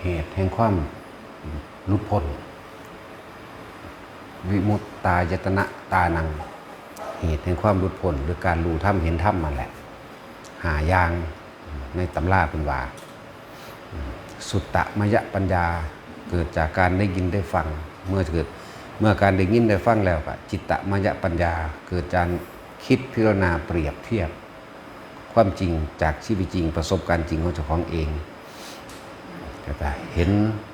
เหตุแห่งความหลุดพ้นวิมุตตายตนะตานังเหตุแห่งความหลุดพ้นหรือการรู้ธรรมเห็นธรรมมันแหละหาอย่างในตำราเป็นว่าสุตตมยปัญญาเกิดจากการได้ยินได้ฟังเมื่อการได้ยินได้ฟังแล้วก็จิตตมยปัญญาเกิดจากคิดพิจารณาเปรียบเทียบความจริงจากชีวิตจริงประสบการณ์จริงของเจ้าของเองก็เห็น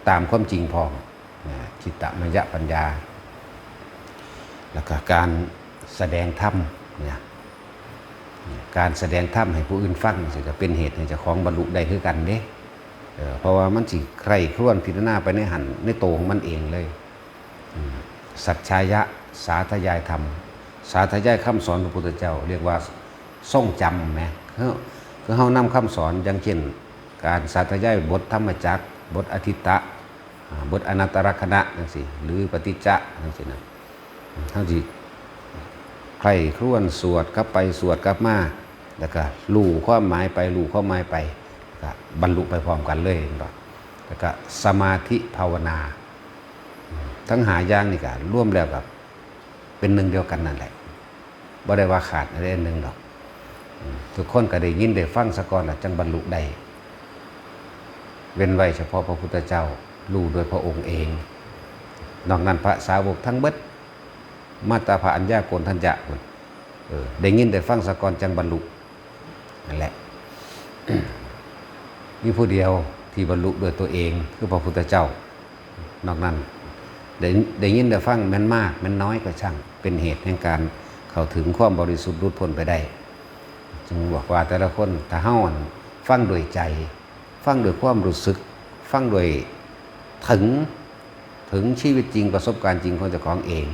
ตามความจริงพร้อมจิตตมยปัญญาแล้วก็การแสดงธรรมเนี่ยการแสดงธรรมให้ผู้อื่นฟังสิก็เป็นเหตุให้เจ้าของบรรลุได้คือกันเด้เพราะว่ามันสิใครครวนพิจารณาไปในหันในโตของมันเองเลยสัจฉายะสาธยายธรรมสาธยายคำสอนของพระพุทธเจ้าเรียกว่าทรงจำไหมคือเฮานำคำสอนอย่างเช่นการสาธยายบทธรรมจักรบทอธิตะบทอนัตตลกนัจังซี่หรือปฏิจจะจังซี่นะเฮาสิใครครวนสวดกลับไปสวดกลับมาแล้วก็รู้ความหมายไปรู้ความหมายไปก็บรรลุไปพร้อมกันเลยแล้วก็สมาธิภาวนาทั้งหาอย่างนี่ก็ร่วมแล้วกับเป็นหนึ่งเดียวกันนั่นแหละบ่ได้ว่าขาดอะไรหนึ่งดอกทุกคนก็ได้ยินได้ฟังสะก่อนแล้วจังบรรลุได้เว้นไว้เฉพาะพระพุทธเจ้ารู้โดยพระองค์เองนอกนั้นพระสาวกทั้งเบิดมาตาพระอัญญาโกณทัญญะได้ยินได้ฟังสะก่อนจังบรรลุนั่นแหละมีผู้เดียวที่บรรลุด้วยตัวเองคือพระพุทธเจ้านอกนั้นได้ยินได้ฟังแม้นมากแม้นน้อยก็ช่างเป็นเหตุแห่งการเข้าถึงความบริสุทธิ์หลุดพ้นไปได้จึงบอกว่าแต่ละคนถ้าเฮาฟังด้วยใจฟังด้วยความรู้สึกฟังด้วยถึงชีวิตจริงประสบการณ์จริงของเจ้าของเอง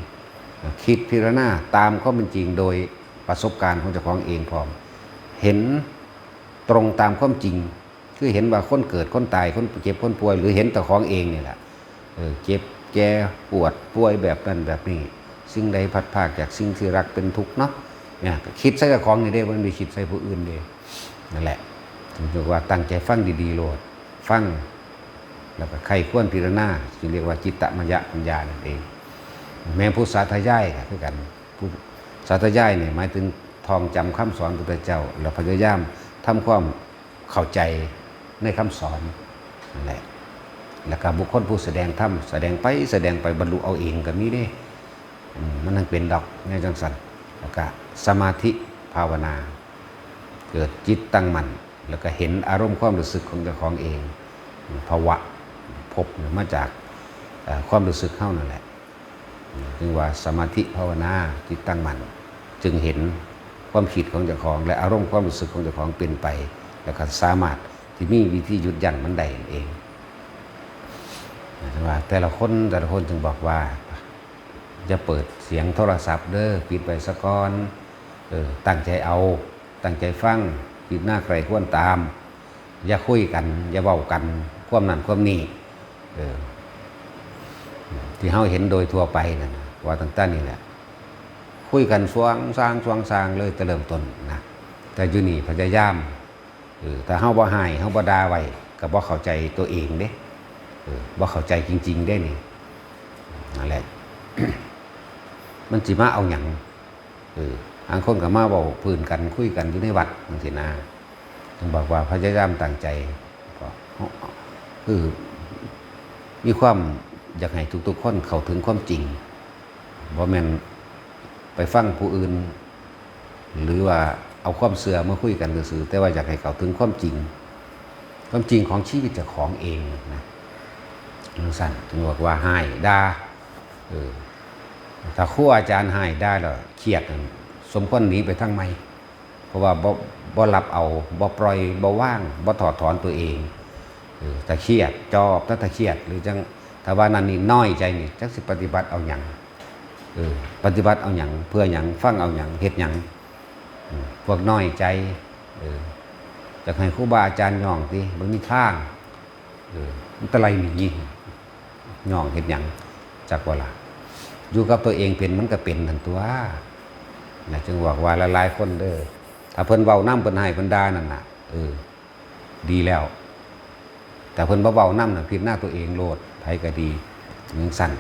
คิดพิจารณาตามข้อเป็นจริงโดยประสบการณ์ของเจ้าของเองพร้อมเห็นตรงตามความจริงคือเห็นว่าคนเกิดคนตายคนเจ็บคนป่วยหรือเห็นเจ้าของเองนี่แหละเจ็บแก่ปวดป่วยแบบนั้นแบบนี้สิ่งใดพัดภาคจากสิ่งที่รักเป็นทุกข์เนาะเนี่ยคิดใส่เจ้าของนี่ได้มันไม่คิดใส่ผู้อื่นเลยนั่นแหละถึงบอกว่าตั้งใจฟังดีๆโลดฟังแล้วก็ใครควรพิจารณาจึงเรียกว่าจิตตมยปัญญานั่นเองแม้ผู้สาธยายคือกันผู้สาธยายเนี่ยหมายถึงทองจำคำสอนพระพุทธเจ้าแล้วพยายามทำความเข้าใจในคำสอนนั่นแหละแล้วก็บุคคลผู้แสดงธรรมแสดงไปบรรลุเอาเองก็มีได้มันนั่งเป็นดอกในจังสันแล้วก็สมาธิภาวนาเกิดจิตตั้งมั่นแล้วก็เห็นอารมณ์ความรู้สึกของเจ้าของเองภาวะพบมาจากความรู้สึกเข้านั่นแหละจึงว่าสมาธิภาวนาจิตตั้งมั่นจึงเห็นความคิดของเจ้าของและอารมณ์ความรู้สึกของเจ้าของเป็นไปแล้วก็สามารถที่มีวิธีหยุดยั้งมันได้เองว่าแต่ละคนจึงบอกว่าจะเปิดเสียงโทรศัพท์เด้อปิดไว้ซะก่อนตั้งใจเอาตั้งใจฟังปิดหน้าใครควรตามอย่าคุยกันอย่าเว้ากันความนั้นความนี้ที่เฮาเห็นโดยทั่วไปนั่นว่าต่างๆนี่แหละคุยกันสวงสร้างเลยแต่เริ่มต้นนะแต่อยู่นี่พยายามถ้าเฮาบ่ให้เฮาบ่ด่าไว้ก็บ่เข้าใจตัวเองเด้บ่เข้าใจจริงๆได้นี่นั่นแหละ มันสิมาเอาหยังบางคนก็มาเว้าพื้นกันคุยกันอยู่ในวัดจังซี่นะต้องบอกว่าพยายามตั้งใจคือมีความอยากให้ทุกๆคนเข้าถึงความจริงบ่แม่นไปฟังผู้อื่นหรือว่าเอาความเสื่อมาคุยกันซื่อๆแต่ว่าอยากให้เข้าถึงความจริงของชีวิตเจ้าของเองนะสั่นถึงบอกว่าให้ด่าถ้าครูอาจารย์ให้ได้แล้วเครียดสมควรหนีไปทางใหม่เพราะว่าบ่รับเอาบ่ปล่อยบ่ว่างบ่ถอดถอนตัวเองถ้าเครียดจอบถ้าเครียดหรือจังถ้าว่านั้นนี่น้อยใจนี่จักสิปฏิบัติเอาหยังปฏิบัติเอาหยังเพื่อหยังฟังเอาหยังเฮ็ดหยังพวกน้อยใจอยากให้ครูบาอาจารย์ย่องติบ่มีทางมันตะไลหนีย่องเฮ็ดหยังจักว่าล่ะอยู่กับตัวเองเป็นมันก็เป็นทันตัวนะจึงบอกว่าหลายๆคนเด้อถ้าเพิ่นเว้านำเพิ่นให้เพิ่นด่านั่นน่ะดีแล้ว แต่เพิ่นเบาๆน้ำน่ะพิจารณาตัวเองโลดไผก็ดีอย่างสั่น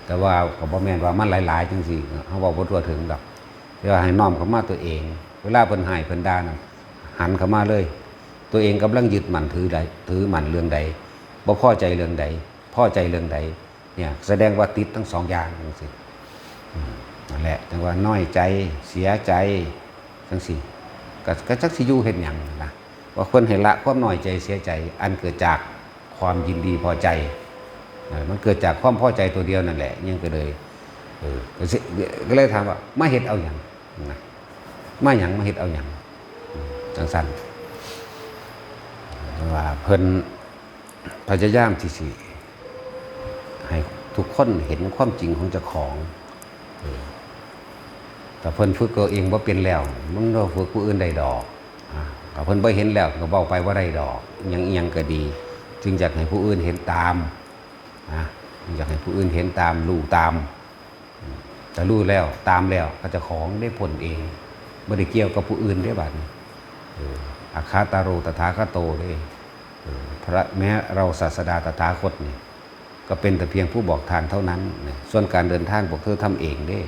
แต่ว่าก็บ่แม่นว่ามันหลายๆจังซี่เฮาเว้าบ่ทั่วถึงดอกแต่ว่าให้น้อมเข้ามาตัวเองเวลาเพิ่นให้เพิ่นด่าน่ะหันเข้ามาเลยตัวเองกำลังยึดมั่นถือมั่นเรื่องใดบ่พอใจเรื่องใดพอใจเรื่องใดเนี่ยแสดงว่าติดทั้งสองอย่างจังซี่นั่นแหละจังว่าน้อยใจเสียใจจังซี่ก็จักสิอยู่เฮ็ดหยังนะว่าเพิ่นให้ละความน้อยใจเสียใจอันเกิดจากความยินดีพอใจมันเกิดจากความพอใจตัวเดียวนั่นแหละยังก็เลยก็เลยถามว่ามาเฮ็ดเอาหยังนะมาหยังมาเฮ็ดเอาหยังจังซั่นว่าเพิ่นพยายามที่สิให้ทุกคนเห็นความจริงของเจ้าของแต่เพิ่นฝึกตัวเองบ่เป็นแล้วมันบ่ฝึกผู้อื่นได้ดอกก็เพิ่นบ่เห็นแล้วก็เว้าไปว่าได้ดอกยังก็ดีจึงอยากให้ผู้อื่นเห็นตามอยากให้ผู้อื่นเห็นตามรู้ตามแต่รู้แล้วตามแล้วก็จะของได้ผลเองไม่ได้เกี่ยวกับผู้อื่นได้บัดอาคาตาโรตถาคโตได้พระแม้เราศาสดาตถาคตนี่ก็เป็นแต่เพียงผู้บอกทางเท่านั้นส่วนการเดินทางพวกเธอทำเองได้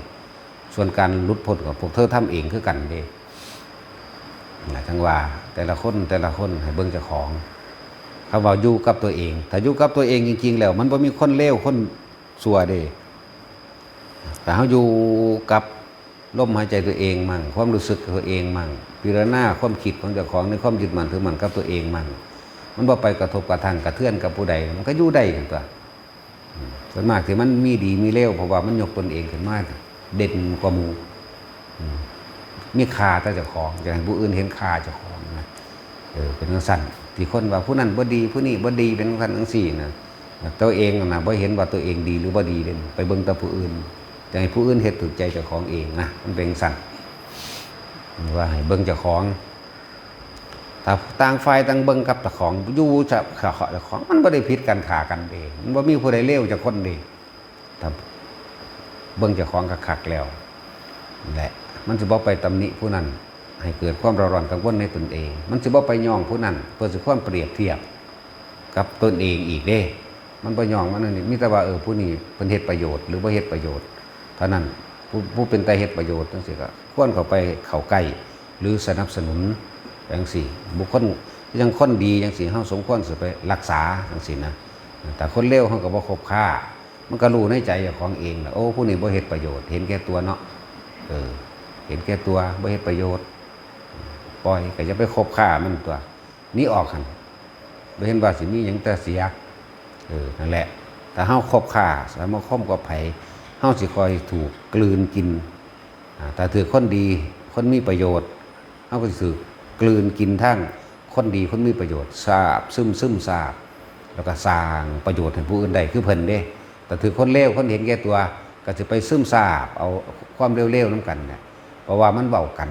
ส่วนการหลุดพ้นกับพวกเธอทำเองคือกันได้จังว่าแต่ละคนให้เบิ่งเจ้าของเขาว่าอยู่กับตัวเองถ้าอยู่กับตัวเองจริงๆแล้วมันบ่มีคนเลวคนชั่วเด้แต่เขาอยู่กับลมหายใจตัวเองมั่งความรู้สึกตัวเองมั่งพิจารณาความคิดของเจ้าของในความยึดมั่นถือมั่นกับตัวเองมั่งมันบ่ไปกระทบกระทั่งกระเทือนกับผู้ใดมันก็อยู่ได้กันตัวส่วนมากที่มันมีดีมีเลวเพราะว่ามันยกตนเองขึ้นมาเด่นกว่าหมู่มีค่าแต่เจ้าของอยากให้ผู้อื่นเห็นค่าเจ้าของนะเป็นจังซั่นที่คนว่าผู้นั้นบ่ดีผู้นี้บ่ดีเป็นจังซี่นะตัวเองน่ะบ่เห็นว่าตัวเองดีหรือบ่ดีเด้ไปเบิ่งแต่ผู้อื่นจะให้ผู้อื่นเฮ็ดถูกใจเจ้าของเองนะมันเป็นสั่นว่าให้เบิ่งเจ้าของถ้าต่างฝ่ายต่างเบิ่งกับเจ้าของอยู่จะเจ้าของมันบ่ได้ผิดกันฆ่ากันเองมันบ่มีผู้ใดเลวจากคนดีถ้าเบิ่งเจ้าของคักๆแล้วแหละมันสิบ่ไปตำหนิผู้นั้นให้เกิดความร้อนกังวลในตนเองมันสิบ่ไปย่องผู้นั้นเพื่อสิความเปรียบเทียบกับตนเองอีกเด้มันบ่ย่องมันนี่มีแต่ว่าผู้นี้เพิ่นเฮ็ดประโยชน์หรือบ่เฮ็ดประโยชน์เท่านั้นผู้เป็นแต่เฮ็ดประโยชน์จังซี่ก็ควรเข้าไปเข้าใกล้หรือสนับสนุนจังซี่บุคคลยังคนดีจังซี่เฮาสมควรสิไปรักษาจังซี่นะแต่คนเลวเฮาก็บ่คบค้ามันก็รู้ในใจเจ้าของเองล่ะโอ้ผู้นี้บ่เฮ็ดประโยชน์เห็นแก่ตัวเนาะเห็นแก่ตัวบ่เฮ็ดประโยชน์ปล่อยก็อย่าไปคบค้ามันตัวนี้ออกหั่นบ่เห็นว่าสิมีหยังแต่เสียนั่นแหละถ้าเฮาคบค้าสามารถคบกับไผเฮาสิคอยถูกกลืนกินแต่ถือคนดีคนมีประโยชน์เฮาก็สิกลืนกินทั้งคนดีคนมีประโยชน์ซาบซึมซาบแล้วก็สร้างประโยชน์ให้ผู้อื่นได้คือเพิ่นเด้แต่ถือคนเลวคนเห็นแก่ตัวก็สิไปซึมซาบเอาความเร็วๆนำกันเนี่ยเพราะว่ามันเว้ากัน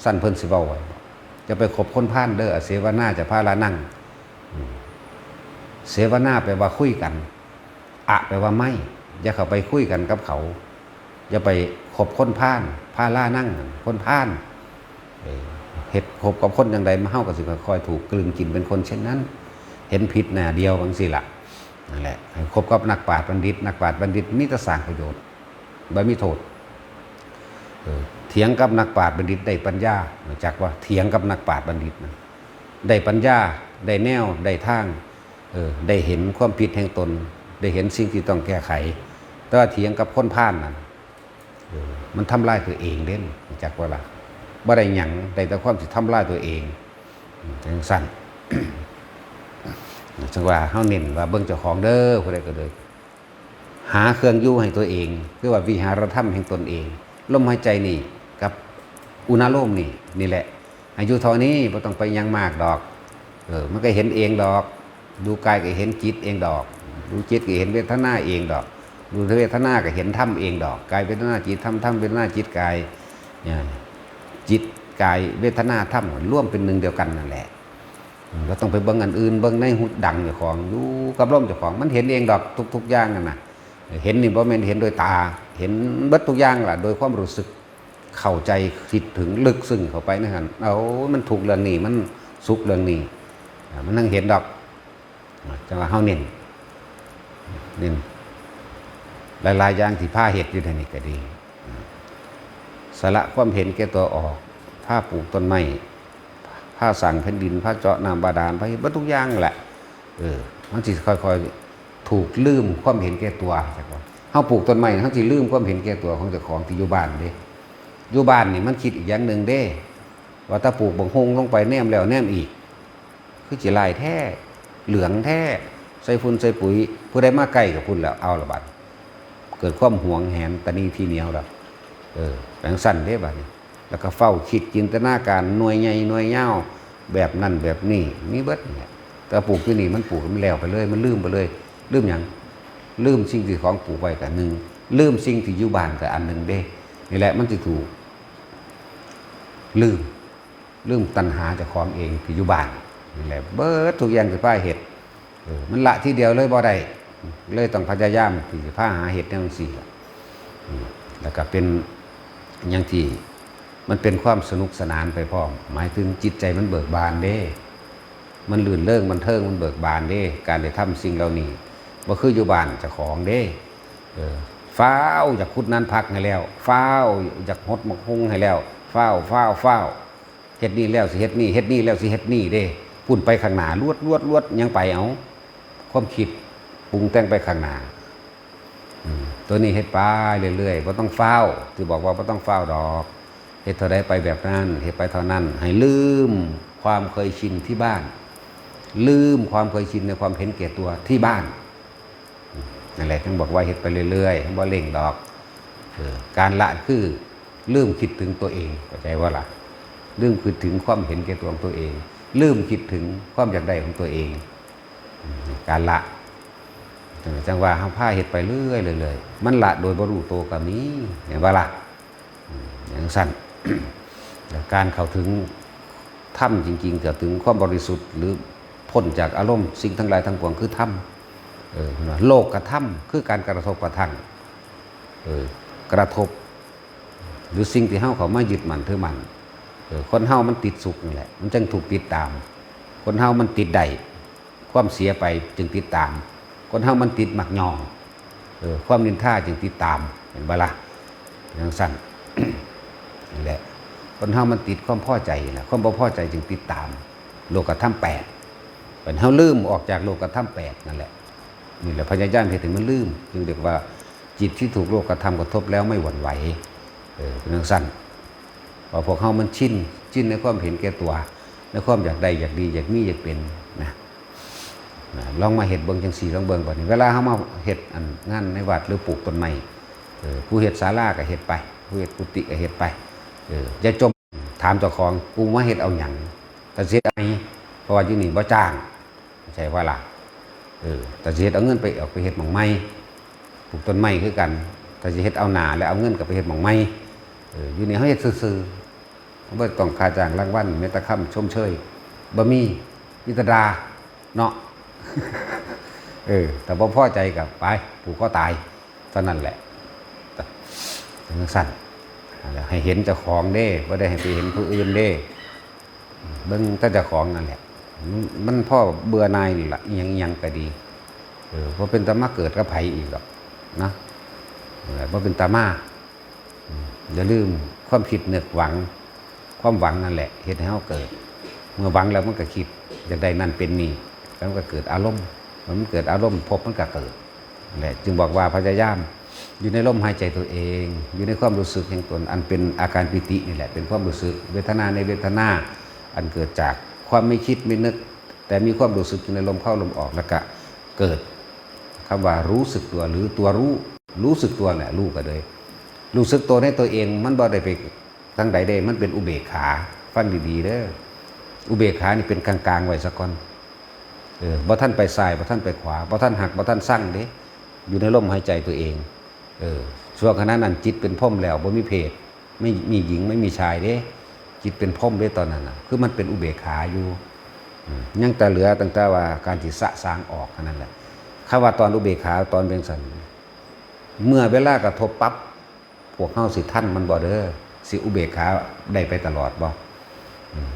สั่นเพิ่นสิเว้าไว้จะไปคบคนพาลเด้อเสวนาจะพาลานั่งเสวนาแปลว่าคุยกันแปลว่าไม่อย่าเข้าไปคุยกันกับเขาอย่าไปคบคนพาลพาล่านั่งคนพาลเฮ็ดคบกับคนอย่างใดมาเฮาก็สิค่อยถูกกลืนกินเป็นคนเช่นนั้นเห็นผิดหน้าเดียวจังซี่ล่ะนั่นแหละคบกับนักปราชญ์บัณฑิตนักปราชญ์บัณฑิตมีแต่สร้างประโยชน์บ่มีโทษเถียงกับนักปราชญ์บัณฑิตได้ปัญญาจักว่าเถียงกับนักปราชญ์บัณฑิตได้ปัญญาได้แนวได้ทางได้เห็นความผิดแห่งตนได้เห็นสิ่งที่ต้องแก้ไขแต่ว่าเถียงกับคนพาลนั่นมันทำลายตัวเองเด่นจักว่าล่ะบ่ได้หยังได้แต่ความสิทำลายตัวเองจังซั่น จังว่าเฮาเน้นว่าเบิ่งเจ้าของเด้อผู้ใดก็เด้อหาเครื่องอยู่ให้ตัวเองคือว่าวิหารธรรมแห่งตนเองลมหายใจนี่กับอุณาโลมนี่แหละอายุเท่านี้บ่ต้องไปยังมากดอกมันก็เห็นเองดอกดูกายก็เห็นจิตเองดอกดูจิตก็เห็นเวทนาเองดอกดูเวทนาก็เห็นธรรมเองดอกกายเวทนาจิตธรรมเวทนาจิตกายจิตกายเวทนาธรรมร่วมเป็นหนึ่งเดียวกันนั่นแหละเราต้องไปเบิ่งอันอื่นเบิ่งในหูดังเจ้าของอยู่กับลมเจ้าของมันเห็นเองดอกทุกอย่างนั่นน่ะเห็นนี่บ่แม่นเห็นโดยตาเห็นเบิดทุกอย่างล่ะโดยความรู้สึกเข้าใจคิดถึงลึกซึ้งเข้าไปนั่นมันถูกเรื่องนี้มันสุขเรื่องนี้มันนั่งเห็นดอก จังว่าเฮาเน้นหลายๆอย่างที่ผ้าเฮ็ดอยู่ในนี้ก็ดีสละความเห็นแก่ตัวออกผ้าปลูกต้นไม้ผ้าสั่งแผ่นดินผ้าเจาะน้ำบาดาลผ้าเฮ็ดทุกอย่างแหละมันสิค่อยๆถูกลืมความเห็นแก่ตัวจักว่าเฮาปลูกต้นไม้เฮาสิลืมความเห็นแก่ตัวของเจ้าของที่อยู่บ้านเด้อยู่บ้านนี่มันคิดอีกอย่างนึงเด้ว่าถ้าปลูกบักฮงลงไปแนมแล้วแนมอีกคือสิลายแท้เหลืองแท้ใส่ฝุ่นใส่ปุ๋ยผู้ใดมาใกล้กับพุ่นแล้วเอาละบัดเกิดความหวงแหนตะนีที่เหนียวแล้วแบ่งสั้นเด้บัดนี้แล้วก็เฝ้าคิดจินตนาการหน่วยใหญ่หน่วยยาวแบบนั้นแบบนี้มีเบิดเนี่ยแต่ปลูกที่นี่มันปลูกมันแล้วไปเลยมันลืมไปเลยลืมหยังลืมสิ่งที่ของปลูกไว้กับหนึ่งลืมสิ่งที่อยู่บ้านกับอันหนึ่งเด้นี่แหละมันจะถูกลืมตัณหาจากของเองที่อยู่บ้านนี่แหละเบิดทุกอย่างคือผ้าเห็ดมันละที่เดียวเลยบ่ได้เลยต้องพยายามที่จะผ้าหาเห็ดทั้งสี่แล้วก็เป็นอย่างที่มันเป็นความสนุกสนานไปพร้อมหมายถึงจิตใจมันเบิกบานเด้มันลื่นเริงมันเทิงมันเบิกบานเด้การได้ทำสิ่งเหล่านี้บ่คืออยู่บ้านเจ้าของเด้ฟ้าวอยากขุดนั้นพักให้แล้วฟ้าวอยากหดหมกฮุงให้แล้วฟ้าวเฮ็ดนี่แล้วสิเฮ็ดนี่เฮ็ดนี่แล้วสิเฮ็ดนี่เด้พุ่นไปข้างหน้าลวดยังไปเอาความคิดปรุงแต่งไปข้างหน้าตัวนี้เฮ็ดไปเรื่อยๆบ่ต้องฟ้าวที่บอกว่าบ่ต้องฟ้าวดอกเฮ็ดเท่าใดไปแบบนั้นเฮ็ดไปเท่านั้นให้ลืมความเคยชินที่บ้านลืมความเคยชินในความเห็นแก่ตัวที่บ้านนั่นแหละท่านบอกว่าเฮ็ดไปเรื่อยๆบ่เร่งดอกการละคือลืมคิดถึงตัวเองเข้าใจว่าล่ะลืมคิดถึงความเห็นแก่ตัวของตัวเองลืมคิดถึงความอยากได้ของตัวเองการละจังว่าเฮาพาเฮ็ดไปเรื่อยเลยมันละโดยบ่รู้ตัวก็มีเห็นว่าล่ะอย่างสั้น การเข้าถึงธรรมจริงๆเข้าถึงความบริสุทธิ์หรือพ้นจากอารมณ์สิ่งทั้งหลายทั้งปวงคือธรรมโลกกับธรรมคือการกระทบกระทั่งกระทบหรือสิ่งที่เฮาเขามายึดมั่นถือมั่นคนเฮามันติดสุขนี่แหละมันจึงถูกติดตามคนเฮามันติดได้ความเสียไปจึงติดตามคนเฮามันติดหมักหยองความนินทาจึงติดตามเห็นบ่ล่ะอย่างสั้น นี่แหละคนเฮามันติดความพอใจนะความบ่พอใจจึงติดตามโลกธรรม8เป็นเฮาลืมออกจากโลกธรรม8นั่นแหละนี่แหละพยายามให้ถึงมันลืมจึงเรียกว่าจิตที่ถูกโลกธรรมกระทบแล้วไม่หวั่นไหวเป็นอย่างสั้นพอพวกเฮามันชินในความเห็นแก่ตัวในความอยากได้อยากดีอยากมีอยากเป็นนะลองมาเฮ็ดเบิ่งจังซี่ลองเบิ่งบัดนี้เวลาเฮามาเฮ็ดอันงานในวัดหรือปลูกต้นไม้ผู้เฮ็ดศาลาก็เฮ็ดไปผู้เฮ็ดกุฏิก็เฮ็ดไปอย่าจมถามเจ้าของกูมาเฮ็ดเอาหยังแต่เฮ็ดอะไรเพราะว่าอยู่นี่บ่จ้างใช่ว่าล่ะแต่สิเฮ็ดเอาเงินไปออกไปเฮ็ดหม่องไม้ปลูกต้นไม้คือกันแต่สิเฮ็ดเอาหน้าแล้วเอาเงินก็ไปเฮ็ดหม่องไม้อยู่นี่เฮาเฮ็ดซื่อๆบ่ต้องค่าจ้างรางวัลแม้แต่คำชมเชยบ่มีแต่ด่าเนาะ แต่พอใจกับไปผูกก็ตายเท่านั้นแหละถึงสั้นให้เห็นเจ้าของเด้ไม่ได้ให้ไปเห็นผู้อื่นเด้เบิ่งแต่เจ้าของนั่นแหละมันพ่อเบื่อนายนี่ละยังก็ดีเพราะเป็นตามาเกิดกับไผอีกหรอกนะเพราะเป็นตามาอย่าลืมความคิดนึกหวังความหวังนั่นแหละเฮ็ดให้เฮาเกิดเมื่อหวังแล้วมันก็คิดอยากได้นั่นเป็นนี่แล้วมันก็เกิดอารมณ์มันเกิดอารมณ์พบมันก็เกิดแหละจึงบอกว่าพยายามอยู่ในลมหายใจตัวเองอยู่ในความรู้สึกแห่งตนอันเป็นอาการปิตินี่แหละเป็นความรู้สึกเวทนาในเวทนาอันเกิดจากความไม่คิดไม่นึกแต่มีความรู้สึกอยู่ในลมเข้าลมออกแล้วก็เกิดคำว่ารู้สึกตัวหรือตัวรู้สึกตัวแหละรู้ก็เลยรู้สึกตัวในตัวเองมันบ่ได้ไปทั้งใดได้มันเป็นอุเบกขาฟังดีๆเด้ออุเบกขานี่เป็นกลางๆไว้ซะก่อนบ่ท่านไปซ้ายบ่ท่านไปขวาบ่ท่านหักบ่ท่านสั่งเด้อยู่ในลมหายใจตัวเองช่วงขณะนั้นจิตเป็นพรหมแล้วบ่มีเพศไม่มีหญิงไม่มีชายเด้จิตเป็นพรหมเด้ตอนนั้นน่ะคือมันเป็นอุเบกขาอยู่ยังแต่เหลือตั้งแต่ว่าการที่สะสางออกนั่นแหละคำว่าตอนอุเบกขาตอนเป็นสันเมื่อเวลากระทบปั๊บพวกเฮาสิท่านมันบ่เด้อสิอุเบกขาได้ไปตลอดบ่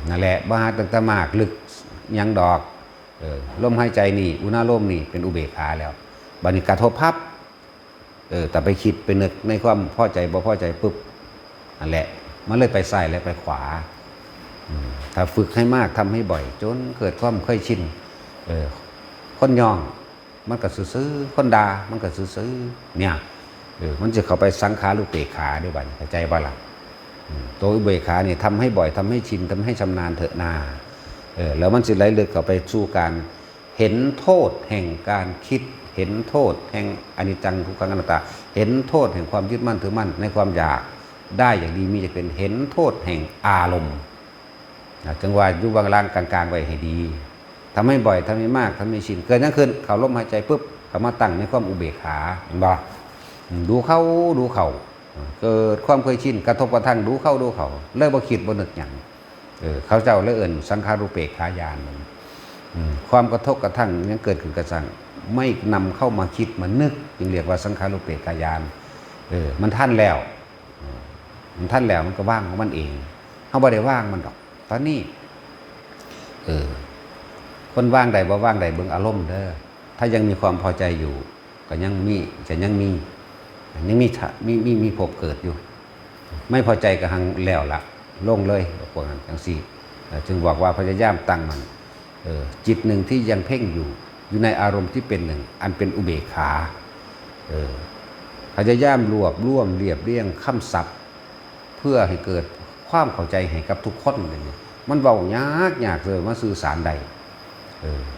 นั่นแหละบ่หาตั้งแต่มากลึกยังดอก ลมหายใจนี่อุณาโลมนี่เป็นอุเบกขาแล้วบัดนี้กระทบพับแต่ไปคิดไปนึกในความพอใจบ่พอใจปุ๊บนั่นแหละมันเลยไปซ้ายและไปขวาถ้าฝึกให้มากทำให้บ่อยจนเกิดความเคยชินคนยองมันก็ซื่อๆคนด่ามันก็ซื่อๆเนี่ยมันจะเข้าไปสังขารุเปกขาด้วยบัดเข้าใจบ่ล่ะตัวอุเบกขาเนี่ยทำให้บ่อยทำให้ชินทำให้ชำนาญเถอะนาแล้วมันจะไหลลึกเข้าไปสู่การเห็นโทษแห่งการคิดเห็นโทษแห่งอนิจจังทุกขังอนัตตาเห็นโทษแห่งความยึดมั่นถือมั่นในความอยากได้อย่างดีมีจะเป็นเห็นโทษแห่งอารมณ์จังหวะอยู่บางล่างกลางๆไว้ให้ดีทำให้บ่อยทำให้มากทำให้ชินเกิดนั่นขึ้นเขาลมหายใจปุ๊บเขามาตั้งในความอุเบกขาเห็นบ่ดูเข้าดูเข่าเกิดความเคยชินกระทบกระทั่งดูเข้าดูเข่าเลิกบ่คิดบ่นึกหยังเขาเจ้าเลยเอิ้นสังขารุเปกขายานความกระทบกระทั่งยังเกิดขึ้นกระสังไม่นำเข้ามาคิดมานึกจึงเรียกว่าสังขารุเปกขายานมันท่านแล้วมันก็ว่างของมันเองเขาบ่ได้ว่างมันดอกตอนนี้คนว่างใดบ่ว่างใดเบิ่งอารมณ์เด้อถ้ายังมีความพอใจอยู่ก็ยังมีภพเกิดอยู่ไม่พอใจก็หังแล้วละลงเลยพวกนั้นจังซี่จึงบอกว่าพยายามตั้งมันจิตหนึ่งที่ยังเพ่งอยู่ในอารมณ์ที่เป็นหนึ่งอันเป็นอุเบกขาพยายามรวบรวมเรียบเรียงคำศัพท์เพื่อให้เกิดความเข้าใจให้กับทุกคนเลยมันเบายากเลยมาสื่อสารใด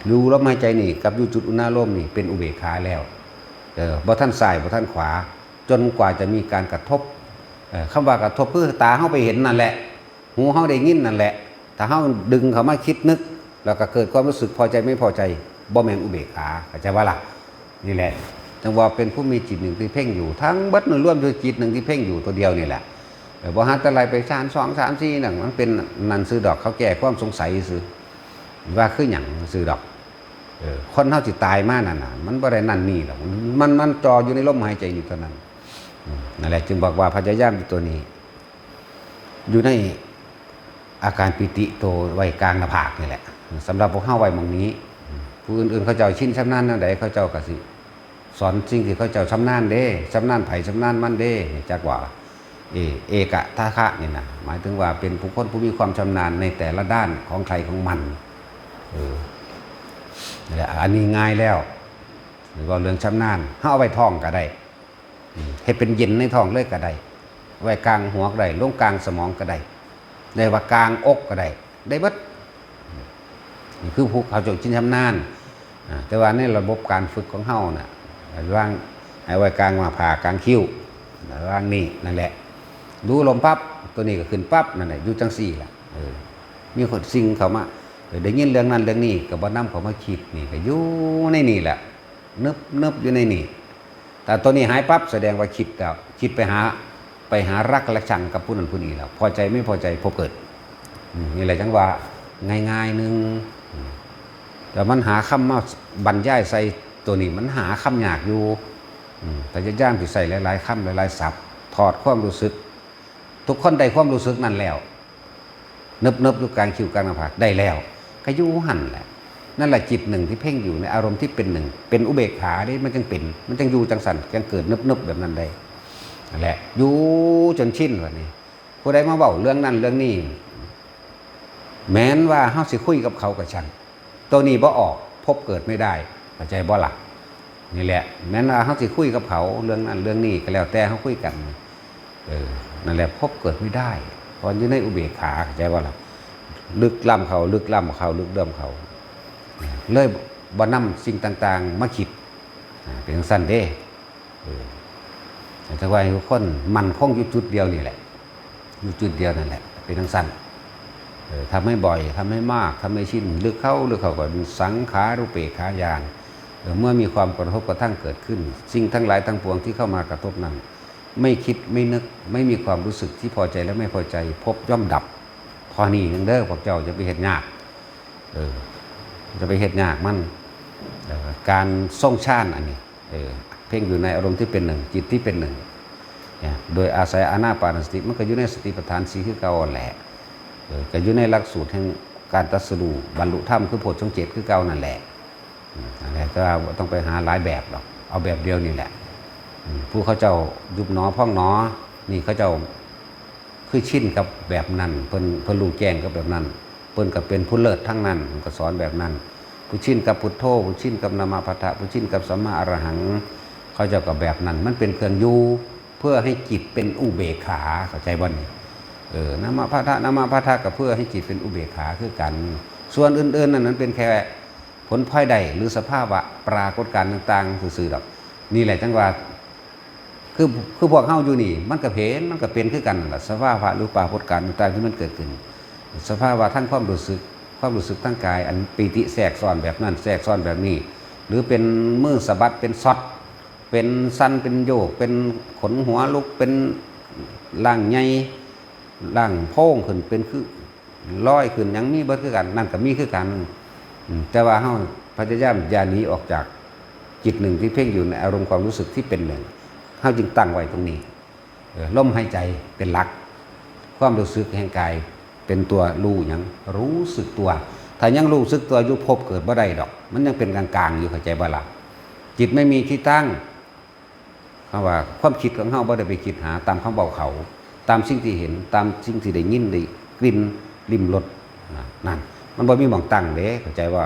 รู้ลมหายใจนี่กับอยู่จุดอุณาโลมนี่เป็นอุเบกขาแล้วบ่ท่านซ้ายบ่ท่านขวาจนกว่าจะมีการกระทบคำว่ากระทบเพื่อตาเข้าไปเห็นนั่นแหละหูเข้าได้ยินนั่นแหละถ้าเข้าดึงเขามาคิดนึกแล้วก็เกิดความรู้สึกพอใจไม่พอใจบ่แม่นอุเบกขาเข้าใจว่าล่ะนี่แหละจังว่าเป็นผู้มีจิตหนึ่งที่เพ่งอยู่ทั้งเบิดร่วมด้วยจิตหนึ่งที่เพ่งอยู่ตัวเดียวนี่แหละบ่หาแต่ไรไปชาน2 3 4นั่นมันเป็นนันซื้อดอกเขาแก้ความสงสัยซื้อว่าคือหยังซื้อดอกคนเฮาสิตายมานั่นน่ะมันบ่ได้นั่นนี่หรอกมันจออยู่ในลมหายใจอยู่เท่านั้นนั่นแหละจึงบอกว่าพยายามอยู่ตัวนี้อยู่ในอาการปิติโตไว้กลางหน้าผากนี่แหละสำหรับพวกเฮาไว้หม่องนี้ผู้อื่นๆเขาเจ้าชินชำนาญนั่นใดเขาเจ้าก็สิสอนสิ่งที่เขาเจ้าชำนาญเด้ชำนาญไผชำนาญมันเด้จักว่าเอกะทาคะนี่นะหมายถึงว่าเป็นผู้คนผู้มีความชำนาญในแต่ละด้านของใครของมันนี่แหละอันนี้ง่ายแล้วหรือว่าเรื่องชำนาญเอาไว้ท้องก็ได้ให้เป็นเย็นในท้องเลยก็ได้ไว้กลางหัวก็ได้ลงกลางสมองก็ได้ได้ว่ากลางอกก็ได้ได้เบิดนี่คือผู้เขาจงชินชำนาญแต่ว่าในระบบการฝึกของเฮาน่ะว่างให้ไว้กลางมาผ่ากลางคิ้วว่างนี่นั่นแหละดูลมปั๊บตัวนี้ก็ขึ้นปั๊บนั่นแหละอยู่จังซี่ล่ะมีคนสิ่งเขามาได้ยินเรื่องนั้นเรื่องนี้ก็บ่นำเขามาคิดนี่ก็อยู่ในนี่แหละนึบอยู่ในนี่แต่ตัวนี้หายปั๊บแสดงว่าคิดแล้วคิดไปหารักและชังกับผู้นั้นผู้นี้แล้วพอใจไม่พอใจพบเกิดนี่แหละจังว่าง่ายๆนึงแต่มันหาคำมาบรรยายใส่ตัวนี้มันหาคำยากอยู่แต่จะย่างที่ใส่หลายๆคำหลายๆศัพท์ถอดความรู้สึกทุกคนได้ความรู้สึกนั่นแล้วเนิบอยู่กลางคิวกลางหน้าผากได้แล้วก็อยู่หันแหละนั่นแหละจิตหนึ่งที่เพ่งอยู่ในอารมณ์ที่เป็นหนึ่งเป็นอุเบกขาได้มันจึงเป็นมันจึงอยู่จังสันยังเกิดเนิบแบบนั้นได้นั่นแหละอยู่จนชินวันนี้ผู้ใดมาบอกเรื่องนั้นเรื่องนี้แม้นว่าเฮาสิคุยกับเขากับฉันตัวนี้บ่ออกพบเกิดไม่ได้เข้าใจบ่ล่ะนี่แหละแม้นว่าเฮาสิคุยกับเขาเรื่องนั้นเรื่องนี้ก็แล้วแต่เฮาคุยกันนั่นแหละพบเกิดไม่ได้เพราะอยู่ในอุเบกขาเข้าใจบ่ล่ะลึกล้ำเขาลึกล้ำเขาลึกเดิมเขาเลยบ่นำสิ่งต่างๆมาคิดเป็นสั้นเด้แต่ว่าทุกคนมันคงอยู่จุดเดียวนี่แหละอยู่จุดเดียวนั่นแหละเป็นทั้งสั้นทำให้บ่อยทำให้มากทำให้ชินลึกเข้าก็เป็นสังขารุเปกขายานเมื่อมีความกระทบกระทั่งเกิดขึ้นสิ่งทั้งหลายทั้งปวงที่เข้ามากระทบนั้นไม่คิดไม่นึกไม่มีความรู้สึกที่พอใจและไม่พอใจพบย่อมดับพอนี่นึงเด้อพวกเจ้าจะไปเห็นยากจะไปเห็นยากมันการทรงฌานอันนี้เพ่งอยู่ในอารมณ์ที่เป็นหนึ่งจิตที่เป็นหนึ่งโดยอาศัยอานาปานสติมันก็อยู่ในสติปัฏฐาน4คือเก่าแหละก็อยู่ในหลักสูตรแห่ง การตรัสรู้บรรลุธรรมคือโพชฌงค์7คือเก่านั่นแหละนั่นแหละแต่ว่าต้องไปหาหลายแบบหรอกเอาแบบเดียวนี่แหละผู้เขาเจ้ายุบหนอพองหนอนี่เขาเจ้าคือชินกับแบบนั้นเพิ่นรู้แจ้งกับแบบนั้นเพิ่นก็เป็นผู้เลิศทั้งนั้นก็สอนแบบนั้นผู้ชินกับพุทโธผู้ชินกับนามาพัทธะผู้ชินกับสัมมาอรหังเขาเจ้ากับแบบนั้นมันเป็นเครื่องอยู่เพื่อให้จิตเป็นอุเบกขาเข้าใจบ่นี่นามาพัทธะนามาพัทธะก็เพื่อให้จิตเป็นอุเบกขาคือกันส่วนอื่นๆนั้นเป็นแค่ผลพลอยได้หรือสภาวะปรากฏการณ์ต่างๆซื่อๆดอกนี่แหละจังว่าคือพวกเฮาอยู่นี่มันก็เห็นมันก็เป็นคือกันล่ะสภาวะหรือปรากฏการณ์ต่างๆที่มันเกิดขึ้นสภาวะทั้งความรู้สึกทั้งกายอันปีติแทรกซ้อนแบบนั้นแทรกซ้อนแบบนี้หรือเป็นมือสะบัดเป็นซอดเป็นสั้นเป็นโยกเป็นขนหัวลุกเป็นล่างใหญ่ล่างโพ่งขึ้นเป็นคือลอยขึ้นยังมีเบิดคือกันนั่นก็มีคือกันแต่ว่าเฮาพยายามอย่าหนีออกจากจิตหนึ่งที่เพ่งอยู่ในอารมณ์ความรู้สึกที่เป็นหนึ่งเฮาจึงตั้งไว้ตรงนี้ลมหายใจเป็นหลักความรู้สึกแห่งกายเป็นตัวรู้ยังรู้สึกตัวถ้ายังรู้สึกตัวอยู่พบเกิดบ่ได้ดอกมันยังเป็นกลางๆอยู่เข้าใจบ่ล่ะจิตไม่มีที่ตั้งเพราะว่าความคิดของเฮาบ่ได้ไปคิดหาตามคำบอกเขาตามสิ่งที่เห็นตามสิ่งที่ได้ยินได้กลิ่นลิ้มรสนั่นมันบ่มีหม่องตั้งเด้เข้าใจว่า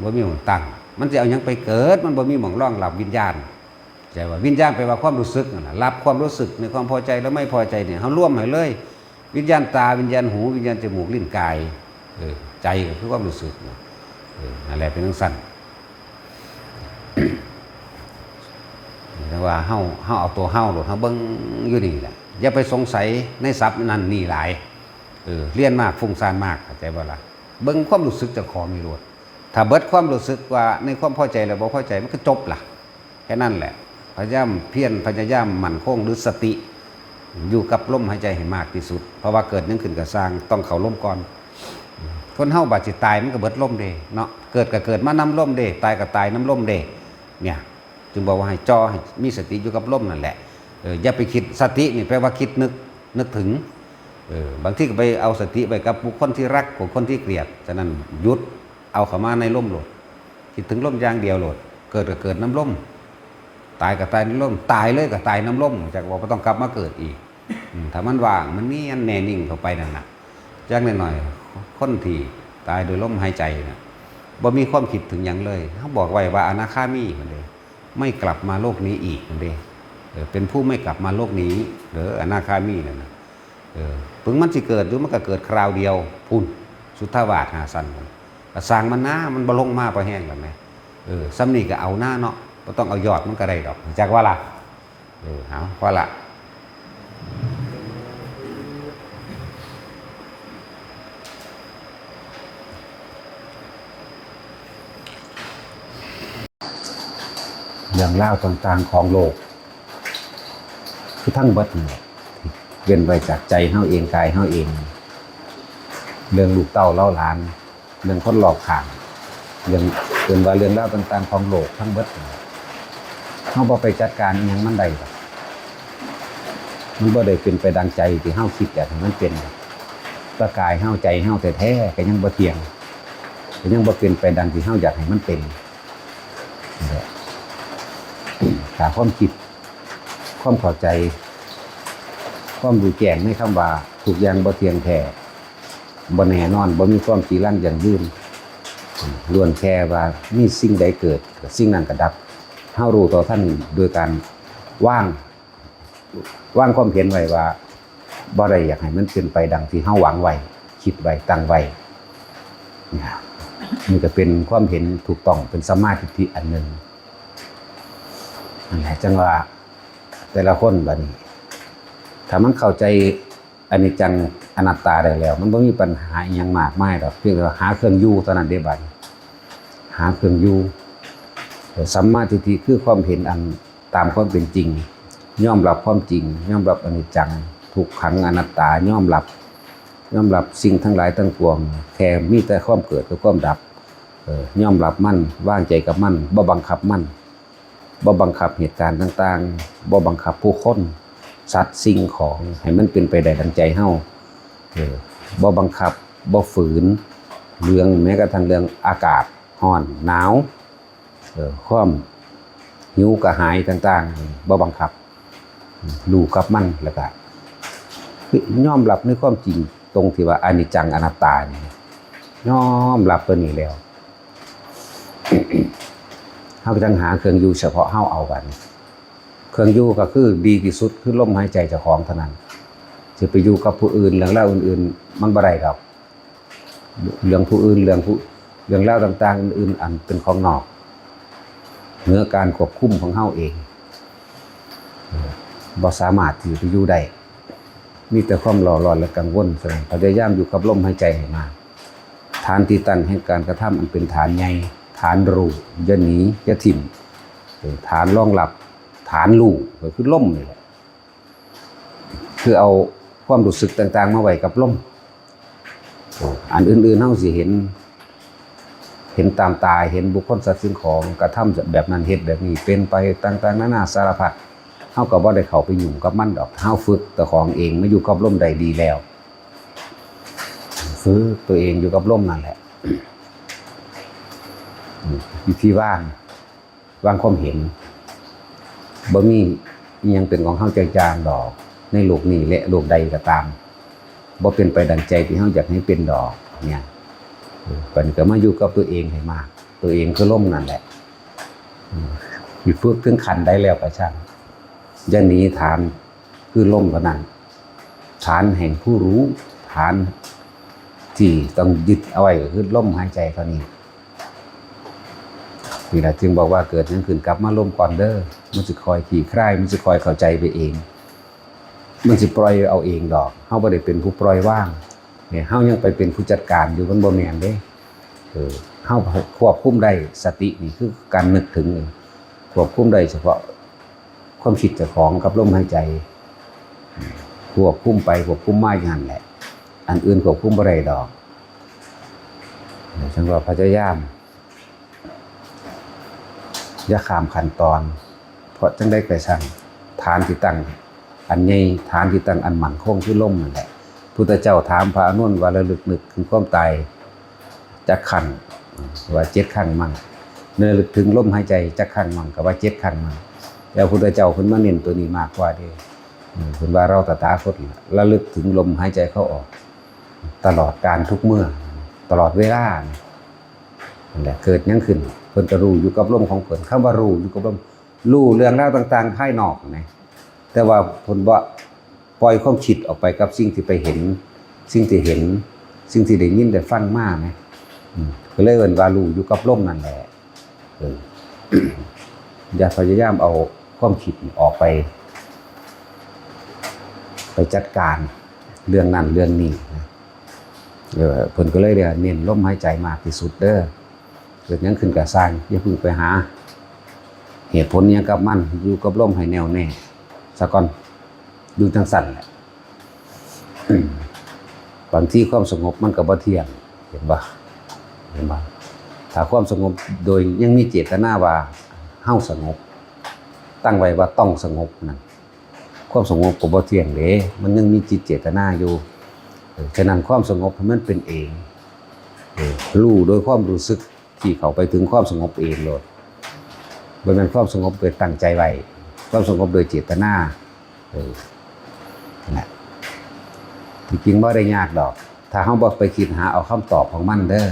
บ่มีหม่องตั้งมันจะเอาหยังไปเกิดมันบ่มีหม่องรองรับวิญญาณใจว่าวิญญาณแปลว่าความรู้สึกนั่นน่ะรับความรู้สึกในความพอใจและไม่พอใจเนี่ยเฮาร่วมให้เลยวิญญาณตาวิญญาณหูวิญญาณจมูกลิ้นกายใจก็คือความรู้สึกนั่นแหละเป็นจังซั่นแต่ว่าเฮาเอาตัวเฮาโลดเฮาเบิ่งอยู่นี่แหละอย่าไปสงสัยในศัพท์นั่นนี่หลายเรียนมากฟุ้งซ่านมากเข้าใจบ่ล่ะเบิ่งความรู้สึกเจ้าของนี่โลดถ้าเบิดความรู้สึกว่าในความพอใจแล้วบ่พอใจมันก็จบล่ะแค่นั้นแหละพยายามเพียรพยายามมั่นคงหรือสติอยู่กับลมหายใจให้มากที่สุดเพราะว่าเกิดยังขึ้นก็สร้างต้องเข้าลมก่อนคนเฮาบาดสิตายมันก็เบิดลมเด้เนาะเกิดก็เกิดมาน้ำลมเด้ตายก็ตายน้ำลมเด้เนี่ยจึงบอกว่าให้จ่อให้มีสติอยู่กับลมนั่นแหละอย่าไปคิดสตินี่แปลว่าคิดนึกถึงบางทีก็ไปเอาสติไปกับบุคคลที่รักกับคนที่เกลียดฉะนั้นหยุดเอาเข้ามาในลมโลดคิดถึงลมอย่างเดียวโลดเกิดก็เกิดน้ำลมตายก็ตายน้ำลมตายเลยก็ตายน้ำลมจากว่าต้องกลับมาเกิดอีกถ้ามันว่างมันนี่แน่นิ่งเข้าไปนั่นน่ะจักหน่อยคนที่ตายโดยลมหายใจน่ะบ่มีความคิดถึงอย่างเลยเขาบอกไว้ว่าอนาคามีเหมือนเดิมไม่กลับมาโลกนี้อีกเหมือนเดิมเป็นผู้ไม่กลับมาโลกนี้หรืออนาคามีนั่นน่ะถึงมันสิเกิดหรือมันก็เกิดคราวเดียวพุ่นสุทธาวาสหาสันก็สร้างมันนะมันบ่ลงมาพอแห้งแล้วแม่ซ้ำนี่ก็เอาหน้าเนาะบ่ต้องเอายอดมันก็ได้ดอกจักว่าล่ะเอาพอละเรื่องเล่าต่างๆของโลกคือทั้งเบิดเนี่ยเว้นไว้จากใจเฮาเองกายเฮาเองเรื่องลูกเต้าเล่าหลานเรื่องคนหลอกข้างเรื่องเป็นว่าเรื่องเล่าต่างๆของโลกทั้งเบิดเฮาบ่ไปจัดการอิหยังมันได้ดอกมันบ่ได้เป็นไปดังใจที่เฮาคิดอยากให้มันเป็นร่างกายเฮาใจเฮาแท้ๆก็ยังบ่เที่ยงก็ยังบ่เป็นไปดังที่เฮาอยากให้มันเป็นถ้าความคิดความเข้าใจความรู้แจ้งในคำว่าทุกอย่างบ่เที่ยงแท้บ่แน่นอนบ่มีความจีรังยั่งยืนล้วนแค่ว่ามีสิ่งใดเกิดสิ่งนั้นก็ดับเฮารู้ต่อท่านโดยการวางความเห็นไว้ว่าบ่ได้อยากให้มันเป็นไปดังที่เฮาหวังไว้คิดไว้ตั้งไว้นี่ก็เป็นความเห็นถูกต้องเป็นสัมมาทิฏฐิอันหนึ่งนั่นแหละจังว่าแต่ละคนบัดนี้ถ้ามันเข้าใจอนิจจังอนัตตาได้แล้วมันบ่มีปัญหาอีหยังมากมายดอกเพียงแต่ว่าหาเครื่องอยู่เท่านั้นเด้บัดหาเครื่องอยู่สัมมาทิฏฐิคือความเห็นอันตามความเป็นจริงยอมรับความจริงยอมรับอนิจจังทุกขังอนัตตายอมรับสิ่งทั้งหลายทั้งปวงแค่มีแต่ความเกิดกับความดับยอมรับมันวางใจกับมันบ่บังคับมันบ่บังคับเหตุการณ์ต่างๆบ่บังคับผู้คนสัตว์สิ่งของให้มันเป็นไปได้ดังใจเฮาบ่บังคับบ่ฝืน เรื่องแม้กระทั่งเรื่องอากาศร้อนหนาวความหิวกระหายต่างๆบ่บังคับดูกับมันแล้วก็ยอมรับในความจริงตรงที่ว่าอนิจจังอนัตตานี่ยอมรับตัวนี้แล้ว เฮาก็จังหาเครื่องอยู่เฉพาะเฮาเอากันเครื่องอยู่ก็คือดีที่สุดคือลมหายใจเจ้าของเท่านั้นสิไปอยู่กับผู้อื่นเรื่องราวอื่นๆมันบ่ได้ดอกเรื่องผู้อื่นเรื่องราวต่างๆอื่นๆอันเป็นของนอกเหนือการควบคุมของเฮาเองบ่สามารถที่จะอยู่ได้มีแต่ความหลอร้อนและกังวลพยายามอยู่กับลมหายใจให้มากฐานที่ตั้งแห่งการกระทำอันเป็นฐานใหญ่ฐานรู้อย่าหนีอย่าทิ่มฐานรองรับฐานรู้ก็คือลมนี่แหละคือเอาความรู้สึกต่างๆมาไว้กับลมอันอื่นๆเฮาสิเห็นตามตาเห็นบุคคลสัตว์สิ่งของกระทำแบบนั้นเฮ็ดแบบนี้เป็นไปต่างๆนานาสารพัดเฮาก็บ่ได้เข้าไปยุ่งกับมันดอกเฮาฝึกตัวของเองมาอยู่กับลมได้ดีแล้วฝึกตัวเองอยู่กับลมนั่นแหละวิธีวางความเห็นบ่มีอิหยังเป็นของเฮาจางๆดอกในโลกนี้และโลกใดก็ตามบ่เป็นไปดังใจที่เฮาอยากให้เป็นดอกเนี่ยเพิ่นก็มาอยู่กับตัวเองให้มากตัวเองคือลมนั่นแหละสิฝึกถึงขั้นใดแล้วก็ช่างอย่าหนีฐานคือลมเท่านั้นฐานแห่งผู้รู้ฐานที่ต้องยึดเอาไว้ก็คือลมหายใจเท่านี้นี่แหละจึงบอกว่าเกิดหยังขึ้นกลับมาลมก่อนเด้อมันสิคอยขี่คลายมันสิคอยเข้าใจไปเองมันสิปล่อยเอาเองดอกเฮาบ่ได้เป็นผู้ปล่อยว่างเนี่ยเฮายังไปเป็นผู้จัดการอยู่มันบ่แม่นเด้เฮาควบคุมได้สตินี่คือการนึกถึงควบคุมได้เฉพาะความคิดเจ้าของกับลมหายใจควบคุมไปควบคุมมาอย่างนั้นแหละอันอื่นควบคุมบ่ได้ดอกฉันว่าพยายามอย่าข้ามขั้นตอนเพราะจังได้ก็ช่างฐานที่ตั้งอันใหญ่ฐานที่ตั้งอันมั่นคงคือลมนั่นแหละพุทธเจ้าถามพระอานนท์ว่าระลึกนึกถึงความตายจักขันว่า7ครั้งมั่งเนื้อลึกถึงลมหายใจจักขันมั่งก็ว่า7ครั้งมั่งแล้วพุทธเจ้าเพิ่นมาเน้นตัวนี้มากกว่าเด้เพิ่นว่าเราตถาคตระลึกถึงลมหายใจเข้าออกตลอดการทุกเมื่อตลอดเวลานั่นแหละเกิดหยังขึ้นเพิ่นก็รู้อยู่กับลมของเพิ่นคำว่ารู้อยู่กับลมรู้เรื่องราวต่างๆภายนอกนะแต่ว่าเพิ่นบ่ปล่อยความคิดออกไปกับสิ่งที่ไปเห็นสิ่งที่ได้ยินได้ฟังมานะก็เลยเอิ้นว่ารู้อยู่กับลมนั่นแหละอย่าพยายามเอาความคิดออกไปจัดการเรื่องนั้นเรื่องนี้นะเพิ่นก็เลยเน้นลมหายใจมากที่สุดเด้อเกิดหยังขึ้นก็สร้างอย่าเพิ่งไปหาเหตุผลหยังกับมันอยู่กับลมให้แน่วแน่ซะก่อนอยู่จังสั่นแหละบางทีความสงบมันก็บ่เที่ยงเห็นบ่ถ้าความสงบโดยยังมีเจตนาว่าเฮาสงบตั้งไว้ว่าต้องสงบนั่นความสงบก็บ่เที่ยงเด้มันยังมีจิตเจตนาอยู่ฉะนั้นความสงบมันเป็นเองรู้โดยความรู้สึกที่เข้าไปถึงความสงบเองโลดบ่แม่นความสงบโดยตั้งใจไว้ความสงบโดยเจตนานั่นแหละที่จริงบ่ได้ยากดอกถ้าเฮาบ่ไปคิดหาเอาคำตอบของมันเด้อ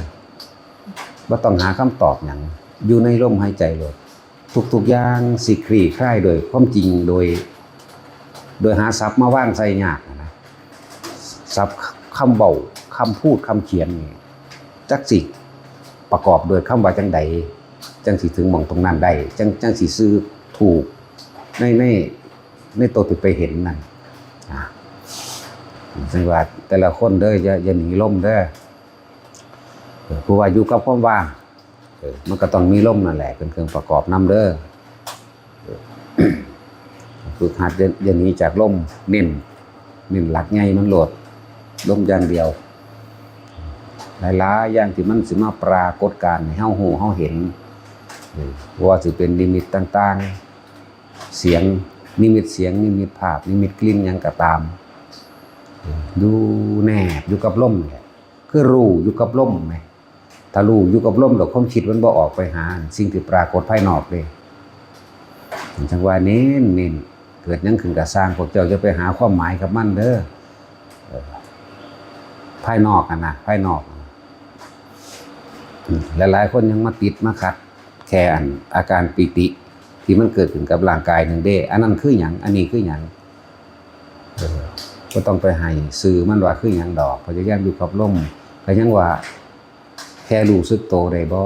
บ่ต้องหาคำตอบหยังอยู่ในลมหายใจโลดทุกๆอย่างสิคลี่คลายโดยความจริงโดยหาศัพท์มาวางใส่ยากนะศัพท์คำเว้าคำพูดคำเขียนนี่จักสิประกอบโดยคำว่าจังใดจังสิถึงหม่องตรงนั้นได้จังสิซื้อถูกในตัวที่ไปเห็นนั่นซึ่งว่าแต่ละคนเด้ออย่าหนีลมเด้อผู้ว่าอยู่กับความว่างมันก็ต้องมีลมนั่นแหละเป็นเครื่องประกอบนำเด้อฝึกหัดอย่าหนีจากลมเน้นหลักใหญ่มันโหลดลมอย่างเดียวหลายๆอย่างที่มันสิมาปรากฏการณ์ให้เฮาฮู้เฮาเห็นว่าสิเป็นนิมิตต่างๆเสียงนิมิตเสียงนิมิตภาพนิมิตกลิ่นหยังก็ตามดูแนบอยู่กับลมแหละคือรู้อยู่กับลมแหม ถ้ารู้อยู่กับลมดอกความคิดมันบ่ออกไปหาสิ่งที่ปรากฏภายนอกเลยจังว่าเน้นเกิดยังขึ้นก็สร้างพวกเจ้าจะไปหาความหมายกับมันเด้อภายนอกนะภายนอกหลายๆคนยังมาติดมาขัดแค่อาการปิติที่มันเกิดขึ้นกับร่างกายหนึ่งเด้อันนั้นคือหยังอันนี้คือหยังก็ต้องไปให้สื่อมันว่าคือหยังดอกพยายามอยู่กับลมก็ยังว่าแค่รู้สึกโตได้บ่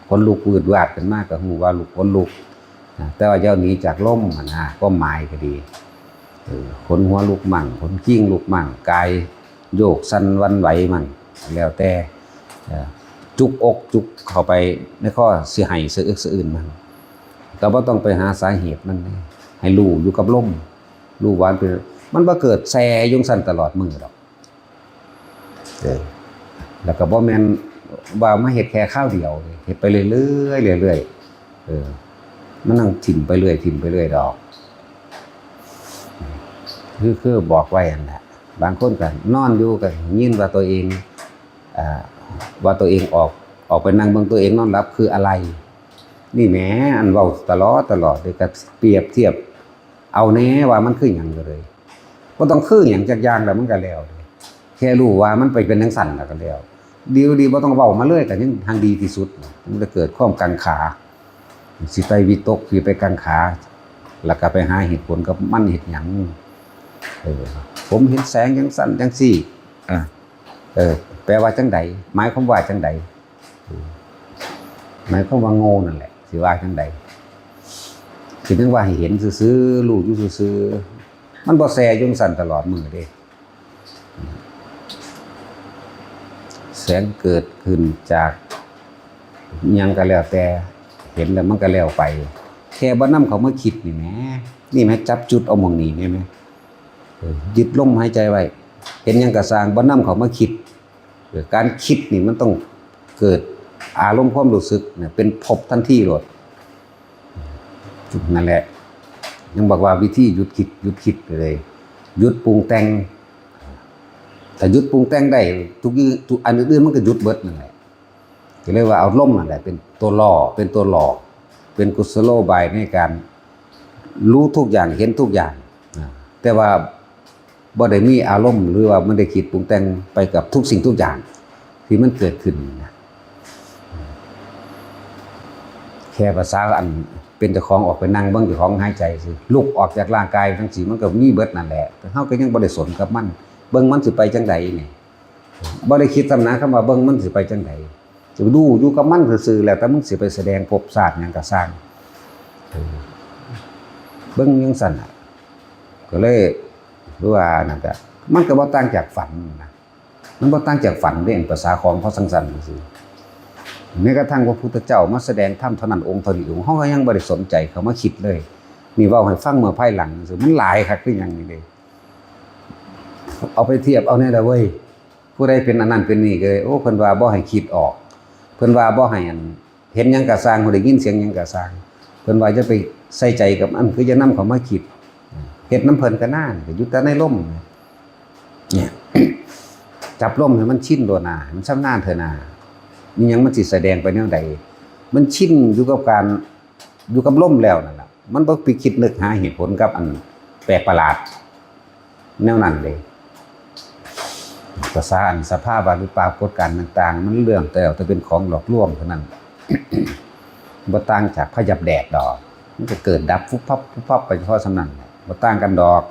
คนลุกวืดวาดกันมากก็ฮู้ว่าลุกคนลุกแต่ว่าเจ้าหนีจากลมนะก็หมายก็ดีคนหัวลุกมั่งคนกิ้งลุกมั่งกายโยกสั่นวันไหวมั่งแล้วแต่จุกอกจุกเข้าไปในข้อเสียหายเสืออึกเสืออื่นมันก็บ่ต้องไปหาสาเหตุมันให้รู้อยู่กับลมรู้วานเป็นมันบ่เกิดแซ่ยงสั่นตลอดมือดอกแล้วก็บ่แม่นว่ามาเฮ็ดแค่ข้าวเดียวเฮ็ดไปเรื่อยๆเรื่อยๆมันนั่งถิ่มไปเรื่อยดอกคือบอกไว้นั่นแหละบางคนก็นอนอยู่ก็ยินว่าตัวเองออกไปนั่งเบิ่งตัวเองนอนหลับคืออะไรนี่แหมอันเว้าตลอดเลยก็เปรียบเทียบเอาแน่ว่ามันคือหยังก็เลยบ่ต้องคือหยังจักอย่างแล้วมันก็แล้วแค่รู้ว่ามันไปเป็นจังซั่นแล้วก็แล้วดีบ่ต้องเว้ามาเลยก็ยังทางดีที่สุดมันจะเกิดความกังขาสิไปวิตกสิไปกังขาแล้วก็ไปหาเหตุผลกับมันเฮ็ดหยังผมเห็นแสงจังซั่นจังซี่แปลว่าจังใดหมายความว่าจังใดหมายความว่าโง่นั่นแหละสิว่าจังใดคือจังว่าให้เห็นซื่อๆรู้อยู่ซื่อๆมันบ่แซ่จังซั่นตลอดมื้อเด้แสงเกิดขึ้นจากหยังก็แล้วแต่เห็นแล้วมันก็แล้วไปแค่บ่นำเขามาคิดนี่แหมนี่แหมจับจุดเอาหม่องนี้ได้มั้ยยึดลมหายใจไว้เห็นหยังก็สร้างบ่นำเขามาคิดการคิดนี่มันต้องเกิดอารมณ์ความรู้สึกเนี่ยเป็นภพทันทีโลดนั่นแหละยังบอกว่าวิธีหยุดคิดเลยหยุดปรุงแต่งถ้าหยุดปรุงแต่งได้ทุกอันอื่นๆมันก็หยุดเบิดนั่นแหละก็เลยว่าเอาลมนั่นแหละเป็นตัวล่อเป็นตัวหลอกเป็นกุศโลบายในการรู้ทุกอย่างเห็นทุกอย่างแต่ว่าบ่ได้มีอารมณ์หรือว่ามันได้คิดปรุงแต่งไปกับทุกสิ่งทุกอย่างที่มันเกิดขึ้นแค่ภาษาอันเป็นเจ้าของออกไปนั่งเบิ่งเจ้าของหายใจสิลุกออกจากร่างกายทั้งสี่มันก็มีเบิดนั่นแหละแต่เฮาก็ยังบ่ได้สนกับมันเบิ่งมันสิไปจังไดนี่บ่ได้คิดตำหนักคำว่าเบิ่งมันสิไปจังไดจะดูอยู่กับมันซื่อๆแล้วแต่มึงสิไปแสดงภพชาติหยังก็สร้างเบิ่งจังซั่นก็เลยรู้ว่านั่นก็มันก็บ่ต่างจากฝันนะมันบ่ต่างจากฝันเด้ภาษาของเขาสั่นๆซื่อแม้กระทั่งพระพุทธเจ้ามาแสดงธรรมเท่านั้นองค์เท่านี้องค์เฮาก็ยังบ่ได้สนใจเขามาคิดเลยนี่เว้าให้ฟังเมื่อภายหลังซื่อมันหลายคักคือหยังนี่เด้เอาไปเทียบเอาแน่ล่ะเว้ยผู้ใดเป็นอันนั้นเป็นนี่ก็เลยโอ้เพิ่นว่าบ่ให้คิดออกเพิ่นว่าบ่ให้เห็นหยังก็สร้างบ่ได้ยินเสียงหยังก็สร้างเพิ่นว่าจะไปใส่ใจกับอันคือจะนำเขามาคิดเฮ็ดน้ำเพิ่นก็น่าก็อยู่แต่ในลมเนี่ยจับลมให้มันชินโดนมันชำนาญเถอะนะมีหยังมันสิแสดงไปแนวใดมันชินอยู่กับการอยู่กับลมแล้วนั่นล่ะมันบ่ไปคิดนึกหาเหตุผลกับอันแปลกประหลาดแนวนั้นเลยภาษาสภาพหรือปรากฏการณ์ต่างๆมันเรื่องแต่เป็นของหลอกลวงเท่านั้นบ่ต่างจากพยับแดดดอกมันจะเกิดดับฟุบพับไปเฉพาะสำนั้นบ่ต่างกันดอก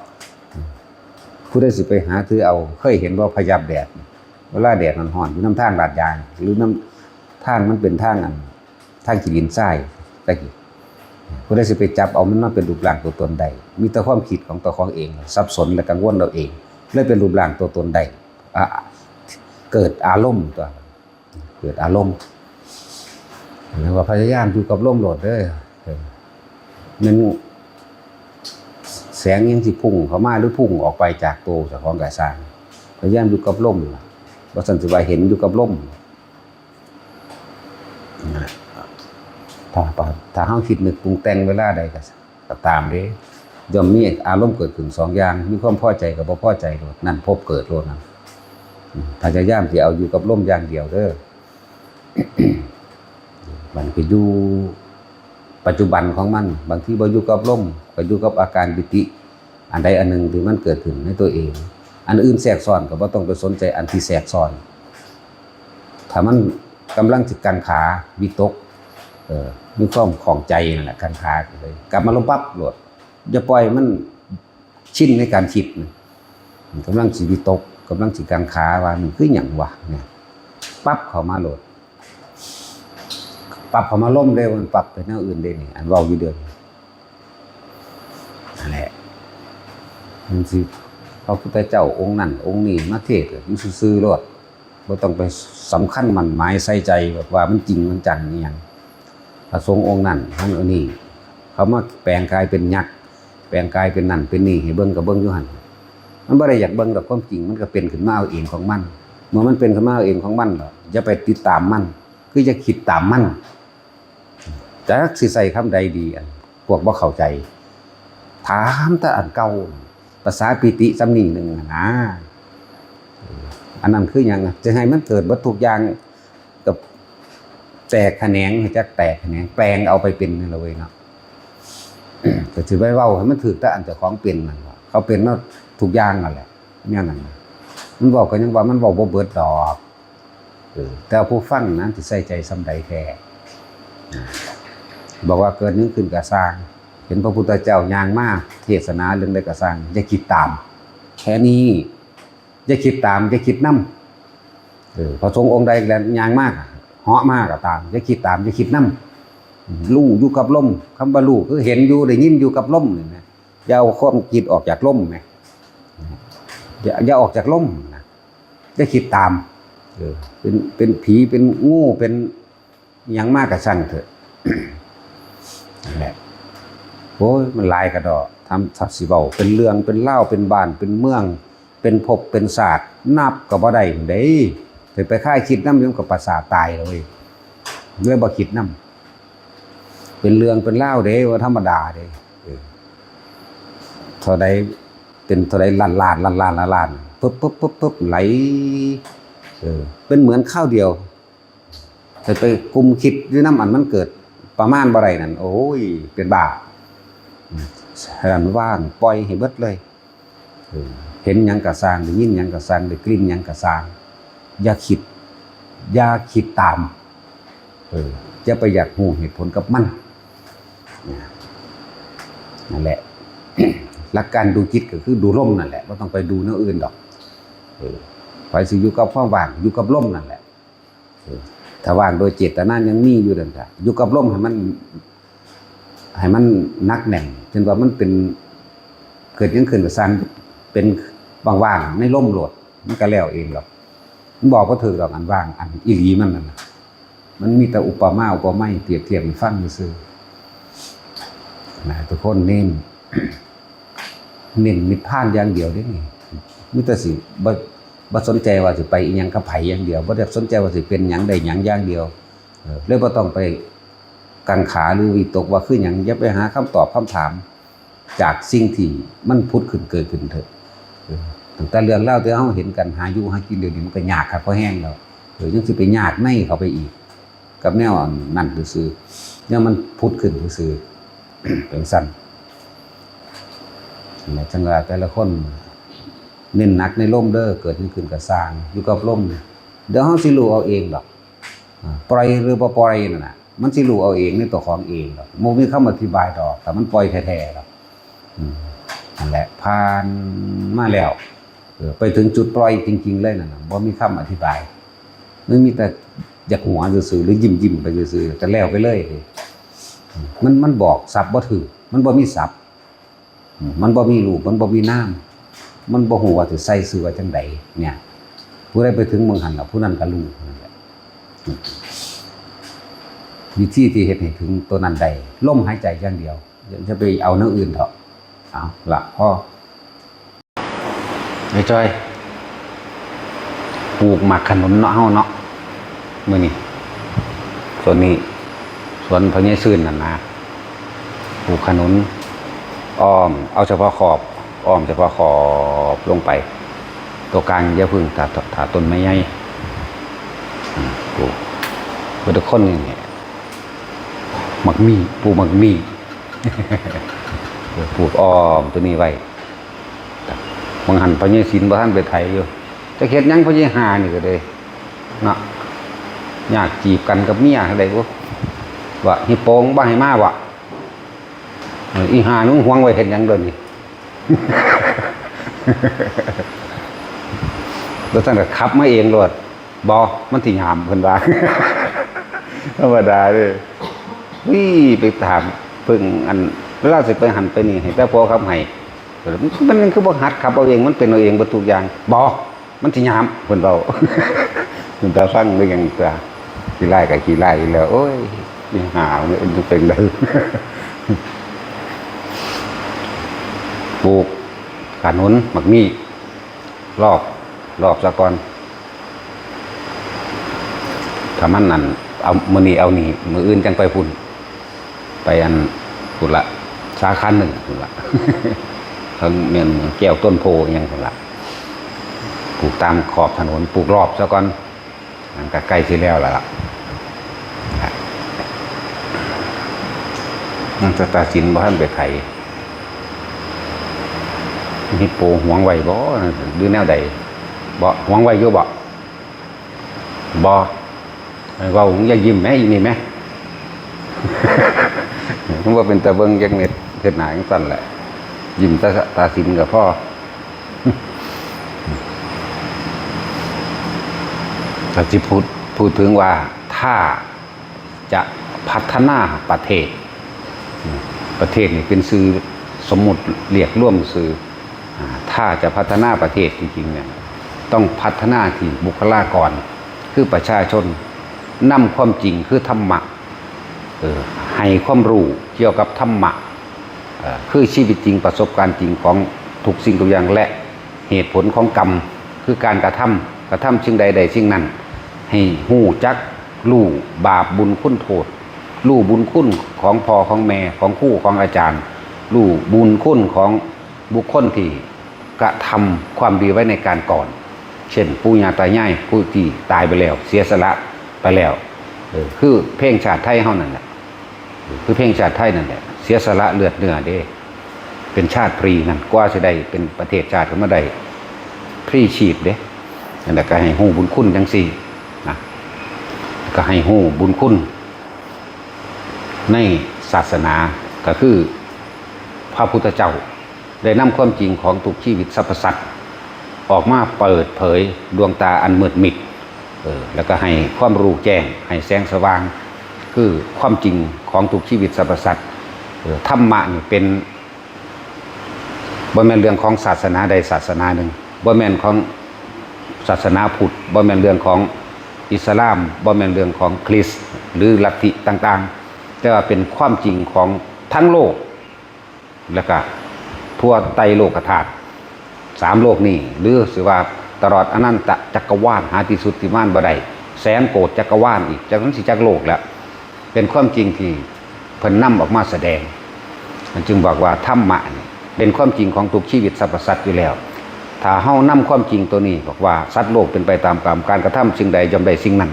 ผู้ใดสิไปหาถือเอาเคยเห็นว่าพยับแดดเวลาแดดมันร้อนอยู่น้ำทางลาดยางหรือน้ำทางมันเป็นทางขี้ดินทรายตะกี้ผู้ใดสิไปจับเอามันมาเป็นรูปร่างตัวตนใดมีแต่ความคิดของตัวของเองสับสนและกังวลเราเองเลยเป็นรูปร่างตัวตนใดเกิดอารมณ์ตัวเกิดอารมณ์หรือว่าพยายามอยู่กับลมโลดเด้อมันแสงยังสิพุ่งเข้ามาหรือพุ่งออกไปจากตัวเจ้าของกายสร้างพยายามอยู่กับลมว่าสันติว่าเห็นอยู่กับลมถ้าเฮาคิดนึกปรุงแต่งเวลาใดก็ตามเด้ย่อมมีอารมณ์เกิดขึ้นสองอย่างมีความพอใจกับบ่พอใจโลดนั่นพบเกิดโลดนั่นพยายามสิเอาอยู่กับลมอย่างเดียวเด้อ มันก็อยู่ปัจจุบันของมันบางทีบ่อยู่กับลมก็อยู่กับอาการปิติอันใดอันหนึ่งที่มันเกิดขึ้นในตัวเองอันอื่นแทรกซ้อนก็บ่ต้องไปสนใจอันที่แทรกซ้อนถ้ามันกำลังจิตกังขาวิตกมีความของใจนั่นแหละกังขาเลยกลับมาลงปั๊บโหลดอย่าปล่อยมันชินในการคิดมันกำลังสิวิตกกำลังสิกังขาว่ามันคือหยังวะเนี่ยปั๊บเข้ามาโหลดปรับเข้ามาล่มได้มันปรับไปแนวอื่นได้นี่อันเว้าอยู่เดือนนั่นแหละมันสิพระพุทธเจ้าองค์นั้นองค์นี้มาเทศน์อยู่ซื่อๆโลดบ่ต้องไปสำคัญมั่นหมายใส่ใจแบบว่ามันจริงมันจังอีหยังพระสงฆ์องค์นั้นท่านอันนี้เขามาแปลงกายเป็นยักษ์แปลงกายเป็นนั่นเป็นนี่ให้เบิ่งก็เบิ่งอยู่หั่นมันบ่ได้อยากเบิ่งดอกความจริงมันก็เป็นขึ้นมาเอาเองของมันเมื่อมันเป็นขึ้นมาเอาเองของมันอย่าไปติดตามมันคือจะคิดตามมันจักสิใส่คำใดดีอันพวกบ่เข้าใจถามแต่อันเก่าภาษาปิติสำนีหนึ่งนะอันนั้นคือหยังจะให้มันเกิดวัตถุอย่างกับแตกแขนงให้จักแตกแขนงแปลงเอาไปเป็นนี่ละเว้ยเนาะก็สิไปเว้าให้มันถูกแต่อันเจ้าของเป็นนั่นว่าเขาเป็นเนาะทุกอย่างนั่นแหละเนี่ยนั่นมันบอกก็ยังว่ามันเว้าบ่เบิดดอกแต่ผู้ฟังนั้นสิใส่ใจสำใดแท้บอกว่าเกิดนึงขึ้นก็สร้างเห็นพระพุทธเจ้าย่างมาเทศนาเรื่องใดก็สร้างอย่าคิดตามแค่นี้อย่าคิดตามอย่าคิดนำพระสงฆ์องค์ใดแล้วย่างมากเหาะมากก็ตามอย่าคิดตามอย่าคิดนำรู้อยู่กับลมคำว่ารู้คือเห็นอยู่ได้ยินอยู่กับลมนี่นะอย่าเอาความคิดออกจากลมแหมอย่าออกจากลมนะอย่าคิดตามเป็นผีเป็นงูเป็นหยังมากก็ช่างเถอะนั่นแหละโอ้ยมันหลายกระดอทำสับสิเว้าเป็นเรื่องเป็นเล่าเป็นบ้านเป็นเมืองเป็นภพเป็นศาสตร์นับก็บ่ได้เด้ถ้าไปค่ายคิดนำอยู่กับประสาทตายเลยเลยบ่คิดนำเป็นเรื่องเป็นเล่าเด้ว่าธรรมดาเด้เท่าใดเป็นเท่าใดล้านปึ๊บไหลเป็นเหมือนข้าวเดียวแต่ไปกุมคิดด้วยน้ำอันมันเกิดประมาณบ่ไรนั่นโอ้ยเป็นบาปหันว่างปล่อยให้เบิดเลยเห็นหยังกะสร้างได้ยินหยังกะสร้างได้กลิ่นหยังกะสร้างอย่าคิดตามจะไปอยากหูเหตุผลกับมันนั่นแหละ หลักการดูจิตก็คือดูลมนั่นแหละไม่ต้องไปดูเนื้ออื่นดอกไปสิอยู่กับความว่างอยู่กับลมนั่นแหละถ้าว่างโดยเจตนายังมีอยู่นั่นแหละอยู่กับลมให้มันนักแน่นจนว่ามันเป็นเกิดยังขึ้นกับซันเป็นว่างๆในลมโหลดมันก็แล้วเองหรอกมันบอกว่าถือดอกอันว่างอันอีหลีมันนั่นนะมันมีแต่อุปมาอุปไมยเปรียบเทียบฟังซื่อนะทุกคนเน้นนิพพานอย่างเดียวได้ไงมิตรสิบ่สนใจว่าสิไปอีหยังกับไผอย่างเดียวบ่ได้สนใจว่าสิเป็นหยังใดหยังอย่างเดียวเลยบ่ต้องไปกังขาหรือวิตกว่าคือหยังอย่าไปหาคำตอบคำถามจากสิ่งที่มันพุดขึ้นเกิดขึ้นเถอะตั้งแต่เรื่องเล่าที่เฮาเห็นกันหาอยู่หากินเดี๋ยวนี้มันก็ยากครับพอแห้งแล้วยังสิไปยากในเข้าไปอีกกับแนวนั่นซื่อๆเนี่ยมันพุดขึ้นซื่อๆเป็นสั้นจังหวะแต่ละคนเน้นหนักในลมเด้อเกิดขึ้นกับสร้างอยู่กับลมเดี๋ยวเฮาสิรู้เอาเองดอกปล่อยหรือบ่ปล่อยนั่นน่ะมันสิรู้เอาเองในตัวของเองดอกบ่มีคำอธิบายดอกแต่มันปล่อยแท้ๆดอกนั่นแหละผ่านมาแล้วไปถึงจุดปล่อยจริงๆเลยนั่นน่ะบ่มีคำอธิบายมันมีแต่อยากหัวซื่อๆหรือยิ้มๆไปซื่อๆแต่แล้วไปเลยมันบอกศัพท์บ่ถูกมันบ่มีศัพท์มันบ่มีรูปมันบ่มีนามมันบ่ฮู้ว่าสิใส่ชื่อว่าจังไดเนี่ยผู้ใดไปถึงเมืองหันล่ะผู้นั้นก็รู้นั่นแหละวิธีที่เฮ็ดให้ถึงตัวนั้นได้ลมหายใจอย่างเดียวอย่าจะไปเอาเรื่องอื่นเถอะเอาล่ะพอไอ้จ้อยปลูกหมากขนุนเนาะเฮาเนาะมื้อนี้ส่วนนี้สวนพญายซื่นนั่นนะปลูกขนุนอ้อมเอาเฉพาะขอบอ้อมเฉพาะขอบลงไปตัวกลางอย่าพึ่งถ้าต้นไม้ใหญ่ปลูก ทุกคนนี่มักมีปลูกมักมีปลูกอ้อมตัวนี้ไว้บางหันพระเยซินพระท่านไปไทยอยู่จะเฮ็ดยังพระเยหานี่ก็เลยเนาะอยากจีบกันกับเมียอะไรวะวะฮิโปงบ้าให้มาวะอีหานุ่งห่วงไว้เห็นยังเดินนี่แล้วท่านก็ขับมาเองรถบอมันถี่หามคนบ้าธรรมดาเลยวิ่ไปถามเพิ่งอันแล้วเราสิไปหันไปนี่ให้แต่พอขับให้มันคือบ่หัดขับเอาเองมันเป็นเอาเองประตูอย่างบอมันถี่หามคนเราคุณตาฟังไม่ยังตาขี้ไล่กับขี้ไล่แล้วโอ้ยยังหาวเนี่ยมันเป็นเลยปลูกขนุนหมักมี่รอบซะก่อนถ้ามันนั่นเอามือนี้เอานี่มืออื่นจังไปพุ่นไปอันพุ่นละสาขาหนึ่งพุ่นละเขาเมียนแก้วต้นโพยังพุ่นละปลูกตามขอบถนนปลูกรอบซะก่อนมันก็ใกล้ที่แล้วล่ะมันจะตัดสินบ่ท่านไปไขฮิปโปหวงไว้บ่หรือแนวใดบ่หวงไว้อยู่บ่ว่าอย่ายิ้มแม่อีนี่แม่ผมว่าเป็นตะเบิงจังเม็ดเฮ็ดหน้าจังซั่นแหละยิ้มตาสินกับพ่อถ้าสิพูดถึงว่าถ้าจะพัฒนาประเทศนี่เป็นสื่อสมมุติเรียกร่วมสื่อถ้าจะพัฒนาประเทศจริงๆเนี่ยต้องพัฒนาที่บุคลากรคือประชาชนนำความจริงคือธรรมะให้ความรู้เกี่ยวกับธรรมะคือชีวิตจริงประสบการณ์จริงของทุกสิ่งทุกอย่างและเหตุผลของกรรมคือการกระทำสิ่งใดสิ่งนั้นให้หู้จักรู้บาปบุญคุณโทษรู้บุญคุณของพ่อของแม่ของครูของอาจารย์รู้บุญคุณของบุคคลที่กระทำความดีไว้ในการก่อนเช่นปู่ย่าตายายผู้ที่ตายไปแล้วเสียสละไปแล้วคือเพลงชาติไทยเฮานั่นแหละคือเพลงชาติไทยนั่นแหละเสียสละเลือดเนื้อเด้เป็นชาติพรีนั่นกว่าจะได้เป็นประเทศชาติขึ้นมาได้พรีชีพเด้นั่นแหละก็ให้ฮู้บุญคุณจังซี่นะก็ให้ฮู้บุญคุณในศาสนาก็คือพระพุทธเจ้าได้นำความจริงของทุกชีวิตสรรพสัตว์ออกมาเปิดเผยดวงตาอันมืดมิดแล้วก็ให้ความรู้แจ้งให้แสงสว่างคือความจริงของทุกชีวิตสรรพสัตว์ธรรมะนี่เป็นบ่แม่นเรื่องของศาสนาใดศาสนาหนึ่งบ่แม่นของศาสนาพุทธบ่แม่นเรื่องของอิสลามบ่แม่นเรื่องของคริสต์หรือลัทธิต่างๆแต่ว่าเป็นความจริงของทั้งโลกแล้วก็ทั่วไตรโลกธาตุ3โลกนี้หรือสิว่าตลอดอนันตจักรวาลหาที่สุดที่ม่านบ่ได้แสนโกฏจักรวาลอีกจากนั้นสิจักโลกแล้วเป็นความจริงที่เพิ่นนำออกมาแสดงมันจึงบอกว่าธรรมะเป็นความจริงของทุกชีวิตสรรพสัตว์อยู่แล้วถ้าเฮานำความจริงตัวนี้บอกว่าสัตว์โลกเป็นไปตามกรรมการกระทำสิ่งใดย่อมได้สิ่งนั้น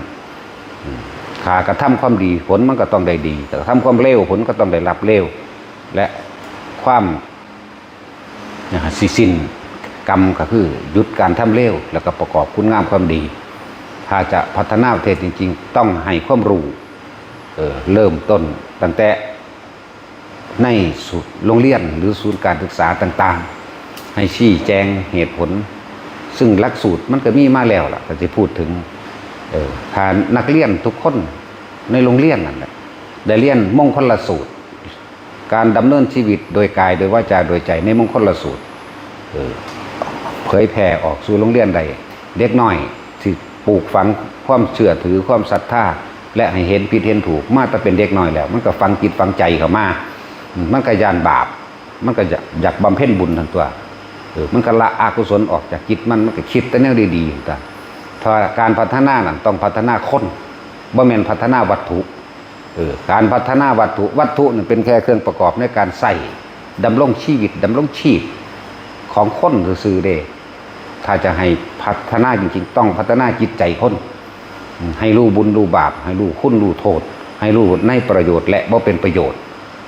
ถ้ากระทำความดีผลมันก็ต้องได้ดีแต่กระทำความเลวผลก็ต้องได้รับเลวและความสิสิ้นกรรมก็คือหยุดการทำเลวแล้วก็ประกอบคุณงามความดีถ้าจะพัฒนาประเทศจริงๆต้องให้ความรู้เริ่มต้นตั้งแต่ในโรงเรียนหรือศูนย์การศึกษาต่างๆให้ชี้แจงเหตุผลซึ่งหลักสูตรมันก็มีมาแล้วล่ะแต่จะพูดถึงถ้านักเรียนทุกคนในโรงเรียนนั่นแหละได้เรียนมงคลสูตรการดำเนินชีวิตโดยกายโดยวาจาโดยใจในมงคลสูตรเผยแผ่ออกสู่โรงเรียนใดเด็กน้อยที่ปลูกฝังความเชื่อถือความศรัทธาและให้เห็นผิดเห็นถูกมาแต่เป็นเด็กน้อยแล้วมันก็ฟังจิตฟังใจเข้ามามันก็ยานบาปมันก็อยากบำเพ็ญบุญทั้งตัวมันก็ละอกุศลออกจากจิตมันก็คิดแต่แนวดีๆต่างถ้าการพัฒนานั้นต้องพัฒนาคนบ่แม่นพัฒนาวัตถุการพัฒนาวัตถุนี่เป็นแค่เครื่องประกอบในการใส่ดำรงชีวิตดำรงชีพของคนซื่อๆเด้ถ้าจะให้พัฒนาจริงๆต้องพัฒนาจิตใจคน ให้รู้บุญรู้บาปให้รู้คุณรู้โทษให้รู้ในประโยชน์และบ่เป็นประโยชน์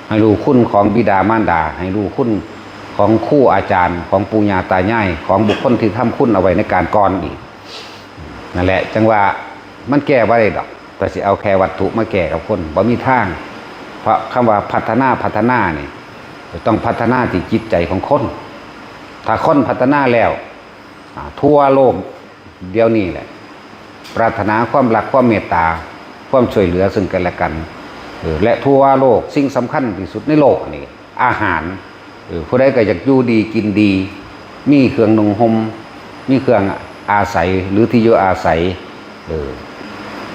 ให้รู้คุณของบิดามารดาให้รู้คุณของครูอาจารย์ของปู่ย่าตายายของบุคคลที่ทำคุณเอาไว้ในการก่อนอีกนั่นแหละจังว่ามันแก้บ่ได้ดอกแต่สิเอาแค่วัตถุมาแก้กับคนบ่มีทางเพราะคำว่าพัฒนาเนี่ยต้องพัฒนาที่จิตใจของคนถ้าคนพัฒนาแล้วทั่วโลกเดี๋ยวนี้แหละปรารถนาความรักความเมตตาความช่วยเหลือซึ่งกันและกันและทั่วโลกสิ่งสำคัญที่สุดในโลกนี่อาหารผู้ใดก็อยากอยู่ดีกินดีมีเครื่องนุ่งห่มมีเครื่องอาศัยหรือที่อยู่อาศัย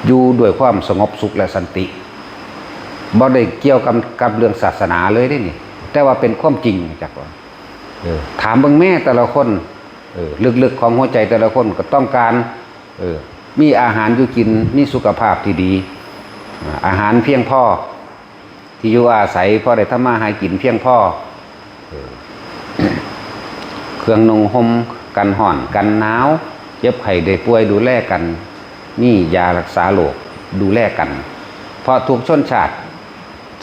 อยู่ด้วยความสงบสุขและสันติบ่ได้เกี่ยวกับเรื่องศาสนาเลยได้นี่แต่ว่าเป็นความจริงจากว่าถามเบิ่งแม่แต่ละคนลึกๆของหัวใจแต่ละคนก็ต้องการมีอาหารอยู่กินมีสุขภาพที่ดีอาหารเพียงพอที่อยู่อาศัยพอได้ทำมาหากินเพียงพอเครื่องนุ่งห่มกันห่อนกันหนาวเจ็บไข้ได้ป่วยดูแลกันมียารักษาโรคดูแลกันเพราะทุกชนชาติ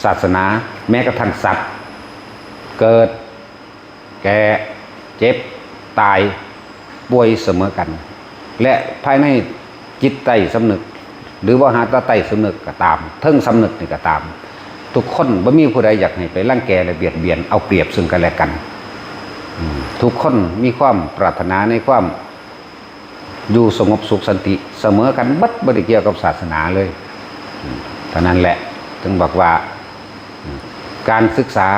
ศาสนาแม้กระทั่งสัตว์เกิดแก่เจ็บตายป่วยเสมอกันและภายในจิตใต้สำนึกหรือว่าหาตาใต้สำนึกก็ตามเทิงสำนึกนี่ก็ตามทุกคนบ่มีผู้ใดอยากให้ไปรังแกและเบียดเบียนเอาเปรียบซึ่งกันและกันทุกคนมีความปรารถนาในความอยู่สงบสุขสันติเสมอกันบัดบ่ได้เกี่ยวกับศาสนาเลยฉะนั้นแหละจึงบอกว่าการศึกษา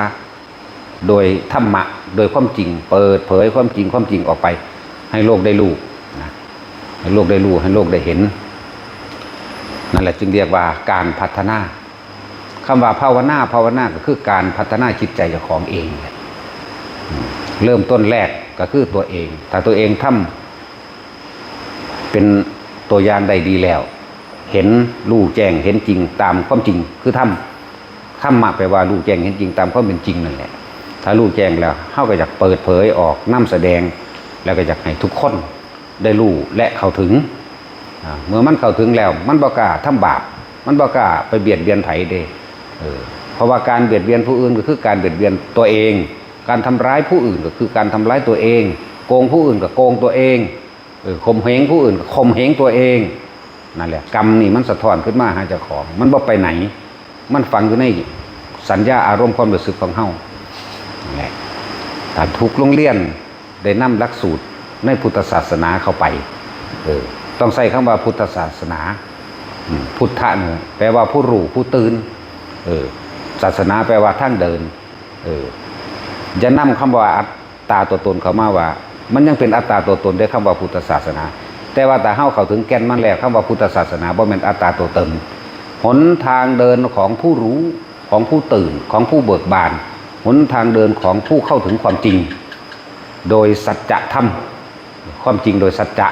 โดยธรรมะโดยความจริงเปิดเผยความจริงออกไปให้โลกได้รู้นะให้โลกได้รู้ให้โลกได้เห็นนั่นแหละจึงเรียกว่าการพัฒนาคำว่าภาวนาก็คือการพัฒนาจิตใจเจ้าของเองเริ่มต้นแรกก็คือตัวเองถ้าตัวเองทำเป็นตัวอย่างได้ดีแล้วเห็นรู้แจ้งเห็นจริงตามความจริงคือทำมาแปลว่ารู้แจ้งเห็นจริงตามความเป็นจริงนั่นแหละถ้ารู้แจ้งแล้วเฮาก็อยากเปิดเผยออกนำแสดงแล้วก็อยากให้ทุกคนได้รู้และเข้าถึงเมื่อมันเข้าถึงแล้วมันบ่กล้าทำบาปมันบ่กล้าไปเบียดเบียนไผเด้เพราะว่าการเบียดเบียนผู้อื่นก็คือการเบียดเบียนตัวเองการทำร้ายผู้อื่นก็คือการทำร้ายตัวเองโกงผู้อื่นก็โกงตัวเองข่มเหงผู้อื่นก็ข่มเหงตัวเองนั่นแหละกรรมนี่มันสะท้อนขึ้นมาหาเจ้าของมันบ่ไปไหนมันฝังอยู่ในสัญญาอารมณ์ความรู้สึกของเฮานั่นแหละถ้าทุกโรงเรียนได้นำหลักสูตรในพุทธศาสนาเข้าไปต้องใส่คำว่าพุทธศาสนาพุทธะเนี่ยแปลว่าผู้รู้ผู้ตื่นศาสนาแปลว่าทางเดินจะนำคำว่าอัตตาตัวตนเข้ามาว่ามันยังเป็นอัตตาตัวตนได้คำว่าพุทธศาสนาแต่ว่าแต่เฮาเข้าถึงแก่นมันแล้วคำว่าพุทธศาสนาบ่แม่นอัตตาตัวตนหนทางเดินของผู้รู้ของผู้ตื่นของผู้เบิกบานหนทางเดินของผู้เข้าถึงความจริงโดยสัจธรรมความจริงโดยสัจจะ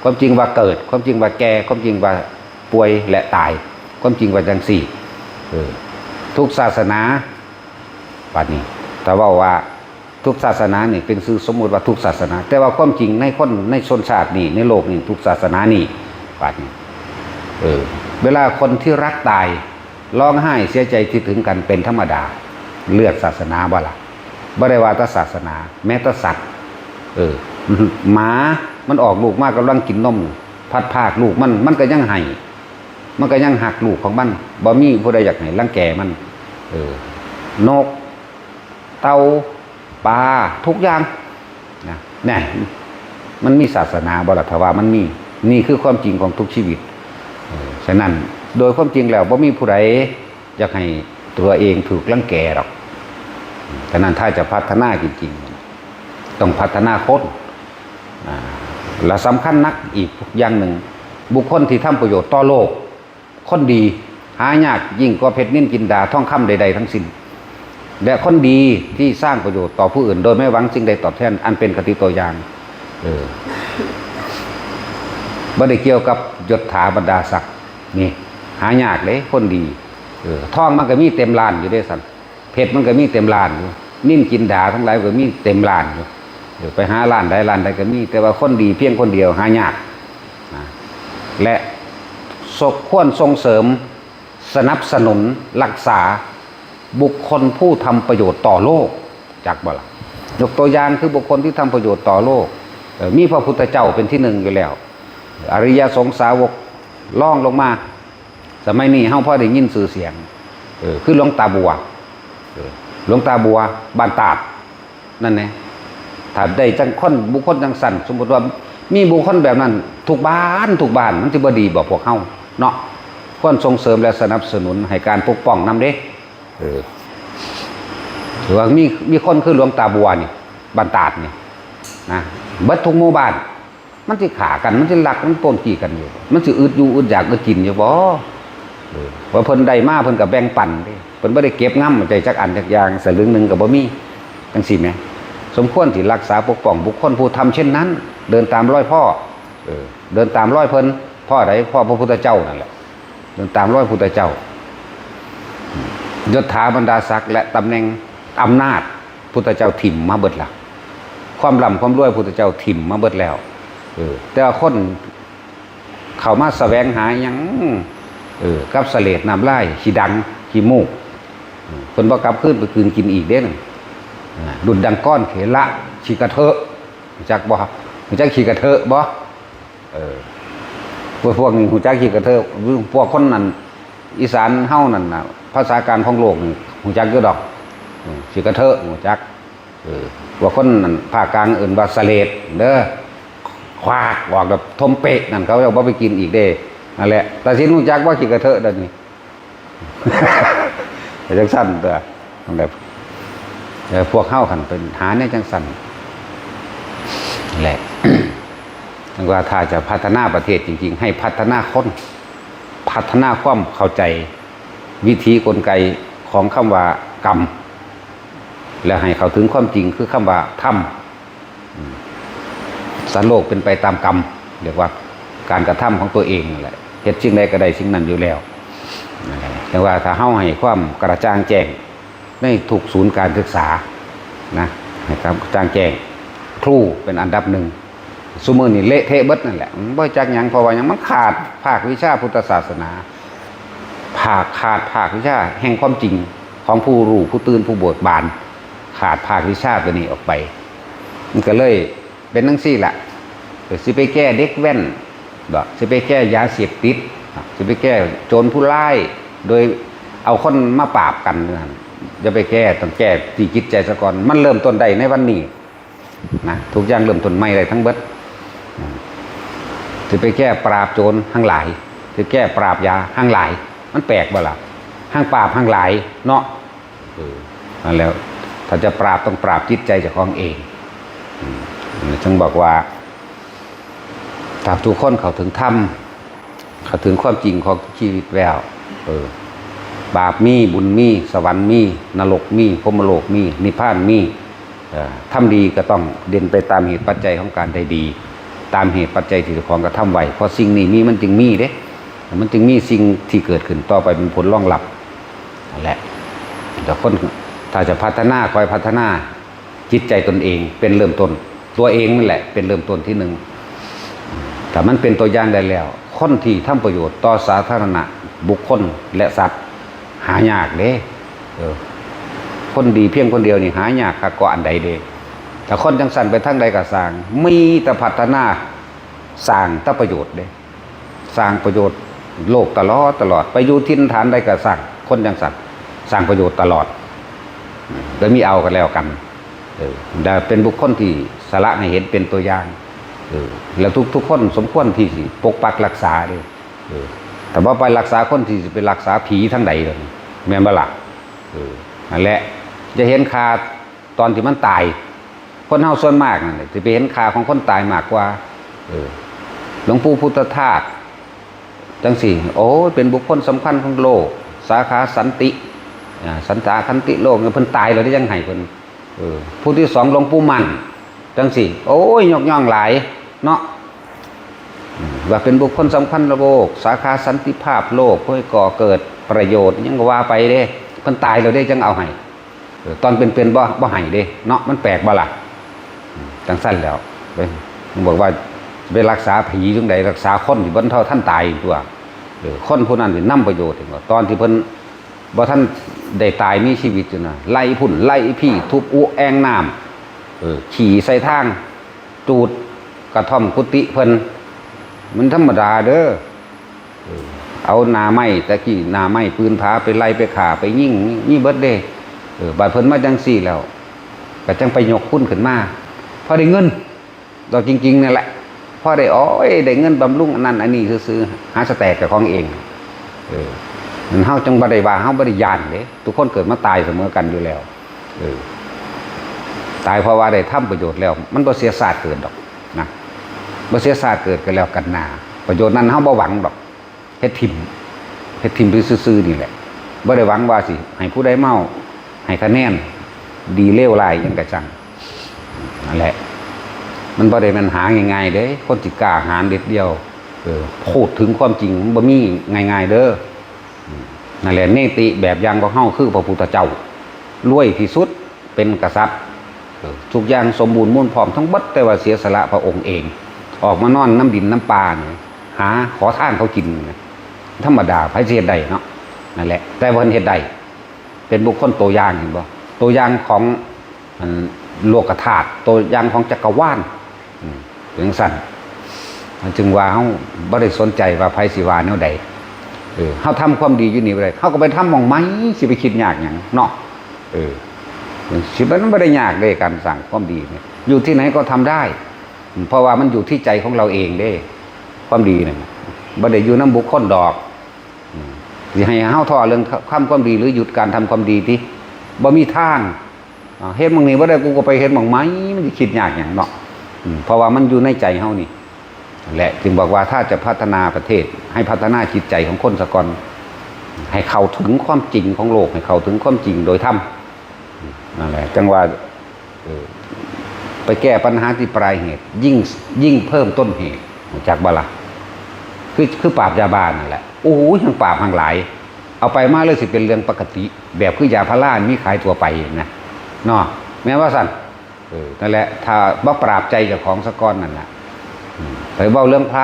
ความจริงว่าเกิดความจริงว่าแก่ความจริงว่าป่วยและตายความจริงว่าจังสี่ทุกศาสนาบัดนี้แต่ว่าทุกศาสนานี่เป็นชื่อสมมุติว่าทุกศาสนาแต่ว่าความจริงในคนในชนชาตินี่ในโลกนี่ทุกศาสนานี่บัดนี้เวลาคนที่รักตายร้องไห้เสียใจคิดถึงกันเป็นธรรมดาเลือกศาสนาบ่ล่ะบ่ได้ว่าแต่ศาสนาแม้แต่สัตว์หมามันออกลูกมากกำลังกินนมพัดภาคลูกมันก็ยังให้มันก็ยังหักลูกของมันบ่มีผู้ใดอยากให้รังแกมันนกเต่าปลาทุกอย่างนะเนี่ยมันมีศาสนาบ่ล่ะถ้าว่ามันมีนี่คือความจริงของทุกชีวิตฉะนั้นโดยความจริงแล้วบ่มีผู้ใดอยากให้ตัวเองถูกรังแกหรอกฉะนั้นถ้าจะพัฒนาจริงๆต้องพัฒนาคนและสำคัญนักอีกอย่างหนึ่งบุคคลที่ทำประโยชน์ต่อโลกคนดีหายากยิ่งกว่าเพชรนิลจินดาทองคำใดๆทั้งสิ้นและคนดีที่สร้างประโยชน์ต่อผู้อื่นโดยไม่หวังสิ่งใดตอบแทนอันเป็นคติตัวอย่างบ่ได้เกี่ยวกับยศถาบรรดาศักดิ์นี่หายากเลยคนดีทองมันก็มีเต็มลานอยู่ด้วยสันเพชรมันก็มีเต็มลานอยู่นิ่มจินดาทั้งหลายก็มีเต็มลานอยู่ไปหาล้านใดก็มีแต่ว่าคนดีเพียงคนเดียวหายากและ ควรส่งเสริมสนับสนุนรักษาบุคคลผู้ทำประโยชน์ต่อโลกจากบ่ล่ะยกตัวอย่างคือบุคคลที่ทำประโยชน์ต่อโลกมีพระพุทธเจ้าเป็นที่หนึ่งอยู่แล้วอริยสงสาวกล่องลงมาสมัยนี้เฮาพอได้ยินสื่อเสียงคือหลวงตาบัวหลวงตาบัวบ้านตาดนั่นไงถ้าได้จังคนบุคคลจังสั่นสมมติว่ามีบุคคลแบบนั้นทุกบ้านมันสิบ่ดีบ่พวกเฮาเนาะควรส่งเสริมและสนับสนุนให้การปกป้องนำเด้ถือว่ามีคนคือหลวงตาบัวนี่บ้านตาดนี่นะเบิดทุกหมู่บ้านมันสิขากันมันสิลักมันปนขี้กันอยู่มันสิอึดอยู่อึดอยากอึดกินอยู่บ่ว่าเพิ่นได้มาเพิ่นก็แบ่งปันเด้เพิ่นบ่ได้เก็บงำใจจักอันจักอย่างสลึงนึงก็บ่มีจังซี่แหมสมควรที่รักษาปกป้องบุคคลผู้ทำเช่นนั้นเดินตามรอยพ่อเดินตามรอยเพิ่นพ่อใดพ่อพระพุทธเจ้านั่นแหละเดินตามรอยพุทธเจ้ายศถาบรรดาศักดิ์และตำแหน่งอำนาจพุทธเจ้าถิ่มมาเบิดละความร่ำความรวยพุทธเจ้าถิ่มมาเบิดแล้วแต่ว่าคนเข้ามาแสวงหาหยังกับเสลดน้ำลายขี้ดังขี้มูกเพิ่นบ่กลับคืนไปคืนกินอีกเด้นึงดุดดังก้อนเขละขี้กระเทอะจักบ่รู้จักขี้กระเทอะบ่พวกหูจักขี้กระเทอะพวกคนนั้นอีสานเฮานั่นน่ะภาษาการของโลกนี่หูจักอยู่ดอกขี้กระเทอะหูจักว่าคนนั้นภาคกลางเอิ้นว่าเสลดเด้อควากออกแบบทมเปะนั่นเขาจะบ่ไปกินอีกเด้นั่นแหละแต่สิรู้จักว่าขี้กระเทอะเด้อนี่ แต่จังซั่นเด้อนั่นแหละพวกเฮาคั่นเป็นหาในจังซั่นแหละ ถึงว่าถ้าจะพัฒนาประเทศจริงๆให้พัฒนาคนพัฒนาความเข้าใจวิธีกลไกของคำว่ากรรมและให้เขาถึงความจริงคือคำว่าธรรมสัตว์โลกเป็นไปตามกรรมเรียกว่าการกระทำของตัวเองนั่นแหละเฮ็ดสิ่งใดก็ได้สิ่งนั้นอยู่แล้วแต่ว่าถ้าเฮาให้ความกระจ่างแจ้งในทุกศูนย์การศึกษานะให้กระจ่างแจ้งครูเป็นอันดับหนึ่งซุมื้อนี่เละเทะเบิดนั่นแหละบ่จักหยังเพราะว่าหยังมันขาดภาควิชาพุทธศาสนาขาดภาควิชาแห่งความจริงของผู้รู้ผู้ตื่นผู้เบิกบานขาดภาควิชาตัวนี้ออกไปมันก็เลยเป็นจังซี่ล่ะสิไปแก้เด็กแว่นบ่สิไปแก้ยาเสพติดสิไปแก้โจรผู้ร้ายโดยเอาคนมาปราบกันนั่นอย่าไปแก้ต้องแก้ที่จิตใจซะก่อนมันเริ่มต้นได้ในวันนี้นะทุกอย่างเริ่มต้นใหม่ได้ทั้งเบิดสิไปแก้ปราบโจรทั้งหลายสิแก้ปราบยาทั้งหลายมันแปลกบ่ล่ะทั้งปราบทั้งหลายเนาะนั่นแล้วถ้าจะปราบต้องปราบจิตใจเจ้าของเองจึงบอกว่าถ้าทุกคนเข้าถึงธรรมเข้าถึงความจริงของชีวิตแล้วบาปมีบุญมีสวรรค์มีนรกมีพรหมโลกมีนิพพานมีทำดีก็ต้องเดินไปตามเหตุปัจจัยของการได้ดีตามเหตุปัจจัยที่เจ้าของกระทำไว้เพราะสิ่งนี้มีมันจึงมีเด้มันจึงมีสิ่งที่เกิดขึ้นต่อไปเป็นผลรองรับนั่นแหละแต่คนถ้าจะพัฒนาคอยพัฒนาจิตใจตนเองเป็นเริ่มต้นตัวเองนั่นแหละเป็นเริ่มต้นที่หนึ่งแต่มันเป็นตัวอย่างได้แล้วคนที่ทำประโยชน์ต่อสาธารณะบุคคลและสัตว์หายากเด้คนดีเพียงคนเดียวนี่หายากก็อันใดเด้แต่คนจังสันไปทั้งใดก็สร้างมีแต่พัฒนาสร้างแต่ประโยชน์เด้สร้างประโยชน์โลกตลอดไปอยู่ทินฐานใดก็สร้างคนจังสันสร้างประโยชน์ตลอดแล้วมีเอากันแล้วกันได้เป็นบุคคลที่สละให้เห็นเป็นตัวอย่างแล้วทุกคนสมควรที่สิปกปักรักษาเลยแต่ว่าไปรักษาคนที่จะไปรักษาผีทั้งใดเลยแม่นบ่ล่ะนั่นแหละจะเห็นคาตอนที่มันตายคนเฮาส่วนมากนั่นแหละจะไปเห็นคาของคนตายมากกว่าหลวงปู่พุทธทาสจังสี่โอ้เป็นบุคคลสำคัญของโลกสาขาสันติสันตาคันติโลกเพิ่นตายแล้วได้ยังไงเพิ่นผู้ที่สองหลวงปู่มั่นจังสี่โอ้ยยกย่องหลายเนาะว่าเป็นบุคคลสำคัญโลกสาขาสันติภาพโลกเพื่อก่อเกิดประโยชน์ยังก็ว่าไปเด้เพิ่นตายแล้วได้จังเอาให้ตอนเป็นบ่ให้เด้เนาะมันแปลกบ่ล่ะจังสั้นแล้วบอกว่าไปรักษาผีจังใดรักษาคนที่บนเท่าท่านตายตัว คนผู้นั้นนี่นำประโยชน์ถึงว่าตอนที่เพิ่นบ่ท่านได้ตายมีชีวิตอยู่นะไล่พุ่นไล่พี่ทุบอุแองน้ำขี่ใส่ทางจูดกระท่อมกุฏิเพิ่นมันธรรมดาเด้อเอาหนาไม้ตะกี้หนาไม้ปืนผาไปไล่ไปขาไปยิงนี่เบิดเด้บาดเพิ่นมาจังซี่แล้วก็จังไปยกคุณขึ้นมาพอได้เงินดอกจริงๆนั่นแหละพอได้ได้เงินบำรุงอันนั้นอันนี้ซื้อหาสแต็กกับของเองมันเฮาจังบ่ได้ว่าเฮาบ่ได้ย่านเด้ทุกคนเกิดมาตายเสมอกันอยู่แล้วตายเพราะว่าได้ทำประโยชน์แล้วมันบ่เสียศาสตร์เกิดดอกนะบ่เสียศาสตร์เกิดกันแล้วกันหน้าประโยชน์นั้นเฮาบ่หวังดอกเฮ็ดทิ่มซื่อๆนี่แหละบ่ได้หวังว่าสิให้ผู้ใดเมาให้คะแนนดีเลวร้ายจังกะจังนั่นแหละมันบ่ได้มันหาง่ายๆเด้คนสิกล้าหาญเด็ดเดียวพูดถึงความจริงมันบ่มีง่ายๆเด้อนั่นแหละเนติแบบอย่างของเฮาคือพระพุทธเจ้ารวยที่สุดเป็นกษัตริย์ทุกอย่างสมบูรณ์มุ่นพร้อมทั้งเบิดแต่ว่าเสียสละพระองค์เองออกมานอนน้ำดินน้ำปลาหาขอทานเขากินธรรมดาไผสิเฮ็ดได้เนาะนั่นแหละแต่เพิ่นเฮ็ดได้เป็นบุคคลตัวอย่างเห็นบ่ตัวอย่างของโลกธาตุตัวอย่างของจักรวาลถึงสั่นจึงว่าเฮาบ่ได้สนใจว่าไผสิว่าแนวใดเฮาทำความดีอยู่นี่บ่ได้เฮาก็ไปทำหม่องไม้สิไปคิดยากหยังเนาะสิมันบ่ได้ยากเด้การสร้างความดีเนี่ยอยู่ที่ไหนก็ทำได้เพราะว่ามันอยู่ที่ใจของเราเองเด้ความดีเนี่ยบ่ได้อยู่นำบุคคลดอกสิให้เฮาท้อเรื่องทำความดีหรือหยุดการทำความดีที่บ่มีทางเฮ็ดหม่องนี้บ่ได้กูก็ไปเฮ็ดหม่องไม้มันสิคิดยากหยังเนาะเพราะว่ามันอยู่ในใจเฮานี่แหละจึงบอกว่าถ้าจะพัฒนาประเทศให้พัฒนาจิตใจของคนซะก่อนให้เข้าถึงความจริงของโลกให้เข้าถึงความจริงโดยธรรมนั่นแหละจังว่าไปแก้ปัญหาที่ปลายเหตุยิ่งเพิ่มต้นเหตุจากบาละคือปราบยาบ้านั่นแหละโอ้ยทั้งปราบทั้งหลายเอาไปมาเลยสิเป็นเรื่องปกติแบบคือยาพารามีขายตัวไปนะเนาะแม้ว่าสั่นนั่นแหละถ้าบ่ปราบใจเจ้าของสะก้อนนั่นแหละไปเว้าเรื่องพ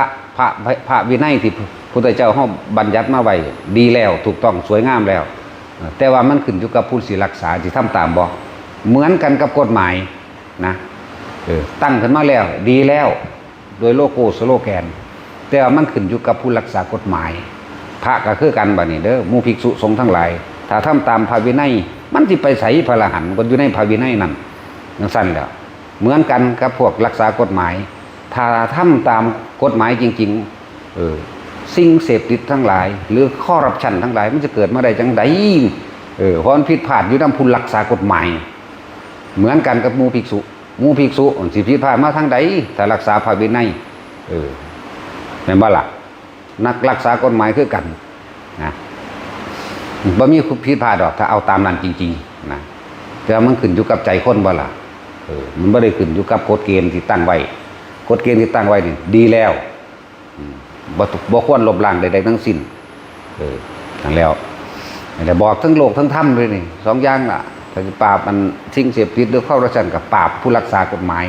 ระวินัยที่พุทธเจ้าเฮาบัญญัติมาไว้ดีแล้วถูกต้องสวยงามแล้วแต่ว่ามันขึ้นอยู่กับผู้สิรักษาที่ทำตามบ่เหมือนกันกับกฎหมายนะตั้งขึ้นมาแล้วดีแล้วโดยโลโก้สโลแกนแต่ว่ามันขึ้นอยู่กับผู้รักษากฎหมายพระก็คือกันบัดนี้เด้อหมู่ภิกษุสงฆ์ทั้งหลายถ้าทำตามพระวินัยมันสิไปไสพระอรหันต์ก็อยู่ในพระวินัยนั่นจังซั่นแหละเหมือนกันกับพวกรักษากฎหมายถ้าทำตามกฎหมายจริงๆสิ่งเสพติดทั้งหลายหรือคอร์รัปชันทั้งหลายมันจะเกิดมาได้จังไดเพราะมันผิดพลาดอยู่นำผู้รักษากฎหมายเหมือนกันกับหมู่ภิกษุสิผิดพลาดมาทางใดถ้ารักษาพระวินัยแม่นบ่ล่ะนักรักษากฎหมายคือกันนะบ่มีผิดพลาดดอกถ้าเอาตามนั้นจริงๆนะแต่มันขึ้นอยู่กับใจคนบ่ล่ะมันบ่ได้ขึ้นอยู่กับกฎเกณฑ์ที่ตั้งไว้กฎเกณฑ์ที่ตั้งไว้นี่ดีแล้วบ่ควรลบล้างใดๆทั้งสิ้นนั่นแล้วแต่บอกทั้งโลกทั้งธรรมเลยนี่สองอย่างล่ะถ้าปราบมันสิ่งเสพติดหรือเข้าราชการกับปราบผู้รักษากฎหมาย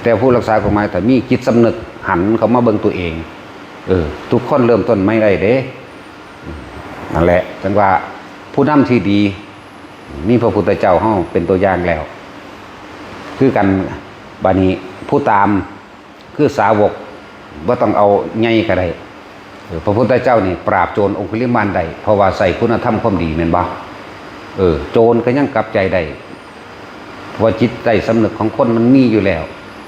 แต่ผู้รักษากฎหมายแต่มีจิตสำนึกหันเขามาเบิ่งตัวเองทุกคนเริ่มต้นไม่ได้เด้นั่นแหละจังว่าผู้นำที่ดีมีพระพุทธเจ้าเฮาเป็นตัวอย่างแล้วคือกันบัดนี้ผู้ตามคือสาวกบ่ต้องเอาใหญ่ก็ได้พระพุทธเจ้านี่ปราบโจรองคุลิมานได้เพราะว่าใส่คุณธรรมความดีแม่นบ่โจรก็ยังกลับใจได้เพราะจิตใจสำนึกของคนมันมีอยู่แล้ว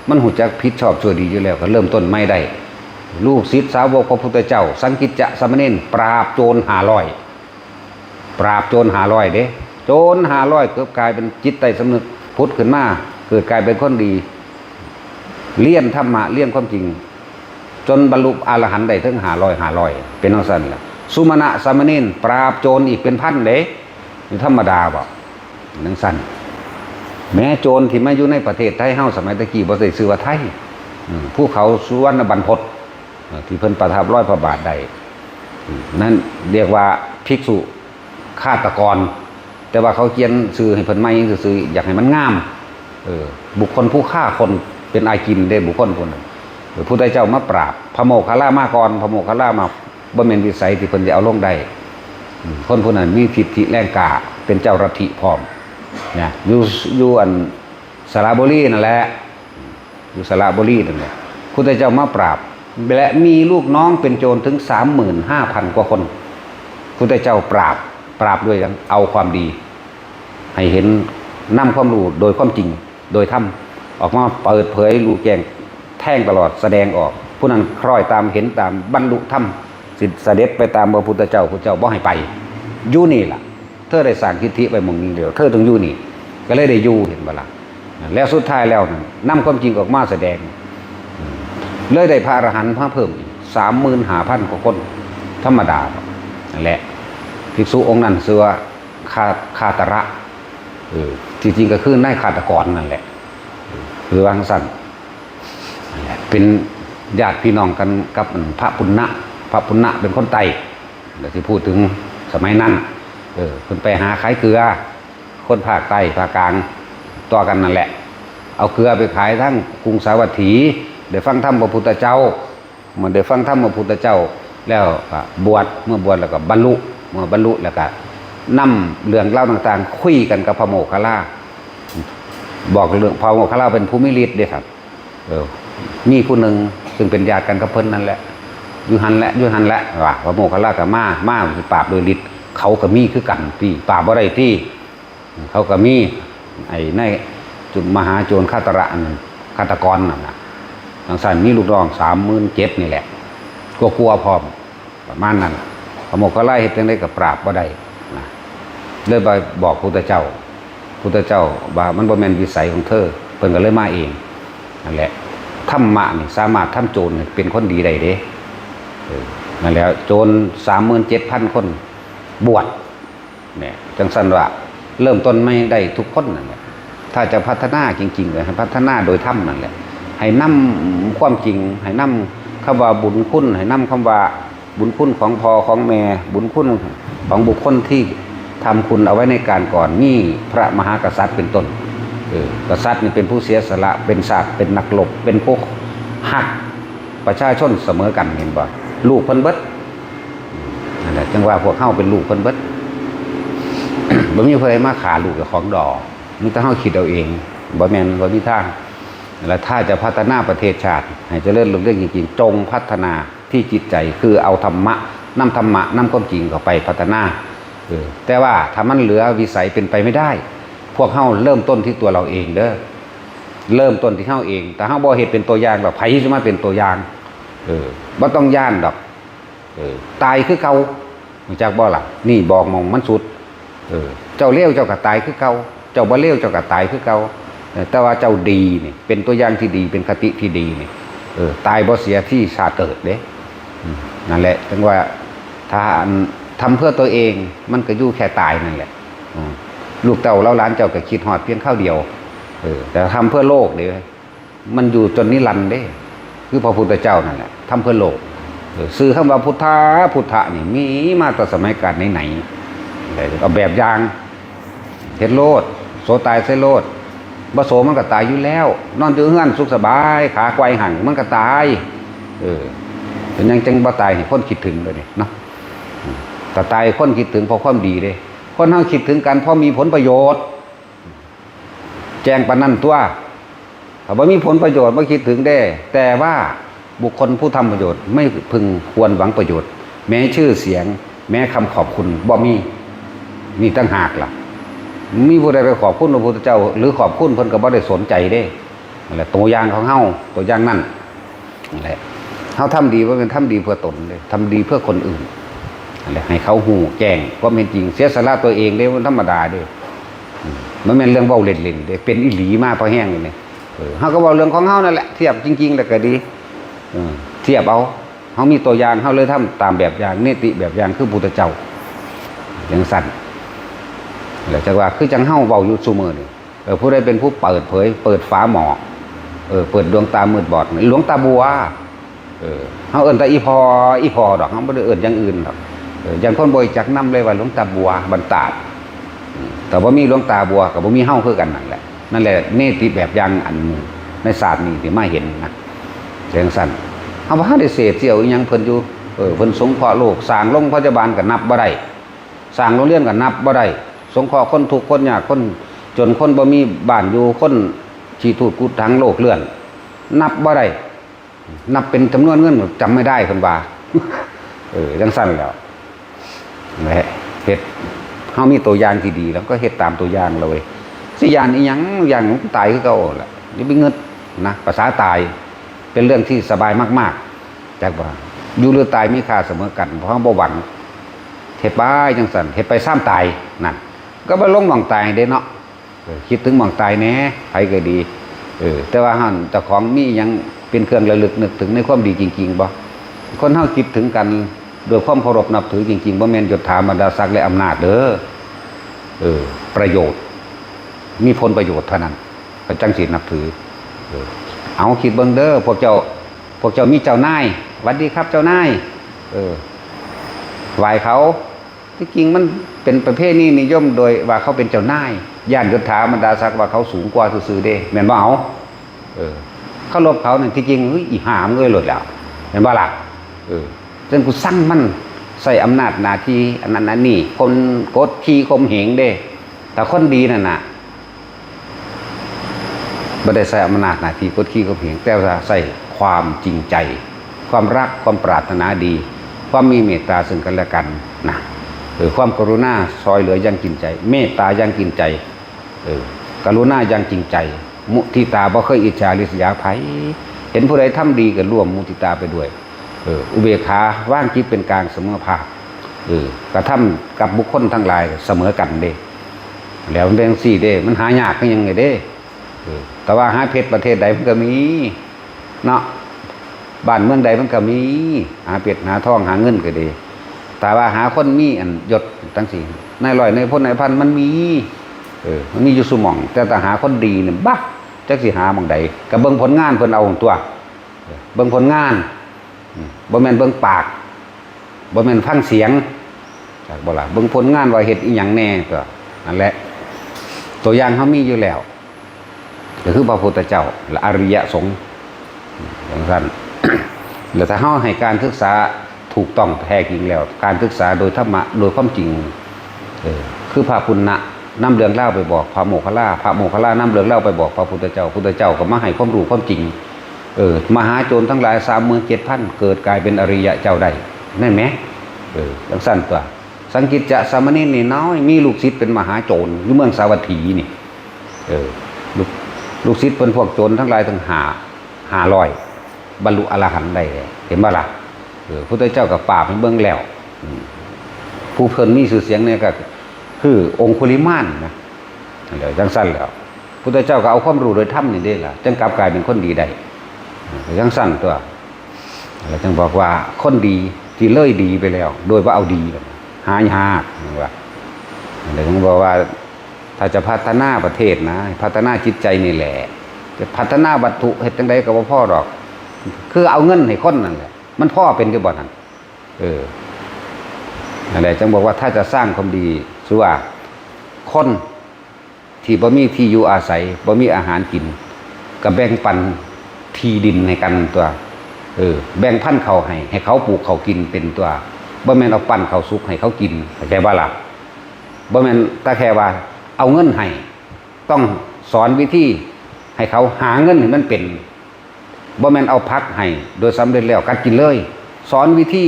มันหูจักผิดชอบชั่วดีอยู่แล้วก็เริ่มต้นไม่ได้ลูกศิษย์สาวกพระพุทธเจ้าสังกิจจะสามเณรปราบโจร500ปราบโจร500เด้โจร500เกิดกลายเป็นจิตใจสำนึกพุทธขึ้นมาเกิดกลายเป็นคนดีเลี่ยนธรรมะเลี่ยนความจริงจนบรรลุอรหันต์ได้ถึง500เป็นจังซั่นล่ะสุมาณะสามเณรปราบโจรอีกเป็นพันเด้นี่ธรรมดาบ่จังซั่นแม้โจรที่มาอยู่ในประเทศไทยเฮาสมัยตะกี้บ่ได้ชื่อว่าไทยภูเขาสุวรรณบรรพตที่เพิ่นประทับร้อยพระบาทได้นั่นเรียกว่าภิกษุฆาตกรแต่ว่าเขาเขียนชื่อให้เพิ่นใหม่ซื่อๆอยากให้มันงามบุคคลผู้ฆ่าคนเป็นอากินได้บุคคลคนนั้นพระพุทธเจ้ามาปราบพระโมคคัลลามาก่อนพระโมคคัลลามา บ่แม่นวิสัยที่เพิ่นจะเอาลงได้คนผู้นั้นมีทิฏฐิแรงกล้าเป็นเจ้ารัฐิพร้อมนะอยู่อันสระบุรีนั่นแหละอยู่สระบุรีนั่นแหละพุทธเจ้ามาปราบและมีลูกน้องเป็นโจรถึง 35,000 กว่าคนพุทธเจ้าปราบด้วยเอาความดีให้เห็นนำความรู้โดยความจริงโดยธรรมออกมาเปิดเผยรู้แจ้งแท่งตลอดแสดงออกผู้นั้นคล้อยตามเห็นตามบรรลุธรรมสิเสด็จไปตามพระพุทธเจ้าพระเจ้าบ่ให้ไปอยู่นี่ล่ะเธอได้สร้างทิฏฐิไปหม่องนี้เดียวเธอต้องอยู่นี่ก็เลยได้อยู่เห็นบ่ล่ะแล้วสุดท้ายแล้วนำความจริงออกมาแสดงเลยได้พระอรหันต์มาเพิ่ม 35,000 กว่าคนธรรมดานั่นแหละภิกษุองค์นั้นชื่อว่าคาตระจริงๆก็คือนายฆาตกรนั่นแหละคือว่าสั้นนั่นแหละเป็นญาติพี่น้องกันกับพระปุณณะเป็นคนไต้เดี๋ยวที่พูดถึงสมัยนั้นคนไปหาขายเกลือคนภาคใต้ภาคกลางต่อกันนั่นแหละเอาเกลือไปขายทั้งกรุงสาวัตถีเดี๋ยวฟังธรรมพระพุทธเจ้ามันเดี๋ยวฟังธรรมพระพุทธเจ้าแล้วบวชเมื่อบวชแล้วก็บรรลุเมื่อบรรลุแล้วก็นำเรื่องเล่าต่างๆคุยกันกับพระโมคคัลลาบอกเรื่องพระโมคคัลลาเป็นผู้มีฤทธิ์เด้ครับมีผู้หนึ่งซึ่งเป็นญาติกันกับเพิ่นนั่นแหละอยู่หันแหละว่าพระโมคคัลลากับมาปราบโดยฤทธิ์เขาก็มีคือกันพี่ปราบบ่ได้ที่เขาก็มีไอ้ในจุดมหาโจรฆาตกรนั่นน่ะทางสั่นมีลูกน้อง 37,000 นี่แหละกลัวพร้อมประมาณนั้นพระโมคคัลลาเฮ็ดจังได๋ก็ปราบบ่ได้นะเลยไปบอกพุทธเจ้าว่ามันบ่แม่นวิสัยของเธอเพิ่นก็เลยมาเองนั่นแหละธรรมะนี่สามารถทำโจรเป็นคนดีได้เด้นั่นแหละโจร 37,000 คนบวชเนี่ยจังซั่นว่าเริ่มต้นไม่ได้ทุกคนนั่นแหละถ้าจะพัฒนาจริงๆเลยให้พัฒนาโดยธรรมนั่นแหละให้นำความจริงให้นำคำว่าบุญคุณให้นำคำว่าบุญคุณของพ่อของแม่บุญคุณของบุคคลที่ทำคุณเอาไว้ในการก่อนนี่พระมหากษัตริย์เป็นต้นกษัตริย์นี่เป็นผู้เสียสละเป็นศาสตร์เป็นนักรบเป็นผู้หักประชาชนเสมอกันเห็นบ่ลูกเพิ่นเบิดนั่นแหละจังว่าพวกเฮาเป็นลูกเพิ่นเบิด บ่มีผู้ใดมาฆ่าลูกของดอกมีแต่เฮาคิดเอาเองบ่แม่นบ่มีทางแล้วถ้าจะพัฒนาประเทศชาติให้เจริญรุ่งเรืองจริงๆจงพัฒนาที่จิตใจคือเอาธรรมะนำความจริงเข้าไปพัฒนาแต่ว่าถ้ามันเหลือวิสัยเป็นไปไม่ได้พวกเฮาเริ่มต้นที่ตัวเราเองเด้อเริ่มต้นที่เฮาเองแต่เฮาบ่เฮ็ดเป็นตัวอย่างดอกไผสิมาเป็นตัวอย่างบ่ต้องย่านดอกตายคือเก่ารู้จักบ่ล่ะนี่บอกมองมันสุดเจ้าเลวเจ้าก็ตายคือเก่าเจ้าบ่เลวเจ้าก็ตายคือเก่าแต่ว่าเจ้าดีนี่เป็นตัวอย่างที่ดีเป็นคติที่ดีนี่ตายบ่เสียที่ชาติเกิดเด้นั่นแหละจังว่าถ้าทำเพื่อตัวเองมันก็อยู่แค่ตายนั่นแหละลูกเต่าเล่าล้านเจ้าก็คิดฮอดเพียงข้าวเดียวแต่ทำเพื่อโลกเด้มันอยู่จนนิรันดร์เด้คือพระพุทธเจ้านั่นแหละทำเพื่อโลกซื้อคำว่าพุทธะนี่มีมาตั้งสมัยกาลไหนเอาแบบอย่างเฮ็ดโลดโสตายใส่โลดบ่โสมันก็ตายอยู่แล้วนอนอยู่เฮือนสุขสบายขาไกวหั่งมันก็ตายเป็นยังจังบ่ตายให้คนคิดถึงเลยเนาะแต่ตายคนคิดถึงเพราะความดีเด้คนเฮาคิดถึงกันเพราะมีผลประโยชน์แจ้งปานนั้นตัวถ้าบ่มีผลประโยชน์บ่คิดถึงได้แต่ว่าบุคคลผู้ทำประโยชน์ไม่พึงควรหวังประโยชน์แม้ชื่อเสียงแม้คำขอบคุณบ่มีนี่ตั้งหากล่ะมีผู้ใดไปขอบคุณพระพุทธเจ้าหรือขอบคุณเพิ่นก็บ่ได้สนใจเด้นั่นแหละตัวอย่างของเฮาตัวอย่างนั่นนั่นแหละเฮาทำดีบ่เป็นทำดีเพื่อตนเด้ทำดีเพื่อคนอื่นนั่นแหละให้เขาฮู้แจ้งว่าเป็นจริงเสียสละตัวเองเด้มันธรรมดาเด้มันแม่นเรื่องเว้าเล่นๆเด้เป็นอีหลีมาพอแห้งนี่เฮาก็เว้าเรื่องของเฮานั่นแหละเทียบจริงๆแล้วก็ดีเทียบเอาเฮามีตัวอย่างเฮาเลยทำตามแบบอย่างเนติแบบอย่างคือพุทธเจ้าอย่างสั้นแล้วจังว่าคือจังเฮาเว้าอยู่ซุมื้อนี่ผู้ใดเป็นผู้เปิดเผยเปิดฟ้าหมอเปิดดวงตามืดบอดหลวงตาบัวเฮาเอิ้นแต่อีพอดอกเฮาบ่ได้เอิ้นอย่างอื่นดอกอย่างคนบ่จักนำเลยว่าหลวงตาบัวบรรดาแต่บ่มีหลวงตาบัวก็บ่มีเฮาคือกันนั่นแหละเนติแบบอย่างอันในศาสตร์นี้ที่มาเห็นนะจังซั่นเฮาบ่ได้เสพเสี่ยวอีหยังเพิ่นอยู่ เพิ่นสงเคราะห์โลกสร้างโรงพยาบาลก็นับบ่ได้สร้างโรงเรียนก็นับบ่ได้สงเคราะห์คนทุกข์คนยากคนจนคนบ่มีบ้านอยู่คนขี้ทูดกุดถังโลกเลื่อนนับบ่ได้นับเป็นจำนวนเงินจำไม่ได้เพิ่นว่าจังซั่นแล้วแหละเฮ็ดเฮามีตัวอย่างที่ดีแล้วก็เฮ็ดตามตัวอย่างเลยสิย่านอีหยังอย่างตายคือเก่าแหละอย่าไปเงิดนะภาษาตายเป็นเรื่องที่สบายมากๆจักว่าอยู่หรือตายมีค่าเสมอกันเพราะบ่หวังเฮ็ดไปจังซั่นเฮ็ดไปซ้ำตายนั่นก็บ่ลงหม่องตายเด้เนาะคิดถึงหม่องตายแหน่ไผก็ดีแต่ว่าหั่นเจ้าของมีหยังเป็นเครื่องระลึกนึกถึงในความดีจริงๆบ่คนเฮาคิดถึงกันด้วยความเคารพนับถือจริงๆบ่แม่นยศถาบรรดาศักดิ์และอำนาจเด้อประโยชน์มีผลประโยชน์เท่านั้นก็จังสินับถือเอาคิดเบิ่งเด้อพวกเจ้ามีเจ้านายสวัสดีครับเจ้านายไหว้เขาที่จริงมันเป็นประเภทนี้นิยมโดยว่าเขาเป็นเจ้านายย่านยศถาบรรดาศักดิ์ว่าเขาสูงกว่าซื่อๆเด้แม่นบ่เอาเขาลบเขานั่นที่จริงอีหามเอ้ยหลดแล้วแม่นบ่ล่ะจนกูสั่งมันใส่อำนาจหน้าที่อันนั้นอันนี้คนกดขี่ข่มเหงเด้แต่คนดีนั่นน่ะบ่ได้ใส่อำนาจหน้าที่กดขี่ข่มเหงแต่ว่าใส่ความจริงใจความรักความปรารถนาดีความมีเมตตาซึ่งกันและกันนะความกรุณาซอยเหลืออย่างจริงใจเมตตาอย่างจริงใจกรุณาอย่างจริงใจมุทิตาบ่เคยอิจฉาริษยาไผเห็นผู้ใดทำดีก็ร่วมมุทิตาไปด้วยอุเบกขาว่างจิตเป็นกลางเสมอภาคกระทำกับบุคคลทั้งหลายเสมอกันเด้แล้วมันเป็นสี่เด้มันหายากก็ยังไงเด้แต่ว่าหาเพชรประเทศใดมันก็มีเนาะบ้านเมืองใดมันก็มีหาเพชรหาทองหาเงินก็ดีแต่ว่าหาคนมีอันยศทั้งสี่ในร้อยในพ้นในพันมันมีมันมีอยู่สมองแต่หาคนดีเนี่ยบักจักสิหาบางใดกับเบิ่งผลงานเพิ่นเอาตัวเบิ่งผลงานบ่แม่นเบิ่งปากบ่แม่นฟังเสียงจากบ่ล่ะเบิ่งผลงานว่าเฮ็ดอีหยังแน่ก็นั่นแหละตัวอย่างเฮามีอยู่แล้วก็คือพระพุทธเจ้าและอริยสงฆ์อย่างนั้น แล้วถ้าเฮาให้การศึกษาถูกต้องแท้จริงแล้วการศึกษาโดยธรรมะโดยความจริงคือพระปุณณะนำเรื่องเล่าไปบอกพระโมคคัลลานำเรื่องเล่าไปบอกพระพุทธเจ้าก็มาให้ความรู้ความจริงมหาโจรทั้งหลาย 37,000 เกิดกลายเป็นอริยะเจ้าได้นั่นไหมจังสั้นตัวสังกิจจะสามเณรนี่น้อยมีลูกศิษย์เป็นมหาโจรอยู่เมืองสาวัตถีนี่ลูกศิษย์เป็นพวกโจรทั้งหลายทั้ง500บรรลุอรหันต์ได้เห็นบ่ล่ะพุทธเจ้ากับปราบให้เบิ่งแล้วผู้เพิ่นมีชื่อเสียงเนี่ยก็คือองคุลิมานนะเดี๋ยวจังสั้นแล้วพุทธเจ้าก็เอาความรู้โดยธรรมนี่เด้ล่ะจังกลับกลายเป็นคนดีได้จังสั้นตัวแล้วจังบอกว่าคนดีที่เลยดีไปแล้วโดยว่าเอาดีหายากว่าแล้วจังบอกว่าถ้าจะพัฒนาประเทศนะพัฒนาจิตใจนี่แหละจะพัฒนาวัตถุเฮ็ดจังไดก็บ่พอดอกคือเอาเงินให้คนนั่นแหละมันพ่อเป็นอยู่บ่นั่นนั่นแหละจังบอกว่าถ้าจะสร้างความดีคือว่าคนที่บ่มีที่อยู่อาศัยบ่มีอาหารกินก็แบ่งปันที่ดินให้กันตัวแบ่งพันธุ์เขาให้เขาปลูกเขากินเป็นตัวบ่แม่นเอาปั้นเขาสุกให้เขากินเข้าใจบ่ล่ะบ่แม่นแต่แค่ว่าเอาเงินให้ต้องสอนวิธีให้เขาหาเงินให้มันเป็นบ่แม่นเอาพักให้โดยสำเร็จแล้วกัดกินเลยสอนวิธี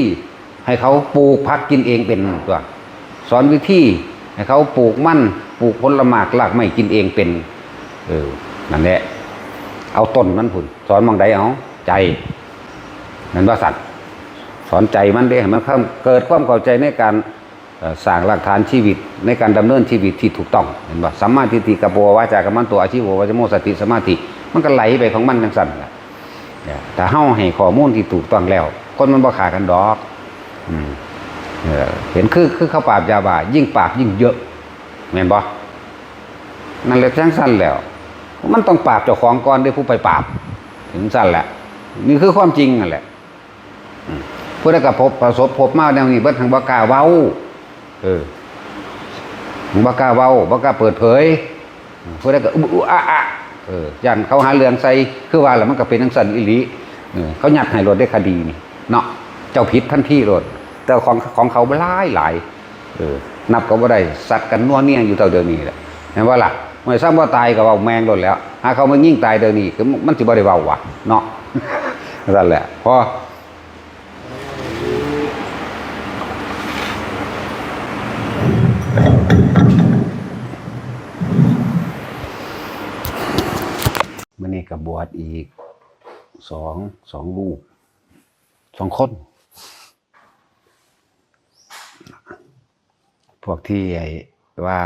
ให้เขาปลูกผักกินเองเป็นตัวสอนวิธีให้เขาปลูกมันปลูกผลไม้รากไม้กินเองเป็นนั่นแหละเอาต้นมันพุ่นสอนมองใดเอาใจนั่นว่าสัตว์สอนใจมันได้ให้มันเกิดความเข้าใจในการสร้างหลักฐานชีวิตในการดำเนินชีวิตที่ถูกต้องเห็นป่ะสัมมาทิฏฐิกัปโปวาจากัมมันตัวอาชีโววาจโมสติสมาธิมันก็ไหลไปของมันจังสั่นแหละแต่เฮาให้ข้อมูลที่ถูกต้องแล้วคนมันบ่ขากันดอกเห็นคือเขาปราบยาบ้ายิ่งปราบยิ่งเยอะแม่นบ่นั่นแหละจังสั่นแล้วมันต้องปราบเจ้าของก่อนด้วยผู้ไปปราบถึงสั่นแหละนี่คือความจริงนั่นแหละผู้ใดก็ประสบพบมาแนวนี้เบิดทางบ่กล้าเว้าบ่กล้าเว้าบ่กล้าเปิดเผยผู้ใดก็อะยันเขาหาเรื่องใส่คือว่าแล้วมันก็เป็นจังซั่นอีหลีเขายัดให้รถได้คดีนี่เนาะ เจ้าผิดทันทีโลดแต่ของเขาหลายนับก็บ่ได้สัตว์กันนัวเนียอยู่เท่าเดี๋ยวนี้แหละเห็นว่าล่ะเมื่อซ้ำว่าตายก็เว้าแมงโลดแล้วหาเขามายิ่งตายเดี๋ยวนี้คือมันสิบ่ได้เว้าว่ะเนาะนั่นแหละพอมื้อนี้ก็บวชอีกสองลูก2 คนพวกที่ว่า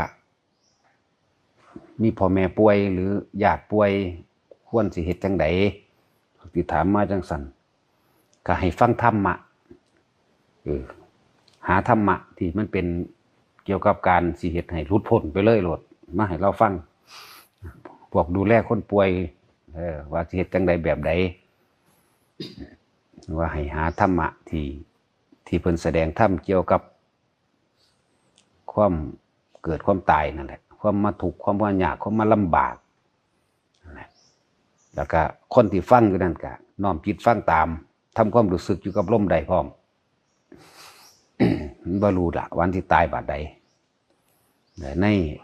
มีพ่อแม่ป่วยหรือญาติป่วยควรสิเฮ็ดจังได๋ที่ถามมาจังซั่นก็ให้ฟังธรรมะหาธรรมะที่มันเป็นเกี่ยวกับการสิเฮ็ดให้หลุดพ้นไปเลยโลดมาให้เราฟังพวกดูแลคนป่วยว่าสิเฮ็ดจังได๋แบบใดว่าให้หาธรรมะที่เพิ่นแสดงธรรมเกี่ยวกับความเกิดความตายนั่นแหละความมาทุกข์ความว่ายากความมาลำบากนั่นแหละแล้วก็คนที่ฟังอยู่นั่นก็น้อมจิตฟังตามทำความรู้สึกอยู่กับลมใดพร้อม บ่รู้ล่ะวันที่ตายบาดใด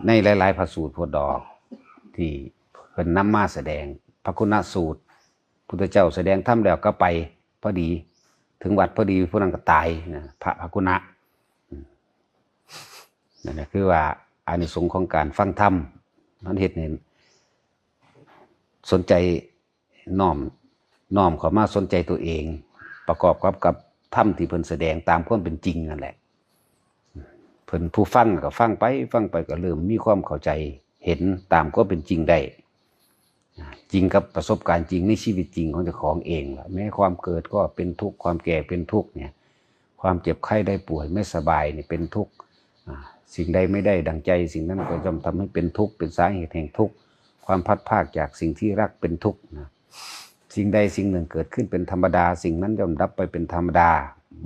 ในหลายๆพระสูตรพระดอกที่เพิ่นนำมาแสดงพระคุณสูตรพุทธเจ้าแสดงธรรมแล้วก็ไปพอดีถึงวัดพอดีผู้นั้นก็ตายนะพระคุณะนั่นแหละคือว่าอานิสงส์ของการฟังธรรมมันเฮ็ดให้สนใจน้อมเข้ามาสนใจตัวเองประกอบกับธรรมที่เพิ่นแสดงตามความเป็นจริงนั่นแหละเพิ่นผู้ฟังก็ฟังไปก็เริ่มมีความเข้าใจเห็นตามความเป็นจริงได้จริงกับประสบการณ์จริงในชีวิตจริงของเจ้าของเองแม้ความเกิดก็เป็นทุกข์ความแก่เป็นทุกข์เนี่ยความเจ็บไข้ได้ป่วยไม่สบายนี่เป็นทุกข์สิ่งใดไม่ได้ดังใจสิ่งนั้นก็ย่อมทำให้เป็นทุกข์เป็นสาเหตุแห่งทุกข์ความพัดพรากจากสิ่งที่รักเป็นทุกข์นะสิ่งใดสิ่งหนึ่งเกิดขึ้นเป็นธรรมดาสิ่งนั้นย่อมดับไปเป็นธรรมดา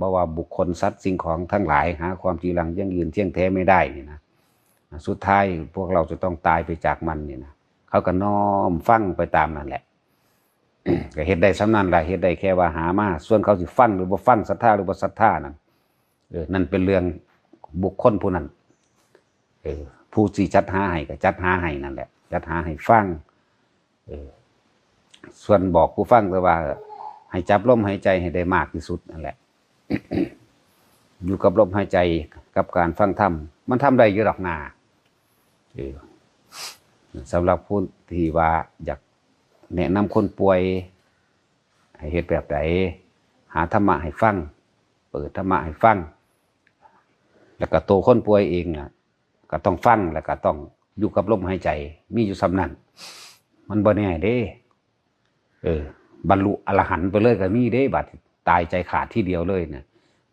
บ่ว่าบุคคลสัตว์สิ่งของทั้งหลายหาความจีรังยั่งยืนเที่ยงแท้ไม่ได้นี่นะสุดท้ายพวกเราจะต้องตายไปจากมันนี่นะเขาก็น้อมฟังไปตามนั่นแหละ ก็เฮ็ดได้สำนันแหละเฮ็ดได้แค่ว่าหามาส่วนเขาสิฟังหรือบ่ฟังศรัทธาหรือบ่ศรัทธานั่นนั่นเป็นเรื่องบุคคลผู้นั้นผู้สิจัดหาให้ก็จัดหาให้นั่นแหละจัดหาให้ฟังส่วนบอกผู้ฟังแต่ว่าให้จับลมหายใจให้ได้มากที่สุดนั่นแหละ อยู่กับลมหายใจกับการฟังธรรมมันทำได้อยู่ดอกนาสำหรับผู้ที่ว่าอยากแนะนำคนป่วยให้เฮ็ดแบบไหนหาธรรมะให้ฟังเปิดธรรมะให้ฟังแล้วก็ตัวคนป่วยเองน่ะก็ต้องฟังแล้วก็ต้องอยู่กับลมหายใจมีอยู่ส่ำนั้นมันบ่แน่เด้บรรลุอรหันต์ไปเลยก็มีเด้บัดตายใจขาดที่เดียวเลยเนี่ย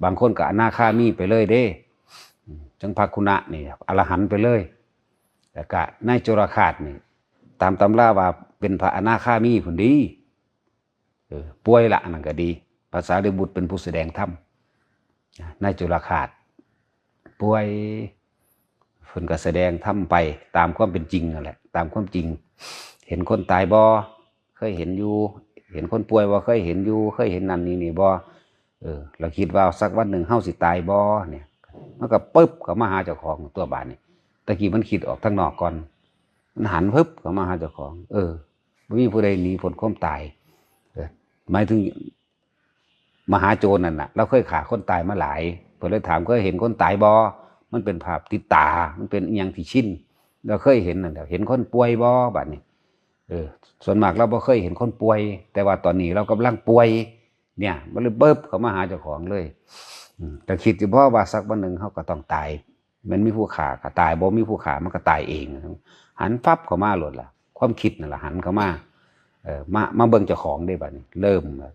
บางคนก็อนาคามีไปเลยเด้จังภคุณะนี่อรหันต์ไปเลยแล้วก็นายโจรคาตนี่ตามตำราว่าเป็นพระอนาคามีผลดีป่วยละนั่นก็ดีภาษาเดบุตรเป็นผู้แสดงธรรมนายโจรคาตป่วยเพิ่นก็แสดงธรรมไปตามความเป็นจริงนั่นแหละตามความจริงเห็นคนตายบ่เคยเห็นอยู่เห็นคนป่วยบ่เคยเห็นอยู่เคยเห็นนั่นนี่บ่เราคิดว่าสักวันหนึ่งเฮาสิตายบ่เนี่ยมันก็ปึ๊บเข้ามาหาเจ้าของตัวบาดนี่ตะกี้มันคิดออกทางนอกก่อนมันหันปึ๊บเข้ามาหาเจ้าของบ่มีผู้ใดหนีพ้นความตายหมายถึงมหาโจรนั่นน่ะเราเคยฆ่าคนตายมาหลายเพิ่นเลยถามเคยเห็นคนตายบ่มันเป็นภาพติดตามันเป็นอีหยังที่ชินเราเคยเห็นนั่นแหละเห็นคนป่วยบ่บัดนี้ส่วนมากเราบ่เคยเห็นคนป่วยแต่ว่าตอนนี้เรากำลังป่วยเนี่ยมันเลยเบิบเข้ามาหาเจ้าของเลยแต่คิดอยู่เพราะว่าสักวันหนึ่งเขาก็ต้องตายมันมีผู้ฆ่าก็ตายบ่มีผู้ฆ่ามันก็ตายเองหันฟับเข้ามาโลดล่ะความคิดนั่นล่ะหันเข้ามามาเบิ่งเจ้าของได้บัดนี้เริ่มแล้ว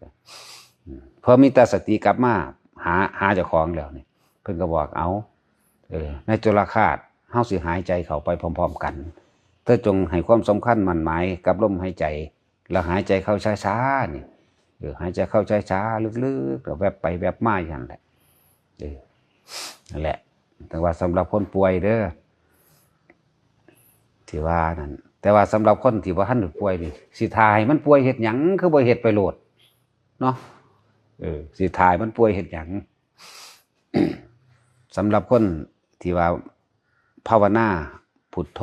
พอมีแต่สติกลับมาหาเจ้าของแล้วนี่เพิ่นก็บอกเอาในจุลคาตเฮาสิหายใจเข้าไปพร้อมๆกันเธอจงให้ความสำคัญมั่นหมายกับลมหายใจแล้วหายใจเข้าช้าๆนี่หายใจเข้าช้าๆลึกๆแล้วแวบไปแวบมาอย่างนั้นแหละนั่นแหละแต่ว่าสำหรับคนป่วยเด้อที่ว่านั่นแต่ว่าสำหรับคนที่ว่าท่านป่วยนี่สิทาให้มันป่วยเฮ็ดหยังคือบ่เฮ็ดไปโลดเนาะ สิทายมันป่วยเห็นหยังสำหรับคนที่ว่าภาวนาพุทโธ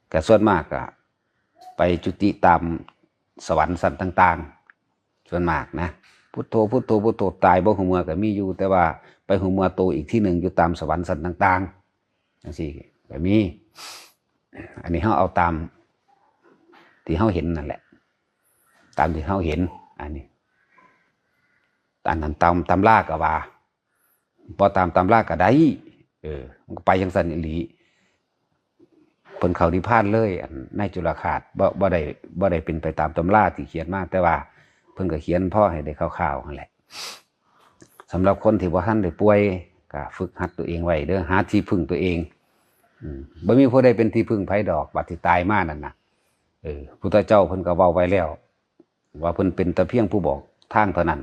แต่ส่วนมากอะไปจุติตามสวรรค์สันต่างๆส่วนมากนะพุทโธพุทโธพุทโธตายบ่หูเมื่อก็มีอยู่แต่ว่าไปหูเมื่อโตอีกที่หนึ่งอยู่ตามสวรรค์สันต่างๆจังซี่ก็มีอันนี้เขาเอาตามที่เขาเห็นนั่นแหละตามที่เขาเห็นอันนี้อันนั้นตามล่าก็ว่าพอตามล่าก็ได้มันก็ไปยังสันอิลีเพิ่นเข้านิพพานเลยอันในจุลคาสบ่ได้เป็นไปตามตำราที่เขียนมาแต่ว่าเพิ่นก็เขียนพ่อให้ได้คร่าวๆนั่นแหละสำหรับคนที่บ่ทันได้ป่วยก็ฝึกหัดตัวเองไว้เด้อหาที่พึ่งตัวเองบ่มีผู้ใดเป็นที่พึ่งไผดอกบัดที่ตายมานั่นน่ะพุทธเจ้าเพิ่นก็เว้าไว้แล้วว่าเพิ่นเป็นแต่เพียงผู้บอกทางเท่านั้น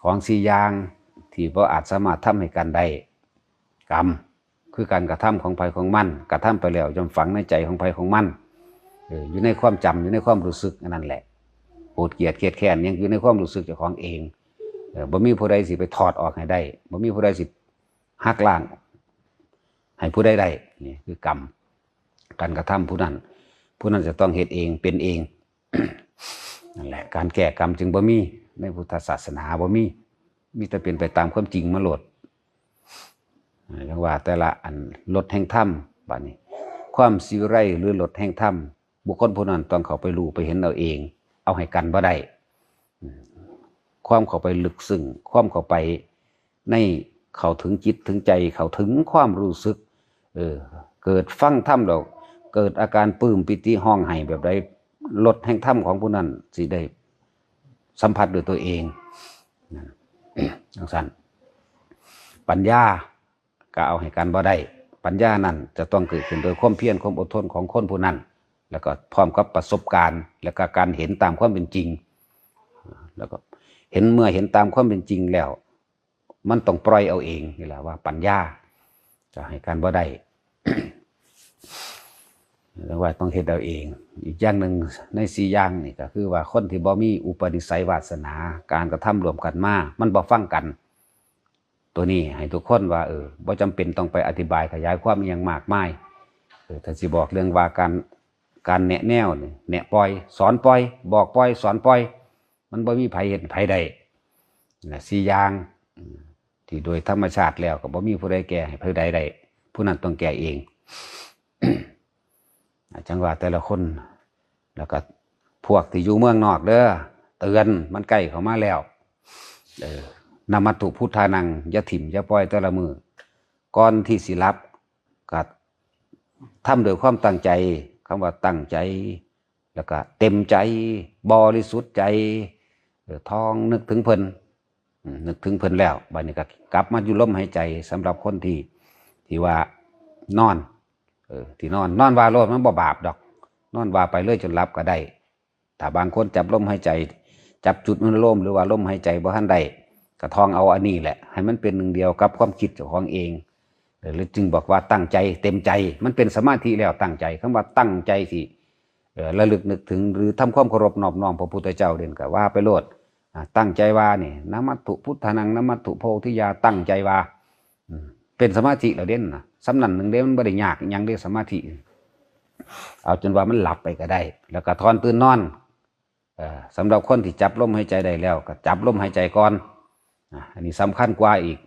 ของสี่อย่างที่บ่อาจสามารถทำให้กันได้กรรมคือการกระทำของไผของมันกระทำไปแล้วย่อมฝังในใจของไผของมันอยู่ในความจำอยู่ในความรู้สึกนั่นแหละโกรธเกลียดเคียดแค้นยังอยู่ในความรู้สึกเจ้าของเองบ่มีผู้ใดสิไปถอดออกให้ได้บ่มีผู้ใดสิหักล้างให้ผู้ใดได้นี่คือกรรมการกระทำผู้นั้นจะต้องเฮ็ดเองเป็นเองนั่นแหละการแก้กรรมจึงบ่มีในพุทธศาสนาบ่มีแต่เป็นไปตามความจริงมาโลดอย่างว่าแต่ละอันลดแห่งธรรมบัดนี้ความสิไรหรือลดแห่งธรรมบุคคลผู้นั้นต้องเข้าไปรู้ไปเห็นเอาเองเอาให้กันบ่ได้ความเข้าไปลึกซึ้งความเข้าไปในเข้าถึงจิตถึงใจเข้าถึงความรู้สึกเกิดฟังธรรมแล้วเกิดอาการปลื้มปิติห้องไห้แบบใดลดแห่งธรรมของผู้นั้นสิได้สัมผัสด้วยตัวเองจังซั่นปัญญาก็เอาให้กันบ่ได้ปัญญานั้นจะต้องเกิดขึ้นโดยความเพียรความอดทนของคนผู้นั้นแล้วก็พร้อมกับประสบการณ์แล้วก็การเห็นตามความเป็นจริงแล้วก็เห็นตามความเป็นจริงแล้วมันต้องปล่อยเอาเองนี่แหละว่าปัญญาจะให้การบ่ได้แล้วว่าต้องเฮ็ดเอาเองอีกอย่างหนึ่งในสี่อย่างนี่ก็คือว่าคนที่บ่มีอุปนิสัยวาสนาการกระทำรวมกันมามันบ่ฟังกันตัวนี้ให้ทุกคนว่าบ่จำเป็นต้องไปอธิบายขยายความอย่างมากมายถ้าสิบอกเรื่องว่าการแนะแนวนี่แนะปล่อยสอนปล่อยบอกปล่อยสอนปล่อยมันบ่มีไผเฮ็ดไผได้สี่อย่างที่โดยธรรมชาติแล้วก็บ่มีผู้ใดแก้ให้ผู้ใดได้ผู้นั้นต้องแก้เองจังว่าแต่ละคนแล้วก็พวกที่อยู่เมืองนอกเด้อเตือนมันใกล้เข้ามาแล้วนมัตถุพุทธานังอย่าถิ่มอย่าปล่อยแต่ละมือก่อนที่สิรับก็ทำด้วยความตั้งใจคำว่าตั้งใจแล้วก็เต็มใจบริสุทธิ์ใจท้องนึกถึงเพิ่นแล้วบัดนี้ก็กลับมาอยู่ลมหายใจสำหรับคนที่ว่านอนที่นอนว่าโลดมันบ่บาปดอกนอนว่าไปเรื่อยจนหลับก็ได้ถ้าบางคนจับลมหายใจจับจุดมันลมหรือว่าลมหายใจบ่ทันได้ก็ท่องเอาอันนี้แหละให้มันเป็นหนึ่งเดียวกับความคิดเจ้าของเองหรือจึงบอกว่าตั้งใจเต็มใจมันเป็นสมาธิแล้วตั้งใจคำว่าตั้งใจสิระลึกนึกถึงหรือทำความเคารพนอบน้อมพระพุทธเจ้าเด่นก็ว่าไปโลดตั้งใจว่านี่นมัตถุพุทธานังนมัตถุโพธิยาตั้งใจว่าเป็นสมาธิแล้วเด่นนะสำนันหนึ่งเด่นมันไม่ได้ยากยังได้สมาธิเอาจนว่ามันหลับไปก็ได้แล้วก็ทอนตื่นนอนสำหรับคนที่จับลมหายใจได้แล้วก็จับลมหายใจก่อนอันนี้สำคัญกว่าอีก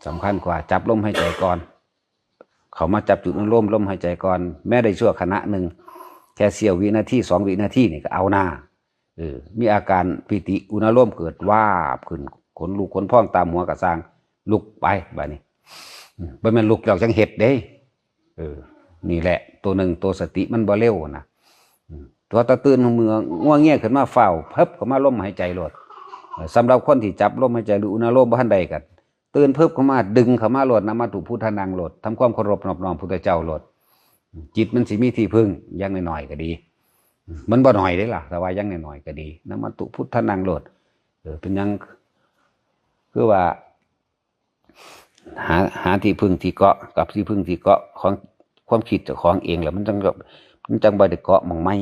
สำคัญกว่าจับลมหายใจก่อนเขามาจับจุดลมหายใจก่อนแม้ได้ชั่วขณะหนึ่งแค่เสี้ยววินาที2 วินาทีนี่ก็เอาหน้ามีอาการปิติอุณโลมเกิดวาบขึ้นขนลุกขนพองตามหัวกระซางลุกไปแบบนี้บ่แม่นลุกแล้วจังเฮ็ดเด้นี่แหละตัวหนึ่งตัวสติมันบ่เร็วนะตัวตะตื่นมือง่วงเงี้ยขึ้นมาเฝ้าเพิบเข้ามาลมหายใจโลดสำหรับคนที่จับลมหายใจหรืออุณโลมบ่ทันใดกันตื่นเพิบเข้ามาดึงเข้ามาโลดนมัตถุพุทธานังโลดทำความเคารพนอบน้อมพุทธเจ้าโลดจิตมันสิมีที่พึ่งอย่างน้อยๆก็ดีมันบ่หน่อยได้ล่ะแต่ว่าอย่างน้อยๆก็ดีนมัตถุพุทธานังโลดเป็นยังคือว่าหาที่พึ่งที่เกาะกับที่พึ่งที่เกาะของความคิดเจ้าของเองแหละมันจังบ่ได้เกาะหม่องไม้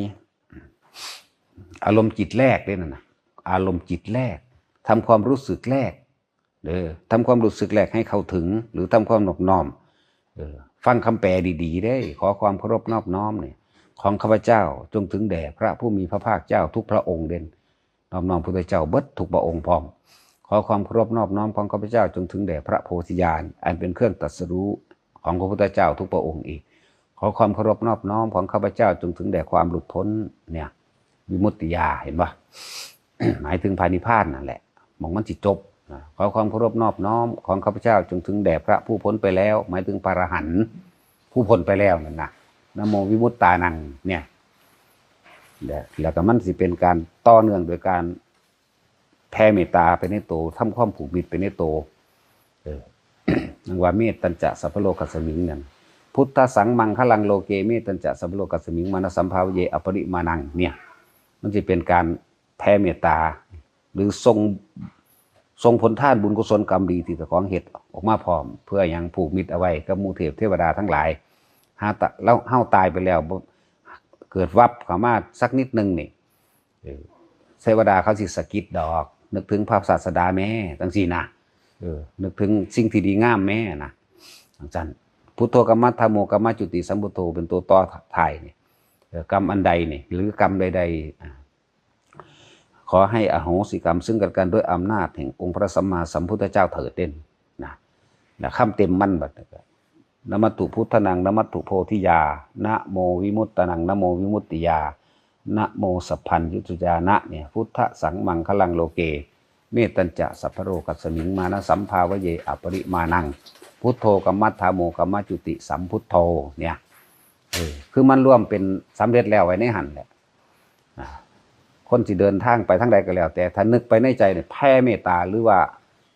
อารมณ์จิตแรกเลยนะอารมณ์จิตแรกทำความรู้สึกแรกทำความรู้สึกแรกให้เข้าถึงหรือทำความนอบน้อมฟังคำแปลดีๆได้ขอความเคารพนอบน้อมเนี่ยของข้าพเจ้าจงถึงแด่พระผู้มีพระภาคเจ้าทุกพระองค์เด่นนอบน้อมพระพุทธเจ้าเบิดทุกพระองค์พร้อมขอความเคารพนอบน้อมของข้าพเจ้าจงถึงแด่พระโพธิญาณอันเป็นเครื่องตรัสรู้ของพระพุทธเจ้าทุกพระองค์อีกขอความเคารพนอบน้อมของข้าพเจ้าจงถึงแด่ความหลุดพ้นเนี่ยวิมุตติญาเห็นปะ หมายถึงพานิพพานนั่นแหละมองมันจิตจบขอความเคารพนอบน้อมของข้าพเจ้าจงถึงแด่พระผู้พ้นไปแล้วหมายถึงพระอรหันต์ผู้พ้นไปแล้วนั่นนะนะโมวิมุตตานังเนี่ยแล้วก็มันสิเป็นการต่อเนื่องโดยการแผ่เมตตาไปในโตทำความผูกมิตรไปในโตนังว่าเมตตัญจะสัพพโลกัสสมิงนั่นพุทธสังมังคลังโลเกเมตตัญจะสัพพโลกัสสมิงมานสัมภาวเยอปริมานังเนี่ยมันจะเป็นการแผ่เมตตาหรือทรงผลท่านบุญกุศลกรรมดีที่เจ้าของเฮ็ดออกมาพร้อมเพื่อยังผูกมิตรเอาไว้กับหมู่เทพเทวดาทั้งหลายแล้วเฮาตายไปแล้วเกิดวับเข้ามาสักนิดนึงนี่เทวดาเขาสิสะกิดดอกนึกถึงพระศาสดาแม่จังซี่นะนึกถึงสิ่งที่ดีงามแม่นะจังซั่นพุทโธกัมมัฏฐโมกัมมจุติสัมพุทโธเป็นตัวต่อท้ายนี่กรรมอันใดนี่หรือกรรมใดๆขอให้อโหสิกรรมซึ่งกันด้วยอำนาจแห่งองค์พระสัมมาสัมพุทธเจ้าเถิดเด่นนะคำเต็มมันบัดนะมัตถุพุทธนังนะมัตถุโพธิยานะโมวิมุตตนังนะโมวิมุตติยานะโมสัพพัญญุตยานะเนี่ยพุทธสังมังคลังโลเกเมตตัญจะสัพพโรกัสสมิงมานะสัมภาวเยอปริมานังพุทโธกัมมัฏฐโมกัมมจุติสัมพุทโธเนี่ยคือมันร่วมเป็นสำเร็จแล้วไว้ในหันแหละคนที่เดินทางไปทั้งใดก็แล้วแต่ถ้านึกไปในใจเนี่ยแผ่เมตตาหรือว่า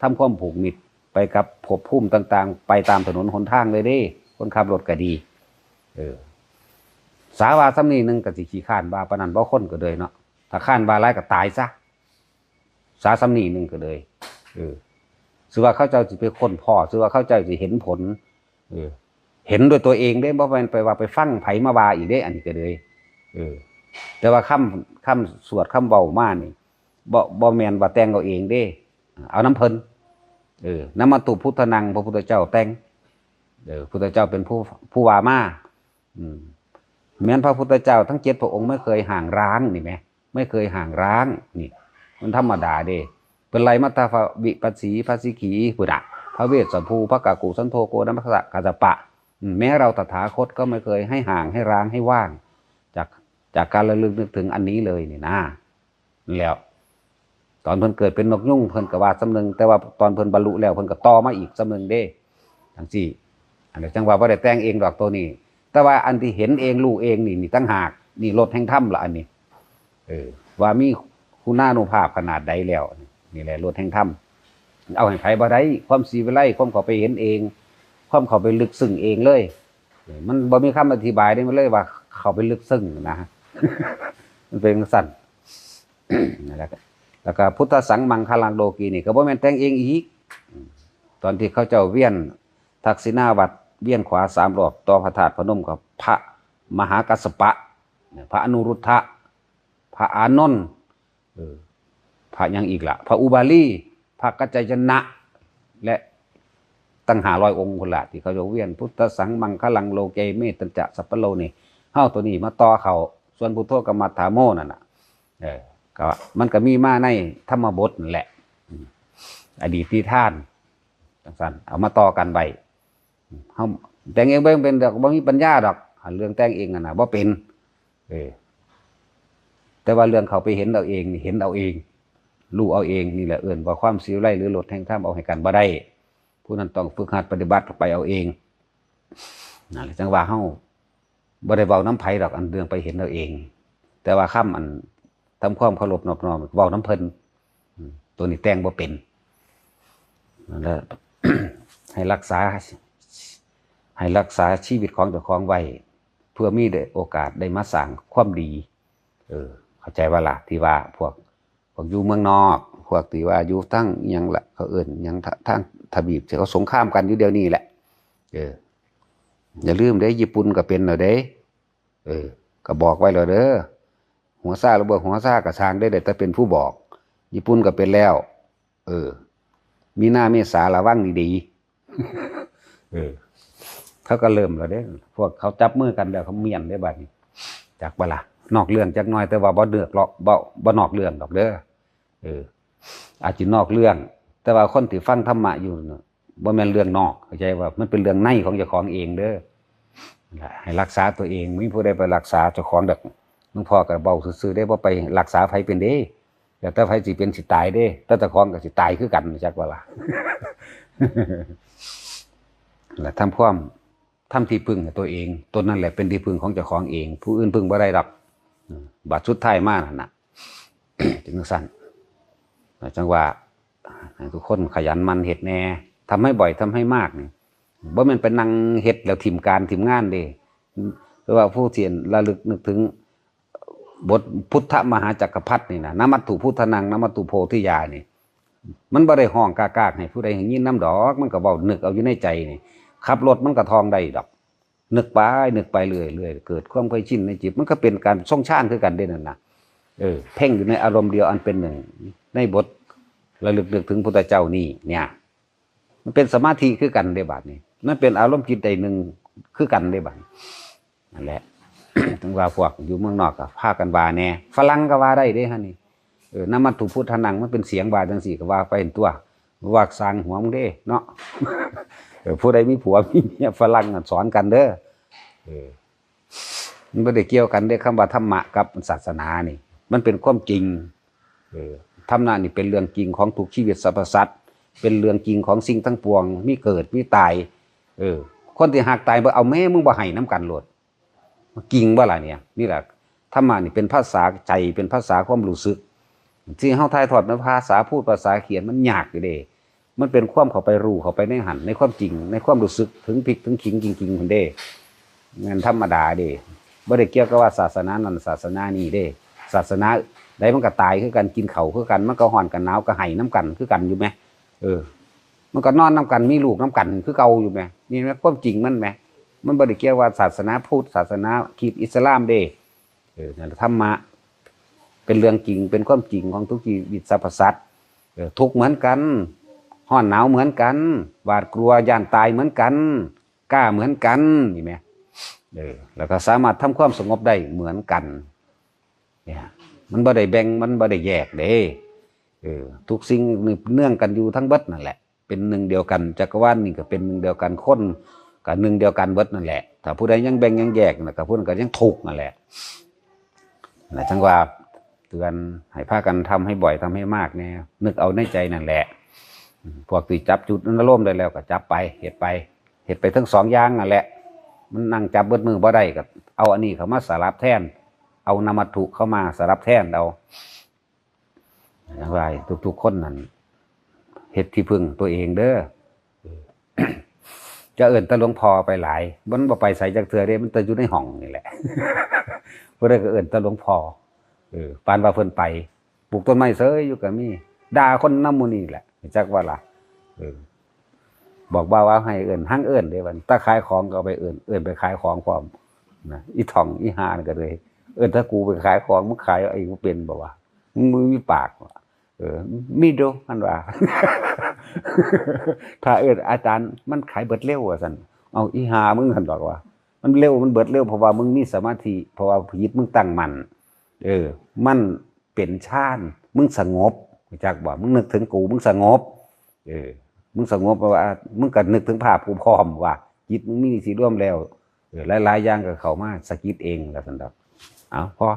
ทำความผูกมิตรไปกับภพภูมิต่างๆไปตามถนนหนทางเลยเด้คนขับรถก็ดีสาวาสำนีนึงก็สิขี้ข้านบาปนันบ่คนก็เลยเนาะถ้าข้านบาหลายก็ตายซะสาสำนีนึงก็เลยสือว่าเขาเจ้าสิไปค้นพ่อสือว่าเขาเจ้าสิเห็นผลเห็นด้วยตัวเองได้บ่แม่นไปว่าไปฟังไผมาบาอีกได้อันนี้ก็เลยแต่ว่าคำสวดคำเบามานี่บ่แม่นว่าแต่งเอาเองเด้เอาน้ำเพิ่นน้ำมัตตุพุทธนังพระพุทธเจ้าแต่งพุทธเจ้าเป็นผู้ว่ามาแม้นพระพุทธเจ้าทั้ง7พระองค์ไม่เคยห่างร้างนี่ไหมไม่เคยห่างร้างนี่มันธรรมดาเด้เป็นไรมัตตาวิปัสสีภาสิขีพุทธะพระเวสสัมภูพระกากุสันโธโกนัมพะกัสสปะแม้เราตถาคตก็ไม่เคยให้ห่างให้ร้างให้ว่างจากการระลึกนึกถึงอันนี้เลยนี่นะแล้วตอนเพิ่นเกิดเป็นนกยุ่งเพิ่นก็ว่าสำนึงแต่ว่าตอนเพิ่นบรรลุแล้วเพิ่นก็ต่อมาอีกสำนึงเด้จังซี่อันนี้จังว่าบ่ได้แต่งเองดอกตัวนี้แต่ว่าอันที่เห็นเองรู้เองนี่ตั้งหากนี่รถแห่งธรรมละอันนี้ว่ามีคุณานุภาพขนาดใดแล้วนี่แหละรถแห่งธรรมเอาให้ไผบ่ได้ความสีวิไลความเข้าไปเห็นเองความเข้าไปลึกซึ้งเองเลยมันบ่มีคำอธิบายได้มาเลยว่าเข้าไปลึกซึ้งนะ มันเป็นสั่น นั่นแหละแล้วก็พุทธสังมังคลังโลกีนี่ก็บ่แม่นแต่งเองอีกตอนที่เขาเจ้าเวียนทักษิณาวัตรเวียนขวา3รอบต่อพระธาตุพนมกับพระมหากัสสปะพระอนุรุทธะพระอานนท์พระยังอีกล่ะพระอุบาลีพระกัจจายนะและตั้ง500องค์คนละที่เขาจะเวียนพุทธสังมังคลังโลเกเมตตัญจะสัพพโลนี่เฮาตัวนี้มาต่อเขาส่วนพุทโธกัมมัฏฐโมนั่นน่ะก็มันก็มีมาในธรรมบทนั่นแหละอดีตที่ท่านจังซั่นเอามาต่อกันไว้เฮาแต่งเองบ่เป็นดอกบ่มีปัญญาดอกเรื่องแต่งเองน่ะบ่เป็นแต่ว่าเรื่องเขาไปเห็นเอาเองนี่เห็นเอาเองรู้เอาเองนี่แหละเอิ้นว่าความสิวไล่หรือลดแห่งธรรมเอาให้กันบ่ได้ผู้นั้นต้องฝึกหัดปฏิบัติไปเอาเองนั่นแหละจังว่าเฮาบ่ได้เว้าน้ำไผดอกอันเรื่องไปเห็นเอาเองแต่ว่าคำอันทำความเคารพนอบน้อมเว้าน้ำเพิ่นตัวนี้แต่งบ่เป็นนั่นแหละ ให้รักษาชีวิตของเจ้าของไว้เพื่อมีได้โอกาสได้มาสร้างความดีเข้าใจว่าล่ะที่ว่าพวกอยู่เมืองนอกพวกที่ว่าอยู่ทั้งหยังละเขาเอิ้นหยังทางทบีบที่เขาสงครามกันอยู่เดี๋ยวนี้แหละอย่าลืมเด้ญี่ปุ่นก็เป็นแล้วเด้ก็บอกไว้แล้วเด้อ หัวซ่าหรือบ่หัวซ่าก็สร้างได้แต่เป็นผู้บอกญี่ปุ่นก็เป็นแล้วมีนาเมษาระวังดีๆเขาก็เริ่มแล้วเด้พวกเขาจับมือกันแล้วเขาเมียนได้บัดนี้จากบ่ล่ะนอกเรื่องจักหน่อยแต่ว่าบ่เดือกหรอกบ่นอกเรื่องดอกเด้ออาจจะนอกเรื่องแต่ว่าคนที่ฟังธรรมะอยู่บ่แม่นเรื่องนอกเข้าใจว่ามันเป็นเรื่องในของเจ้าของเองเด้อให้รักษาตัวเองไม่มีผู้ใดไปรักษาเจ้าของดอกหลวงพ่อก็เบาซื่อๆได้บ่ไปรักษาไผเป็นเด้แต่ไผสิเป็นสิตายเด้แต่เจ้าของก็สิตายคือกันจักว่าล่ะ และทำที่พึ่งตัวเองตนนั่นแหละเป็นที่พึ่งของเจ้าของเองผู้อื่นพึ่งบ่ได้ดอกบัดสุดท้ายมานั่นน่ะ จึงสั่นจังว่าทุกคนขยันมันเฮ็ดแน่ทำให้บ่อยทำให้มากนี่บ่แม่นไปนั่งเฮ็ดแล้วทิมการทิมงานเด้หรือว่าผู้เทียนระลึกนึกถึงบทพุทธมหาจักรพรรดินี่นะนมัตถุพุทธนังนมัตถุโพธิยานี่มันบ่ได้ห้องกากๆให้ผู้ใดยินน้ำดอกมันก็เว้านึกเอาอยู่ในใจนี่ขับรถมันก็ทองได้ดอกนึกไปเรื่อยๆเกิดความเคยชินในจิตมันก็เป็นการทรงฌานคือกันเด้นั่นน่ะเพ่งอยู่ในอารมณ์เดียวอันเป็นหนึ่งในบทระลึกนึกถึงพุทธเจ้านี่เนี่ยมันเป็นสมาธิคือกันได้บัดนี้มันเป็นอารมณ์จิตใดหนึ่งคือกันได้บัดนั่นแหละ ถึงว่าพวกอยู่เมืองนอกก็พากันว่าแน่ฝรั่งก็ว่าได้เด้ฮะนี่นมัตถุพุทธนังมันเป็นเสียงว่าจังซี่ก็ว่าไปเป็นตัวว่าสร้างหัวมึงเด้เนาะ ผู้ใดมีผัวมีเมียฝรั่งสอนกันเด้อมันไม่ได้เกี่ยวกันเด้คำว่าธรรมะกับศาสนานี่มันเป็นความจริงธรรมะนี่เป็นเรื่องจริงของทุกชีวิตสรรพสัตว์เป็นเรื่องจริงของสิ่งทั้งปวงมีเกิดมีตายคนที่หักตายบ่เอาแม่มึงบ่ให้น้ำกันโลดจริงบ่ล่ะเนี่ยนี่แหละธรรมะนี่เป็นภาษาใจเป็นภาษาความรู้สึกที่เฮาถ่ายทอดเป็นภาษาพูดภาษาเขียนมันยากอยู่เด้มันเป็นความเข้าไปรู้เข้าไปในหันในความจริงในความรู้สึกถึงพริกถึงขิงจริงๆคนเด้งานธรรมดาเด้บ่ได้เกี่ยวกับว่าศาสนานั้นศาสนานี้เด้ศาสนาใดมันก็ตายคือกันกินข้าวคือกันมันก็ฮ้อนกันหนาวก็ให้น้ำกันคือกันอยู่ไหมมันก็นอนน้ำกันมีลูกน้ำกันคือเก่าอยู่ไหมนี่แม่ความจริงมันไหมมันบ่ได้เกี่ยวว่าศาสนาพุทธศาสนาคริสต์อิสลามเด้ธรรมะเป็นเรื่องจริงเป็นความจริงของทุกชีวิตสรรพสัตว์ทุกเหมือนกันห้อนหนาวเหมือนกันหวาดกลัวย่านตายเหมือนกันกล้าเหมือนกันนี่ไหมแล้วก็สามารถทำความสงบได้เหมือนกันเนี่ยมันบ่ได้แบ่งมันบ่ได้แยกเด้ทุกสิ่งเนื่องกันอยู่ทั้งเบิดนั่นแหละเป็นหนึ่งเดียวกันจักรวาลนี่ก็เป็นหนึ่งเดียวกันคนก็หนึ่งเดียวกันเบิดนั่นแหละถ้าผู้ใดยังแบ่งยังแยกน่ะก็ผู้นั้นก็ยังทุกข์นั่นแหละจังว่าเตือนให้พากันทำให้บ่อยทำให้มากเนี่ยนึกเอาในใจนั่นแหละพวกที่จับจุดนั้นร่มได้แล้วก็จับไปเฮ็ดไปทั้งสองอย่างนั่นแหละมันนั่งจับเบิดมือบ่ได้ก็เอาอันนี้เข้ามาสลับแทนเอานามถุเข้ามาสลับแทนเอาอย่างไรทุกๆคนนั้นเฮ็ดที่พึ่งตัวเองเด้อ จะเอิ้นตะหลวงพ่อไปหลายมันบ่ไปใส่จักเทื่อเด้มันแต่อยู่ในห้องนี่แหละ บ่ได้ก็เอิ้นตะหลวงพ่อปานว่าเพิ่นไปปลูกต้นไม้เสยอยู่ก็มีด่าคนนำหมู่นี่แหละจักว่าล่ะบอกว่าให้เอิ้นหั่งเอิ้นเด้บัดถ้าขายของก็ไปเอิ้นไปขายของพร้อมนะอีท่องอีหาก็เลยถ้ากูไปขายของมึงขายเองบ่เป็นบ่ว่ามึงมีปากมีโดมันว่า ถ้าอาจารย์มันขายเบิดเร็วว่าซั่นเอาอีหามึงหั่นดอกว่ามันเร็วมันเบิดเร็วเพราะว่ามึงมีสมาธิเพราะว่าจิตมึงตั้งมั่นมันเป็นฌานมึงสงบจักบ่มึงนึกถึงกูมึงสงบมึงสงบว่ามึงก็นึกถึงภาพกูพร้อมว่าจิตมึงมีสิร่วมแล้วหลายๆอย่างก็เข้ามาสะกิดเองแล้วซั่นดอกเอาพอ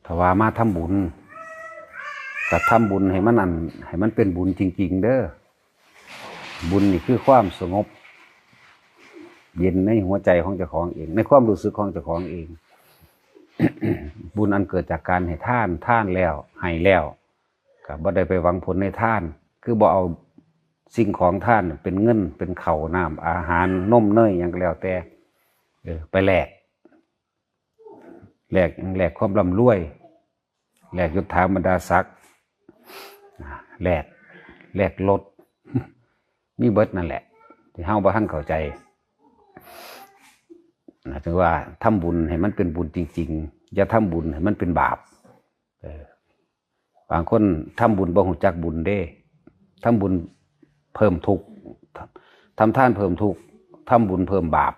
ถ้าว่ามาทำบุญก็ทำบุญให้มันเป็นบุญจริงๆเด้อบุญนี่คือความสงบเย็นในหัวใจของเจ้าของเองในความรู้สึกของเจ้าของเอง บุญอันเกิดจากการให้ท่านแล้วให้แล้วก็บ่ได้ไปหวังผลในท่านคือบ่เอาสิ่งของท่านเป็นเงินเป็นข้าวน้ำอาหารนมเนยอย่างแล้วแต่ไปแลกความร่ำรวยแลกยศถาบรรดาศักดิ์แลกรถ มีเบิดนั่นแหละที่เฮาบ่ทันเข้าใจ ถึงว่าทำบุญให้มันเป็นบุญจริงๆอย่าทำบุญให้มันเป็นบาปบางคนทำบุญบ่รู้จักบุญเด้ทำบุญเพิ่มทุกข์ทำทานเพิ่มทุกข์ทำบุญเพิ่มบาป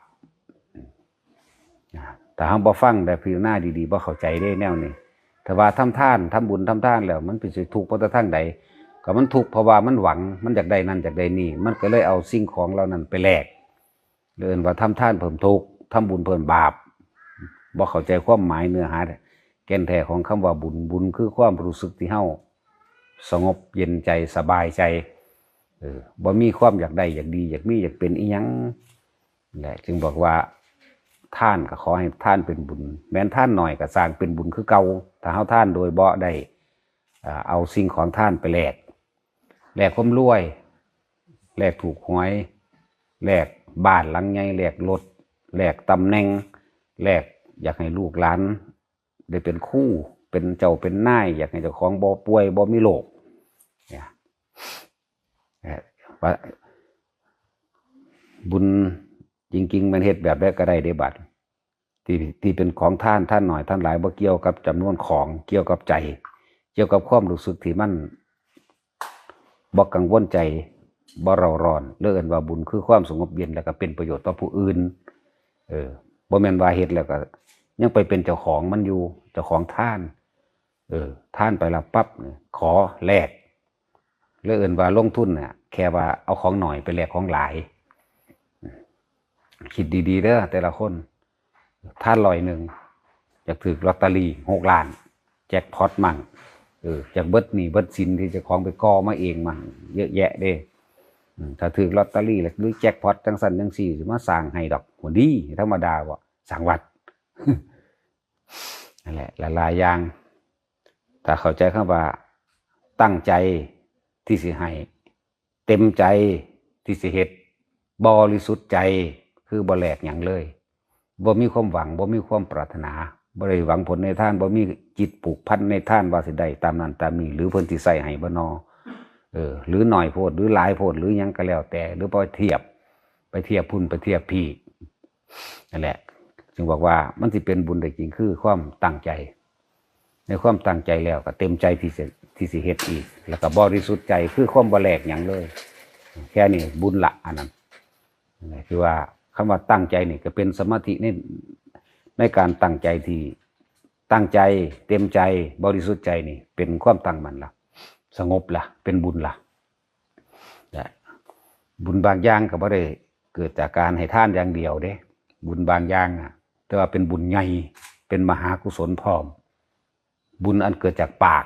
แต่เฮาบ่ฟังได้พิจารณาดีๆบ่เข้าใจได้แนวนี้แต่ว่าทำทานทำบุญทำทานแล้วมันเป็นสิทุกข์เพราะทางใดก็มันทุกข์เพราะว่ามันหวังมันอยากได้นั่นอยากได้นี่มันก็เลยเอาสิ่งของเหล่านั้นไปแลกเรียกว่าทำทานเพิ่มทุกข์ทำบุญเพิ่มบาปบ่เข้าใจความหมายเนื้อหาแก่นแท้ของคำว่าบุญคือความรู้สึกที่เฮาสงบเย็นใจสบายใจบ่มีความอยากได้อยากดีอยากมีอยากเป็นอีหยังแหละจึงบอกว่าท่านก็ขอให้ท่านเป็นบุญแม้นท่านหน่อยก็สร้างเป็นบุญคือเก่าถ้าเฮาท่านโดยบ่ได้เอาสิ่งของท่านไปแลกความรวยแลกถูกหวยแลกบ้านหลังใหญ่แลกรถแลกตำแหน่งแลกอยากให้ลูกหลานได้เป็นคู่เป็นเจ้าเป็นนายอยากให้เจ้าของบ่ป่วยบ่มีโรคเนี่ยว่าบุญจริงๆมันเฮ็ดแบบได้ก็ได้เด้บัดที่เป็นของท่านหน่อยท่านหลายบ่เกี่ยวกับจำนวนของเกี่ยวกับใจเกี่ยวกับความรู้สึกที่มันบ่กังวลใจบ่เร่าร้อนเอิ้นว่าบุญคือความสงบเย็นแล้วก็เป็นประโยชน์ต่อผู้อื่นบ่แม่นว่าเฮ็ดแล้วก็ยังไปเป็นเจ้าของมันอยู่เจ้าของท่านท่านไปแล้วปั๊บขอแลกเอิ้นว่าลงทุนน่ะแค่ว่าเอาของหน่อยไปแลกของหลายคิดดีๆเด้อแต่ละคนท่าน100อยากถือลอตเตอรี่6 ล้านแจ็คพอตมั่งจากเบิดหนี้เบิดสินที่เจ้าของไปก่อมาเองมั่งเยอะแยะเด้ถ้าถือลอตเตอรี่หรือแจ็คพอตจังซั่นจังซี่สิมาสร้างให้ดอกบ่ดีธรรมดาบ่สร้างวัดนั่นแหละหลายๆอย่างถ้าเข้าใจคำว่าตั้งใจที่สิให้เต็มใจที่สิเฮ็ดบริสุทธิ์ใจคือบ่แลกหยังเลยบ่มีความหวังบ่มีความปรารถนาบ่ได้หวังผลในทานบ่มีจิตผูกพันในทานว่าสิได้ตามนั้นตามนี้หรือเพิ่นสิใส่ให้บ่นอหรือน้อยโพดหรือหลายโพดหรือหยังก็แล้วแต่หรือไปเทียบพุ่นไปเทียบพี่นั่นแหละจึงบอกว่ามันสิเป็นบุญได้จริงคือความตั้งใจในความตั้งใจแล้วก็เต็มใจที่สิเฮ็ดอีกแล้วก็บริสุทธิ์ใจคือความบ่แลกหยังเลยแค่นี้บุญละอันนั้นคือว่าคำว่าตั้งใจนี่ก็เป็นสมาธิในการตั้งใจที่ตั้งใจเต็มใจบริสุทธิ์ใจนี่เป็นความตั้งมั่นละสงบละเป็นบุญละบุญบางอย่างก็บ่ได้เกิดจากการให้ทานอย่างเดียวเด้บุญบางอย่างแต่ว่าเป็นบุญใหญ่เป็นมหากุศลพร้อมบุญอันเกิดจากปาก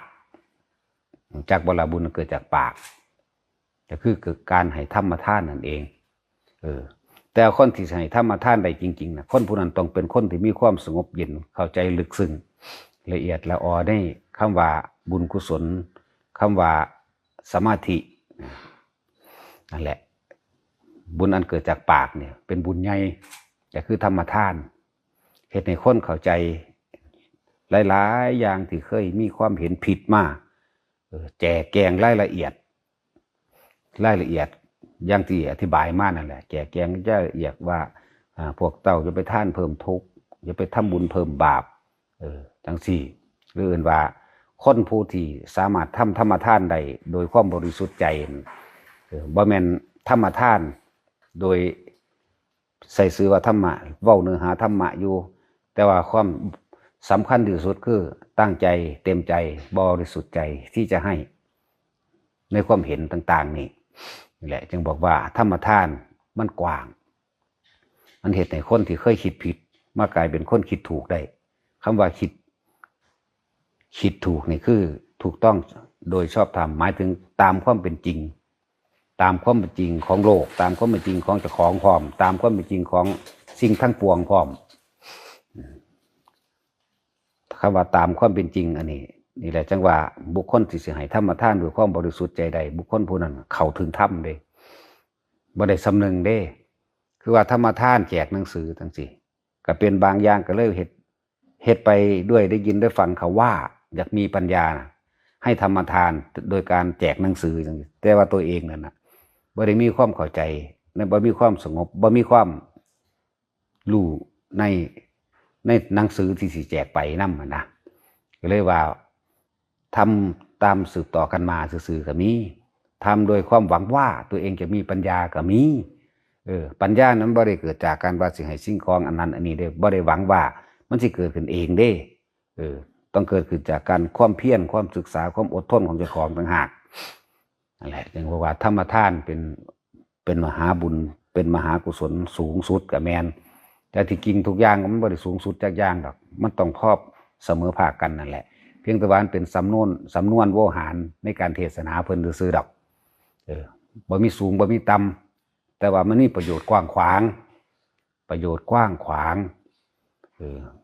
จากบ่ล่ะบุญเกิดจากปากก็คือเกิดการให้ธรรมทานนั่นเองแต่คนที่ให้ธรรมทานได้จริงๆนะคนผู้นั้นต้องเป็นคนที่มีความสงบเย็นเข้าใจลึกซึ้งละเอียดละออได้คำว่าบุญกุศลคำว่าสมาธินั่นแหละบุญอันเกิดจากปากเนี่ยเป็นบุญใหญ่แต่คือธรรมทานเฮ็ดให้คนเข้าใจหลายๆอย่างที่เคยมีความเห็นผิดมาแจกแจงรายละเอียดอย่างที่อธิบายมานั่นแหละแจกแจงรายละเอียดว่าพวกเต้าจะไปท่านเพิ่มทุกข์จะไปทำบุญเพิ่มบาปจังสี่หรืออื่นว่าคนผู้ที่สามารถทำธรรมทานได้โดยความบริสุทธิ์ใจบ่แม่นธรรมทานโดยใส่ซื้อว่าธรรมะเว้าเนื้อหาธรรมะอยู่แต่ว่าความสำคัญที่สุดคือตั้งใจเต็มใจบริสุทธิ์ใจที่จะให้ในความเห็นต่างๆนี่แหละจึงบอกว่าธรรมทานมันกว้างมันเหตุในคนที่เคยคิดผิดมากลายเป็นคนคิดถูกได้คำว่าคิดถูกนี่คือถูกต้องโดยชอบธรรมหมายถึงตามความเป็นจริงตามความเป็นจริงของโลกตามความเป็นจริงของเจ้าของพร้อมตามความเป็นจริงของสิ่งทั้งปวงพร้อมคำว่าตามความเป็นจริงอันนี้นี่แหละจังว่าบุคคลที่สิให้ธรรมทานด้วยความบริสุทธิ์ใจใดบุคคลผู้นั้นเข้าถึงธรรมเด้บ่ได้สำนึกเด้คือว่าธรรมทานแจกหนังสือทั้งสี่ก็เป็นบางอย่างก็เลยเฮ็ดไปด้วยได้ยินได้ฟังเขาว่าอยากมีปัญญาให้ธรรมทานโดยการแจกหนังสือจังซี่แต่ว่าตัวเองนั่นน่ะบ่ได้มีความเข้าใจบ่มีความสงบบ่มีความรู้ ในหนังสือที่สิแจกไปนำนะก็เลยว่าทำตามสืบต่อกันมาซื่อๆก็มีทำโดยความหวังว่าตัวเองจะมีปัญญาก็มีปัญญานั้นบ่ได้เกิดจากการว่าสิให้สิ่งของอันนั้นอันนี้เด้บ่ได้หวังว่ามันสิเกิดขึ้นเองเด้ต้องเกิดขึ้นจากการความเพียรความศึกษาความอดทนของเจ้าของต่างหากนั่นแหละจึงว่าธรรมทานเป็นมหาบุญเป็นมหากุศลสูงสุดกับแมนแต่ที่จริงทุกอย่างมันบ่ได้สูงสุดจากอย่างดอกมันต้องพอบเสมอภาคกันนั่นแหละเพียงแต่ว่าเป็นสำนวนโวหารในการเทศนาเพิ่นซื่อๆดอกบ่มีสูงบ่มีต่ำแต่ว่ามันมีประโยชน์กว้างขวาง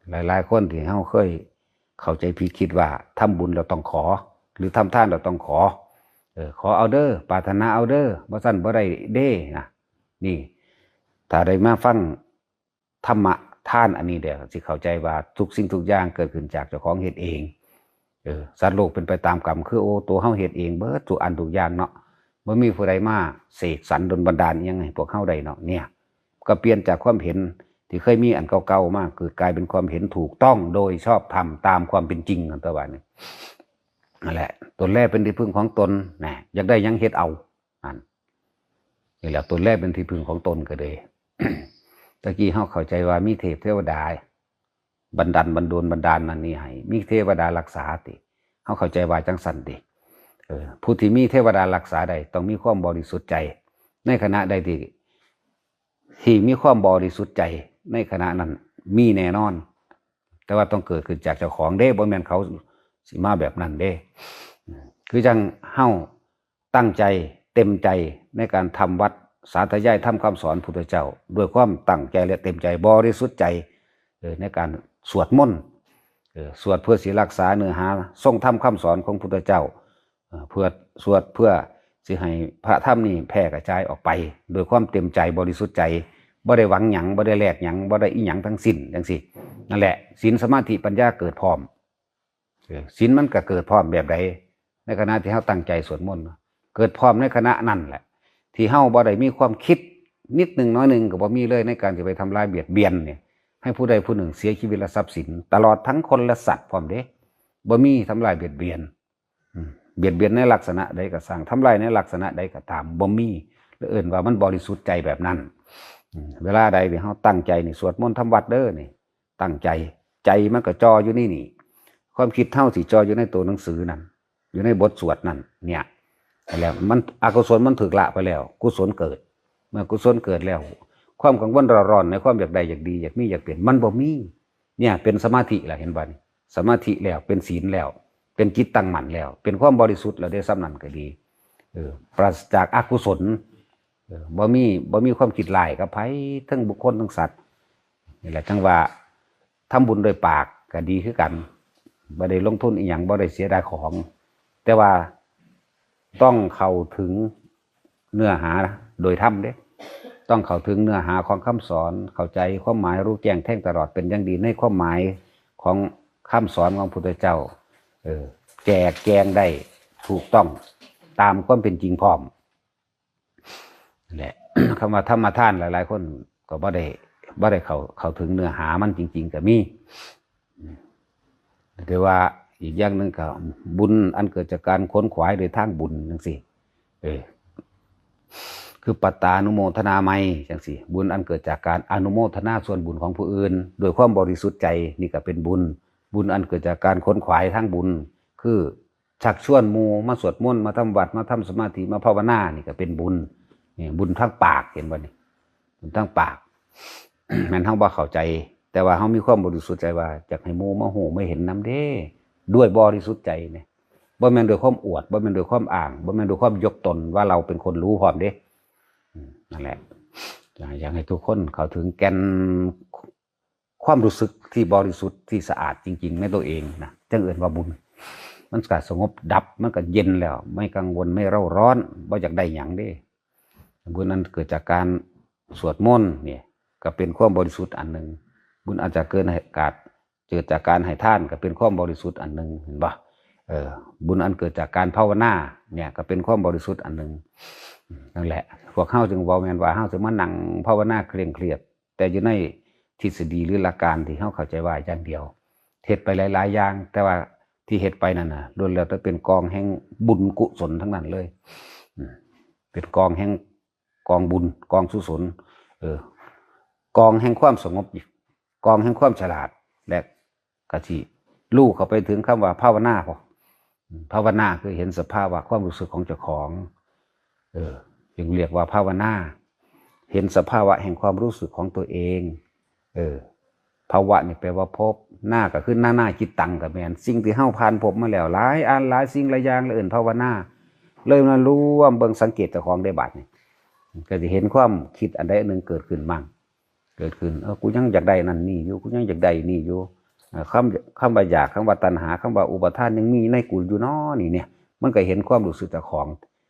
หลายๆคนที่เฮาเคยเข้าใจผิดคิดว่าทำบุญเราต้องขอหรือทำทานเราต้องขอเอาเด้อปรารถนาเอาเด้อบ่ซั่นบ่ได้เด้นะนี่ถ้าได้มาฟังธรรมะทานอันนี้เดี๋ยวสิเข้าใจว่าทุกสิ่งทุกอย่างเกิดขึ้นจากเจ้าของเฮ็ดเองสัตว์โลกเป็นไปตามกรรมคือตัวเฮาเฮ็ดเองเบิดทุกอันทุกอย่างเนาะบ่มีผู้ใดมาเสกสรรดลบันดาลอิหยังให้พวกเฮาได้เนาะเนี่ยก็เปลี่ยนจากความเห็นที่เคยมีอันเก่าๆมาเกิดกลายเป็นความเห็นถูกต้องโดยชอบธรรมตามความเป็นจริงอันตะวันนั่นแหละตนแรกเป็นที่พึ่งของตนนะอยากได้ยังเฮ็ดเอานี่แหละตนแรกเป็นที่พึ่งของตนก็เลย ตะกี้เฮาเข้าใจว่ามีเทพเทวดาบันดาลนั่นนี่ให้มีเทวดารักษาติเฮาเข้าใจว่าจังซั่นติผู้ที่มีเทวดารักษาได้ต้องมีความบริสุทธิ์ใจในขณะใดที่มีความบริสุทธิ์ใจในขณะนั้นมีแน่นอนแต่ว่าต้องเกิดขึ้นจากเจ้าของเด้บ่แม่นเขาสิมาแบบนั้นเด้คือจังเฮาตั้งใจเต็มใจในการทำวัดสาธยายทำคำสอนพุทธเจ้าด้วยความตั้งใจและเต็มใจบริสุทธิ์ใจในการสวดมนต์สวดเพื่อสิรักษาเนื้อหาทรงธรรมคำสอนของพุทธเจ้าเพื่อสวดเพื่อสิให้พระธรรมนี่แผ่กระจายออกไปโดยความเต็มใจบริสุทธิ์ใจบ่ได้หวังหยังบ่ได้แลกหยังบ่ได้อีหยังทั้งสิ้นจังซี่นั่นแหละศีลสมาธิปัญญาเกิดพร้อมศีลมันก็เกิดพร้อมแบบใดในขณะที่เฮาตั้งใจสวดมนต์เกิดพร้อมในขณะนั้นแหละที่เฮาบ่ได้มีความคิดนิดนึงน้อยนึงก็บ่มีเลยในการจะไปทำลายเบียดเบียนเนี่ยให้ผู้ใดผู้หนึ่งเสียชีวิตและทรัพย์สินตลอดทั้งคนและสัตว์พร้อมเด้บ่มีทำลายเบียดเบียนในลักษณะใดก็สร้างทำลายในลักษณะใดก็ตามบ่มีแล้วเอิ้นว่ามันบริสุทธิ์ใจแบบนั้นเวลาใดที่เฮาตั้งใจนี่สวดมนต์ทำวัดเด้อนี่ตั้งใจมันก็จ่ออยู่นี่ความคิดเท่าสิจ่ออยู่ในตัวหนังสือนั่นอยู่ในบทสวดนั่นเนี่ยแล้วมันอกุศลมันถูกละไปแล้วกุศลเกิดเมื่อกุศลเกิดแล้วความกังวลร้อนในความอยากได้อยากดีอยากมีอยากเปลี่ยนมันบ่มีเนี่ยเป็นสมาธิแหละเห็นบ่นี่สมาธิแล้วเป็นศีลแล้วเป็นจิตตั้งมั่นแล้วเป็นความบริสุทธิ์แล้วได้ซ้ำนั้นก็ดีปราศจากอกุศลบ่มีความคิดร้ายกับไผทั้งบุคคลทั้งสัตว์นี่แหละจังว่าทำบุญโดยปากก็ดีคือกันบ่ได้ลงทุนอีหยังบ่ได้เสียดายของแต่ว่าต้องเข้าถึงเนื้อหาโดยธรรมเด้ต้องเข้าถึงเนื้อหาของคำสอนเข้าใจความหมายรู้แจ้งแทงตลอดเป็นอย่างดีในความหมายของคำสอนของพระพุทธเจ้าแจกแจงได้ถูกต้องตามความเป็นจริงพร้อมนั่นแหละ คำว่าธรรมทานหลายๆคนก็บ่ได้เข้าถึงเนื้อหามันจริงๆก็มีแต่ว่าอีกอย่างหนึ่งก็บุญอันเกิดจากการค้นขวายโดยทางบุญจังซี่คือปัตตานุโมทนาไมจังซี่บุญอันเกิดจากการอนุโมทนาส่วนบุญของผู้อื่นโดยความบริสุทธิ์ใจนี่ก็เป็นบุญอันเกิดจากการค้นขวายทางบุญคือชักชวนหมู่มาสวดมนต์มาทำวัดมาทำสมาธิมาภาวนานี่ก็เป็นบุญนี่บุญทางปากเห็นบ่นี่บุญทางปาก แม่นเฮาบ่เข้าใจแต่ว่าเฮามีความบริสุทธิ์ใจว่าอยากให้หมู่มาฮู้ไม่เห็นนำเด้ด้วยบริสุทธิ์ใจเนี่ยบ่แม่นด้วยความอวดบ่แม่นด้วยความอ้างบ่แม่นด้วยความยกตนว่าเราเป็นคนรู้พร้อมเด้นั่นแหละอยากให้ทุกคนเข้าถึงแก่นความรู้สึกที่บริสุทธิ์ที่สะอาดจริงๆในตัวเองนะจังเอิ้นว่าบุญมันก็สงบดับมันก็เย็นแล้วไม่กังวลไม่เร่าร้อนบ่อยากได้หยังเด้บุญนั้นเกิดจากการสวดมนต์เนี่ยก็เป็นความบริสุทธิ์อันหนึ่งบุญอาจจะเกิดจากการให้ทานก็เป็นความบริสุทธิ์อันหนึ่งเห็นป่ะบุญอันเกิดจากการภาวนาเนี่ยก็เป็นความบริสุทธิ์อันหนึ่งนั่นแหละพวกเฮาจึงว่าแม่นว่าเฮาสิมานั่งภาวนาเคร่งเครียดแต่อยู่ใน ทฤษฎีหรือหลักการที่เขาเข้าใจว่าอย่างเดียวเฮ็ดไปหลายๆอย่างแต่ว่าที่เฮ็ดไปนั่นน่ะล้วนแล้วแต่เป็นกองแห่งบุญกุศลทั้งนั้นเลยเป็นกองแห่งกองบุญกองกุศลกองแห่งความสงบกองแห่งความฉลาดและกะทิรู้เข้าไปถึงคำว่าภาวนาพอภาวนาคือเห็นสภาวะความรู้สึกของเจ้าของจึงเรียกว่าภาวนาเห็นสภาวะแห่งความรู้สึกของตัวเองภาวะนี่แปลว่าพบหน้าก็คือหน้าจิตตังกับแม่นสิ่งที่เฮาผ่านพบมาแล้วหลายอันหลายสิ่งหลายอย่างเลยภาวนาเลยมารู้ว่าเบิ่งสังเกตเจ้าของได้บัดนี่ก็จะเห็นความคิดอันใดอันหนึ่งเกิดขึ้นมั่งเกิดขึ้นกูยังอยากได้นั่นนี่อยู่กูยังอยากได้นี่อยู่คำว่าอยากคำว่าตัณหาคำว่าอุปทานยังมีในกูอยู่น้อนี่เนี่ยมันก็เห็นความรู้สึกเจ้าของ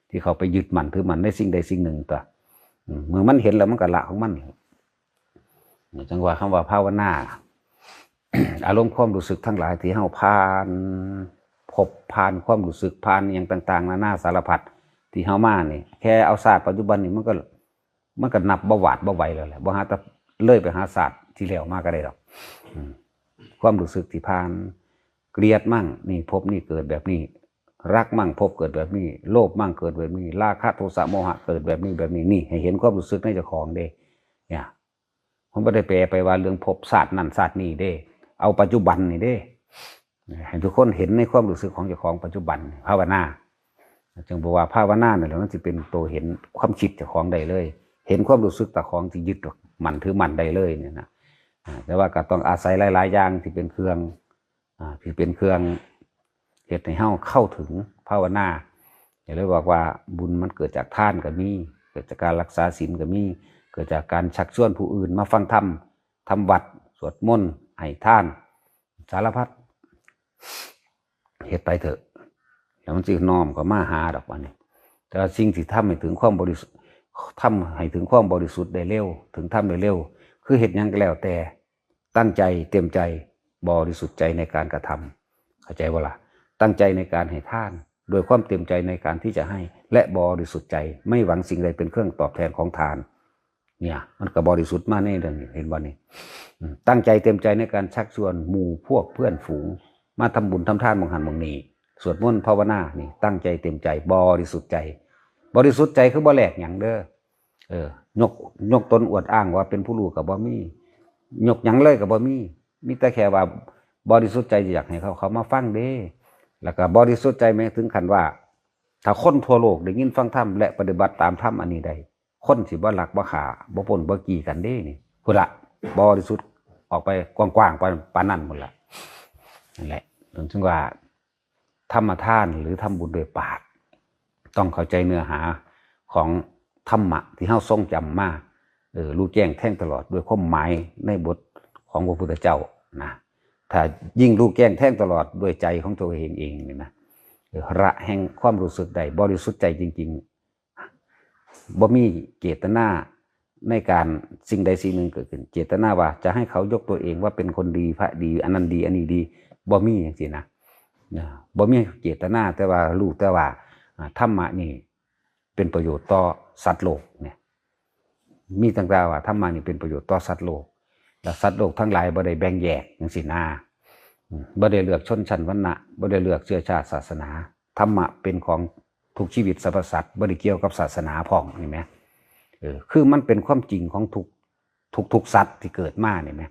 ที่เขาไปยึดมั่นถือมั่นในสิ่งใดสิ่งหนึ่งตัวเมื่อมันเห็นแล้วมันก็ละของมันจังว่าคำว่าภาวนาอารมณ์ความรู้สึกทั้งหลายที่เฮาผ่านพบผ่านความรู้สึกผ่านอย่างต่างๆนานาสารพัดที่เฮามานี่แค่เอาศาสตร์ปัจจุบันนี่มันก็นับบ่หวาดบ่ไหวแล้วแหละบ่หาแต่เลยไปหาศาสตร์ที่แล้วมาก็ได้หรอกความรู้สึกที่ผ่านเกลียดมั่งนี่พบนี่เกิดแบบนี้รักมั่งพบเกิดแบบนี้โลภมั่งเกิดแบบนี้ราคะโทสะโมหะเกิดแบบนี้นี่ให้เห็นความรู้สึกในเจ้าของเด้เนี่ยผมไม่ได้แปลไปว่าเรื่องพบศาสตร์นั่นศาสตร์นี่เด้เอาปัจจุบันนี่เด้ให้ทุกคนเห็นในความรู้สึกของเจ้าของปัจจุบันภาวนาจึงบอกว่าภาวนาเนี่ยมันจะเป็นตัวเห็นความคิดเจ้าของได้เลยเห็นความรู้สึกเจ้าของที่ยึดมันถือมันได้เลยเนี่ยนะแต่ว่าก็ต้องอาศัยหลายๆอย่างที่เป็นเครื่องเหตุให้เฮาเข้าถึงภาวนาอย่างที่บอกว่าบุญมันเกิดจากทานก็มีเกิดจากการรักษาศีลก็มีเกิดจากการชักชวนผู้อื่นมาฟังธรรมทำวัดสวดมนต์ให้ทานสารพัดเหตุไปเถอะแล้วมันจะน้อมก็มาหาดอกวันนี้แต่สิ่งที่ทำให้ถึงความบริสุทธิ์ได้เร็วถึงทำได้เร็วคือเหตุยังก็แล้วแต่ตั้งใจเต็มใจบริสุทธิ์ใจในการกระทำเข้าใจว่าล่ะตั้งใจในการให้ทานโดยความเต็มใจในการที่จะให้และบริสุทธิ์ใจไม่หวังสิ่งใดเป็นเครื่องตอบแทนของทานเนี่ยมันก็บริสุทธิ์มากแน่เดือนเห็นวันนี้ตั้งใจเต็มใจในการชักชวนหมู่พวกเพื่อนฝูงมาทำบุญทำทานมองหันมองนี้สวดมนต์ภาวนานี่ตั้งใจเต็มใจบริสุทธิ์ใจคือบ่แหลกอย่างเด้อยกตนอวดอ้างว่าเป็นผู้รู้กับบ่มียกหยังเลยกับบ่มีแต่แค่ว่าบริสุทธิ์ใจอยากให้เขามาฟังเด้แล้วก็บริสุทธิ์ใจแม้ถึงขั้นว่าถ้าคนทั่วโลกได้ยินฟังธรรมและปฏิบัติตามธรรมอันนี้ได้คนสิบ่ลักบ่ฆ่าบ่ปล้นบ่กี้กันเด้นี่พุ่นละบริสุทธิ์ออกไปกว้างๆปานนั้นหมดละนั่นแหละถึงว่าธรรมทานหรือทำบุญโดยปากต้องเข้าใจเนื้อหาของธรรมะที่เฮาทรงจำมารู้แจ้งแท่งตลอดด้วยความหมายในบทของพระพุทธเจ้านะถ้ายิ่งรู้แจ้งแท่งตลอดด้วยใจของตัวเองนี่นะระแห่งความรู้สึกใดบริสุทธิ์ใจจริงๆบ่มีเจตนาในการสิ่งใดสิ่งหนึ่งเกิดขึ้นเจตนาว่าจะให้เขายกตัวเองว่าเป็นคนดีพระดีอันนั้นดีอันนี้ดีบ่มีอย่างสินะบ่มีเจตนาแต่ว่ารู้แต่ว่าธรรมะนี่เป็นประโยชน์ต่อสัตว์โลกเนี่ยมีต่างๆว่าธรรมะนี่เป็นประโยชน์ต่อสัตว์โลกและสัตว์โลกทั้งหลายบ่ได้แบ่งแยกอย่างสินะบ่ได้เลือกชนชั้นวรรณะบ่ได้เลือกเชื้อชาติศาสนาธรรมะเป็นของทุกชีวิตสรรพสัตว์บ่ได้เกี่ยวกับศาสนาพ้องนี่ไหมคือมันเป็นความจริงของทุกสัตว์ที่เกิดมานี่ไหม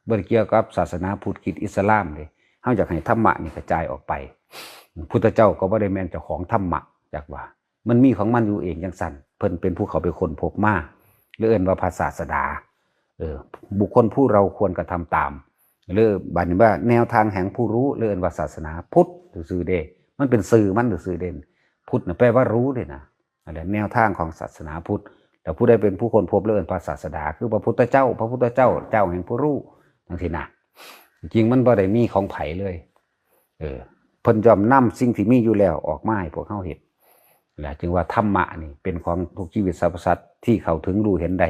บ่ได้เกี่ยวกับศาสนาพุทธคริสต์อิสลามเลยเฮาอยากให้ธรรมะนี่กระจายออกไปพุทธเจ้าก็บ่ได้แม่นเจ้าของธรรมะจักว่ามันมีของมันอยู่เองจังซั่นเพิ่นเป็นผู้เขาเป็นคนพบมาหรือเอิ้นว่าภาษาศาสดาบุคคลผู้เราควรกระทำตามหรือบัดนี้ว่าแนวทางแห่งผู้รู้หรือเอิ้นว่าศาสนาพุทธซื่อเด้มันเป็นสื่อมันซื่อเด่นพุทธน่ะแปลว่ารู้เด้นะนั่นแหละแนวทางของศาสนาพุทธแต่ผู้ใดเป็นผู้คนพบหรือเอิ้นภาษาศาสดาคือพระพุทธเจ้าเจ้าแห่งผู้รู้จังซี่นะจริงมันบ่ได้มีของไผเลยเพิ่นยอมนำสิ่งที่มีอยู่แล้วออกมาให้พวกเฮาเห็นแหละจึงว่าธรรมะนี่เป็นของทุกชีวิตสรรพสัตว์ที่เข้าถึงรู้เห็นได้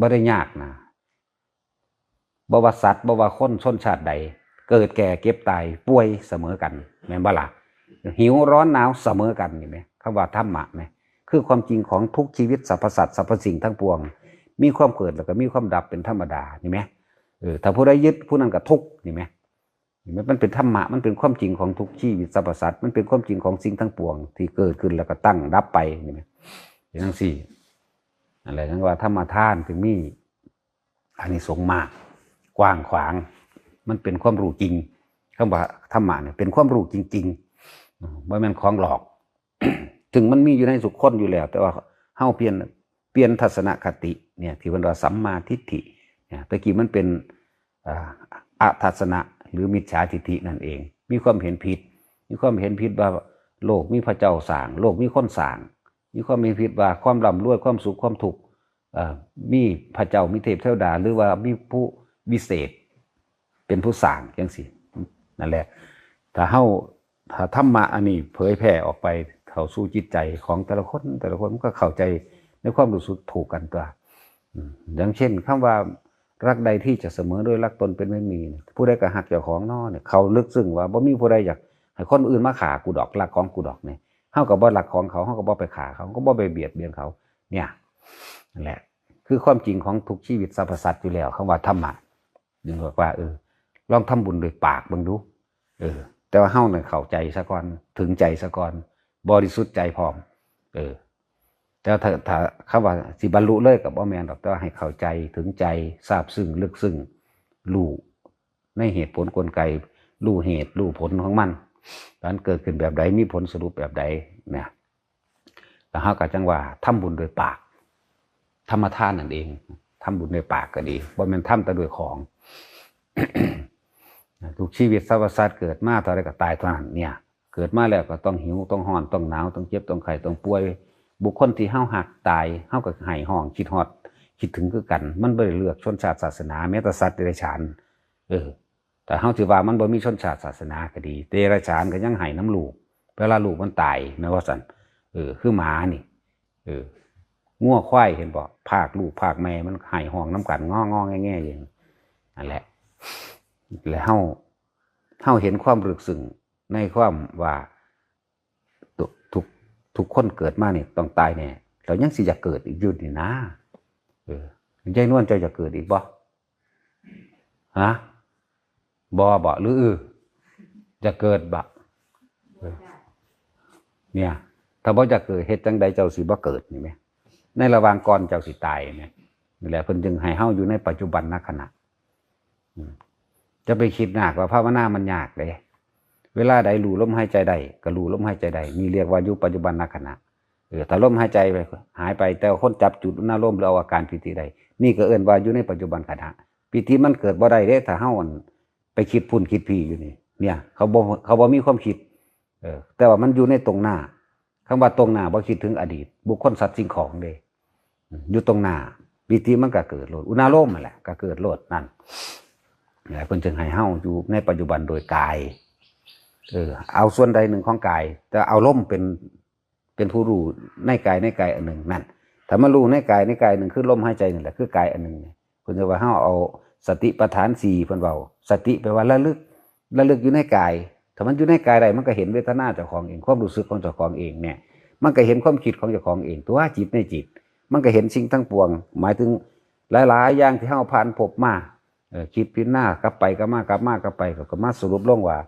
บ่ได้ยากนะบ่ว่าสัตว์บ่ว่าคนชนชาติใดเกิดแก่เก็บตายป่วยเสมอกันแม่นบ่ล่ะหิวร้อนหนาวเสมอกันนี่แม่คำว่าธรรมะแม่คือความจริงของทุกชีวิตสรรพสัตว์สรรพสิ่งทั้งปวง มีความเกิดแล้วก็มีความดับเป็นธรรมดานี่ไหมถ้าผู้ใดยึดผู้นั้นก็ทุกข์นี่ไหมมันเป็นธรรมะมันเป็นความจริงของทุกชีวิตสรรพสัตว์มันเป็นความจริงของสิ่งทั้งปวงที่เกิดขึ้นแล้วก็ตั้งดับไปนี่ไหมอย่างนั้นสิอะไรนั่นว่าธรรมทานถึงมีอานิสงส์มากกว้างขวางมันเป็นความรู้จริงคำว่าธรรมะเนี่ยเป็นความรู้จริงๆไม่แม่นของหลอก ถึงมันมีอยู่ในสุขคนอยู่แล้วแต่ว่าเฮาเปลี่ยนทัศนคติเนี่ยที่ว่าสัมมาทิฏฐิเนี่ยตะกี้มันเป็นอทัศนะหรือมิจฉาทิฏฐินั่นเองมีความเห็นผิดว่าโลกมีพระเจ้าสร้างโลกมีคนสร้างมีความเห็นผิดว่าความร่ำรวยความสุขความทุกข์มีพระเจ้ามีเทพเทวดาหรือว่ามีผู้วิเศษเป็นผู้สร้างจังซี่นั่นแหละถ้าธรรมะอันนี้เผยแผ่ออกไปเข้าสู่จิตใจของแต่ละคนมันก็เข้าใจในความรู้สึกถูกกันตัวอย่างเช่นคำว่ารักใดที่จะเสมอด้วยรักตนเป็นไม่มีผู้ใดก็หักเจ้าของน้อเนี่ยเขาลึกซึ้งว่าบ่มีผู้ใดอยากให้คนอื่นมาฆ่ากูดอกรักของกูดอกเนี่ยเฮาก็บ่รักของเขาเฮาก็บ่ไปฆ่าเขาก็บ่ไปเบียดเบียนเขาเนี่ยนั่นแหละคือความจริงของทุกชีวิตสรรพสัตว์อยู่แล้วคำว่าธรรมะจึงบอกว่าลองทำบุญด้วยปากเบิ่งดูแต่ว่าเฮาเนี่ยเข้าใจซะก่อนถึงใจซะก่อนบริสุทธิ์ใจพร้อมแต่ถ้าคำว่าสิบรรลุเลยกับบ่แม่นดอกแต่ว่าให้เข้าใจถึงใจทราบซึ้งลึกซึ้งรู้ในเหตุผลกลไกรู้เหตุรู้ผลของมันตอนเกิดขึ้นแบบใดมีผลสรุปแบบใดเนี่ยแล้วเฮาก็จังว่าทำบุญด้วยปากธรรมทานนั่นเองทำบุญด้วยปากก็ดีบ่แม่นทำแต่ด้วยของ ทุกชีวิตสรรพสัตว์เกิดมาเท่าไรก็ตายเท่านั้นเนี่ยเกิดมาแล้วก็ต้องหิวต้องร้อนต้องหนาวต้องเจ็บต้องไข้ต้องป่วยบุคคลที่เฮาหักตายเฮาก็ให้ห้องคิดฮอดคิดถึงคือกันมันบ่ได้เลือกชนชาติศาสนาแม้แต่สัตว์เดรัจฉานแต่เฮาถือว่ามันบ่มีชนชาติศาสนาก็ดีเดรัจฉานก็ยังให้น้ำลูกเวลาลูกมันตายแม้ว่าซั่นคือหมานี่งัวควายเห็นบ่ภาคลูกภาคแม่มันให้ห้องน้ำกันงอๆแง่ๆอย่างนั่นแหละและเฮาเห็นความลึกซึ้งในความว่าทุกคนเกิดมาเนี่ยต้องตายแน่เรายังสิจะเกิดอีกอยู่นี่นะยายนวลเจ้าจะเกิดอีกบ่ฮะบ่หรือจะเกิดบ่เนี่ยถ้าบ่จะเกิดเฮ็ดจังใดเจ้าสิบ่เกิดนี่แหมในระหว่างก่อนเจ้าสิตายเนี่ยนี่แหละเพิ่นจึงให้เฮาอยู่ในปัจจุบันณขณะจะไปคิดยากว่าภาวนามันยากเลยเวลาใดรู้ลมหายใจได้ก็รู้ลมหายใจได้นี่เรียกว่าอยู่ปัจจุบันณขณะถ้าลมหายใจไปหายไปแต่คนจับจุดหน้าลมหรือเอาอาการปิติใดนี่ก็เอิ้นว่าอยู่ในปัจจุบันขณะปิติมันเกิดบ่ได้เด้ถ้าเฮาไปคิดพุ่นคิดพี่อยู่นี่เนี่ยเขาบ่มีความคิดแต่ว่ามันอยู่ในตรงหน้าคำว่าตรงหน้าบ่คิดถึงอดีตบุคคลสัตว์สิ่งของเด้อยู่ตรงหน้าปิติมันก็เกิดโลดอุณาโลมนั่นแหละก็เกิดโลดนั่นนี่เพิ่นจึงให้เฮาอยู่ในปัจจุบันโดยกายเอาส่วนใดหนึ่งของกายแต่เอาลมเป็นผู้รู้ในกายอันหนึ่งนั่นถ้ามารู้ในกายหนึ่งคือลมหายใจนี่แหละคือกายอันหนึ่งเพิ่นจะว่าเฮาเอาสติปัฏฐาน4เพิ่นเว้าสติแปลว่าระลึกอยู่ในกายถ้ามันอยู่ในกายใดมันก็เห็นเวทนาเจ้าของเองความรู้สึกของเจ้าของเองเนี่ยมันก็เห็นความคิดของเจ้าของเองตัวจิตในจิตมันก็เห็นสิ่งทั้งปวงหมายถึงหลายๆอย่างที่เฮาผ่านพบมาคิดพิจารณากลับไปกลับมาสรุปลงว่า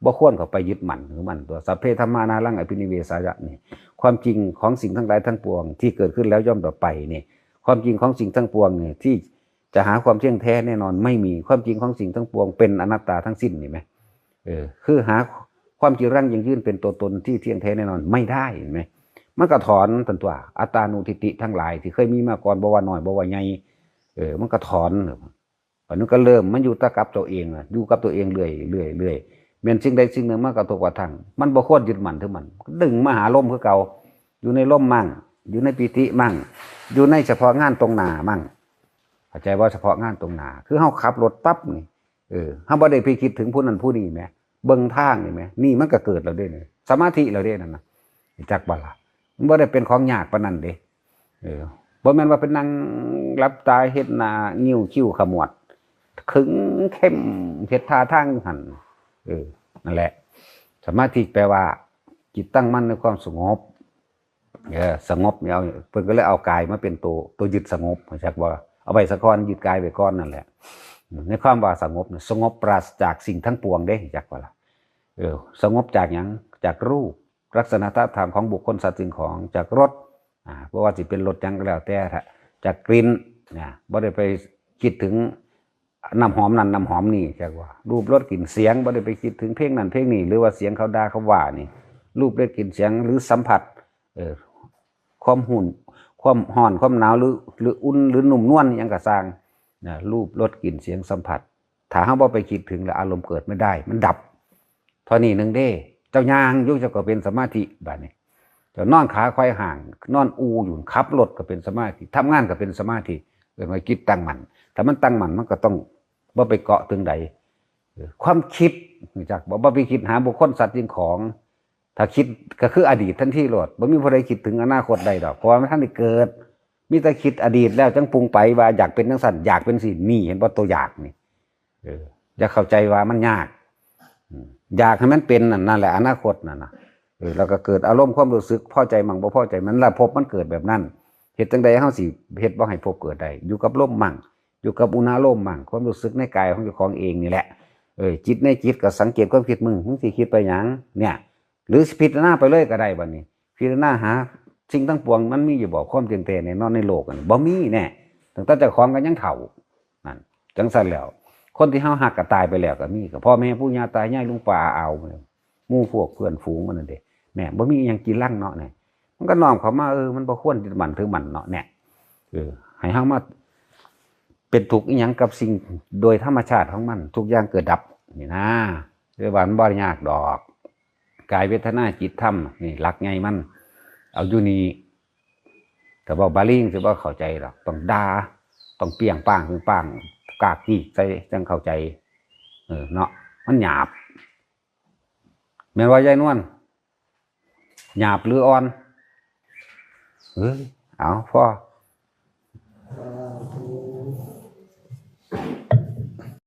บ่ควรเข้าไปยึดมั่นหรือมันตัวสัพเพธัมมานารังอภินิเวสายะนี่ความจริงของสิ่งทั้งหลายทั้งปวงที่เกิดขึ้นแล้วย่อมดับไปนี่ความจริงของสิ่งทั้งปวงนี่ที่จะหาความเที่ยงแท้แน่นอนไม่มีความจริงของสิ่งทั้งปวงเป็นอนัตตาทั้งสิ้นนี่ไหมคือหาความจริงรั่งยังยืนเป็นตัวตนที่เที่ยงแท้แน่นอนไม่ได้เห็นไหมมันก็ถอนตันตัวอัตตานุทิฏฐิทั้งหลายที่เคยมีมาก่อนบ่ว่าน้อยบ่ว่าใหญ่มันก็ถอนมันก็เริ่มมันอยู่กับตัวเองอยู่กับตัวเองเรื่อยแม้นสิ่งใดสิ่งหนึ่งมากระทบกระทั่งมันบ่ควรยึดมั่นถือมันดึงมาหาลมคือเก่าอยู่ในลมมั่งอยู่ในปิติมั่งอยู่ในเฉพาะงานตรงหน้ามั่งเข้าใจว่าเฉพาะงานตรงหน้าคือเฮาขับรถปั๊บนี่เฮาบ่ได้ไปคิดถึงผู้นั้นผู้นี้แหมเบิ่งทางนี่แหมนี่มันก็เกิดแล้วเด้นี่สมาธิแล้วเด้นั่นน่ะจักบ่ล่ะมันบ่ได้เป็นของยากปานนั้นเด้บ่แม่นว่าเป็นนั่งรับตาเฮ็ดหน้านิ้วคิ้วขมวดขึงเข้มเฮ็ดท่าทางหั่นนั่นแหละสมาธิแปลว่าจิตตั้งมั่นในความสงบ สงบเนี่ยเอาเพิ่นก็เลยเอากายมาเป็นตัวยึดสงบจักว่าเอาไปสะก้อนยึดกายไปก้อนนั่นแหละในความว่าสงบสงบปราศจากสิ่งทั้งปวงเด้จักว่าล่ะสงบจากหยังจากรูปลักษณะธรรมของบุคคลสัตว์สิ่งของจากรสเพราะว่าสิเป็นรสหยังก็แล้วแต่จากกลิ่นเนี่ยบ่ได้ไปคิดถึงน้ำหอมนั่นน้ำหอมนี่จักว่ารูปรสกลิ่นเสียงบ่ได้ไปคิดถึงเพลงนั้นเพลงนี้หรือว่าเสียงเขาด่าเขาว่านี่รูปรสกลิ่นเสียงหรือสัมผัสความหุ่นความห่อนความหนาวหรืออุ่นหรือนุ่มนวลยังกระสร้างนะรูปรสกลิ่นเสียงสัมผัสถ้าเขาบ่ไปคิดถึงแล้วอารมณ์เกิดไม่ได้มันดับเท่านี้หนึ่งเด้เจ้ายางยุกจะก็เป็นสมาธิแบบนี้เจ้านอนขาควายห่างนอนอูอยู่ขับรถก็เป็นสมาธิทำงานก็เป็นสมาธิเกิดมาคิดตั้งมันแต่มันตั้งมันก็ต้องบ่ไปเกาะถึงใดความคิดจากบ่ไปคิดหาบุคคลสัตว์สิ่งของถ้าคิดก็คืออดีตทันทีโลดบ่มีผู้ใดคิดถึงอนาคตใดดอกเพราะว่ามันท่านได้เกิดมีแต่คิดอดีตแล้วจังปรุงไปว่าอยากเป็นจังซั่นอยากเป็นสินี่เห็นบ่ตัวอยากนี่อย่าเข้าใจว่ามันยากอยากให้มันเป็นนั่นแหละอนาคตนั่นน่ะแล้วก็เกิดอารมณ์ความรู้สึกพอใจมั่งบ่พอใจมันละพบมันเกิดแบบนั้นเฮ็ดจังใดเฮาสิเฮ็ดบ่ให้พบเกิดได้อยู่กับลมมั่งอยู่กับอุณหภูมิมั่งความรู้สึกในกายของเจ้าของเองนี่แหละจิตในจิตก็สังเกตความคิดมึงสิคิดไปหยังเนี่ยหรือพิจารณาไปเลยก็ได้บัดนี้พิจารณาหาสิ่งทั้งปวงมันมีอยู่บ่ความจริงแท้ในในโลกนั่นบ่มีแน่ตั้งแต่เจ้าของก็ยังเฒ่านั่นจังซั่นแล้วคนที่เฮาฮักก็ตายไปแล้วก็มีก็พ่อแม่ปู่ย่าตายายลุงป้าอาหมู่พวกเพื่อนฝูงมันนั่นเด้แม่บ่มีหยังกินลั่งเนาะเนี่ยมันก็น้อมเข้ามามันบ่ควรที่มันถือมันเนาะเนี่ยให้เฮามาเป็นทุกข์อีหยังกับสิ่งโดยธรรมชาติของมันทุกอย่างเกิดดับนี่นะเรื่องว่ามันบ่ยากดอกกายเวทนาจิตธรรมนี่หลักไงมันเอาอยู่นี่แต่ว่าบาลีสิบ่เข้าใจหรอกต้องด่าต้องเปี้ยงป้างคือป้างกากกี้ใจจังเข้าใจเนาะมันหยาบแม่นว่ายายนวลหยาบหรืออ่อนเอาพ่อ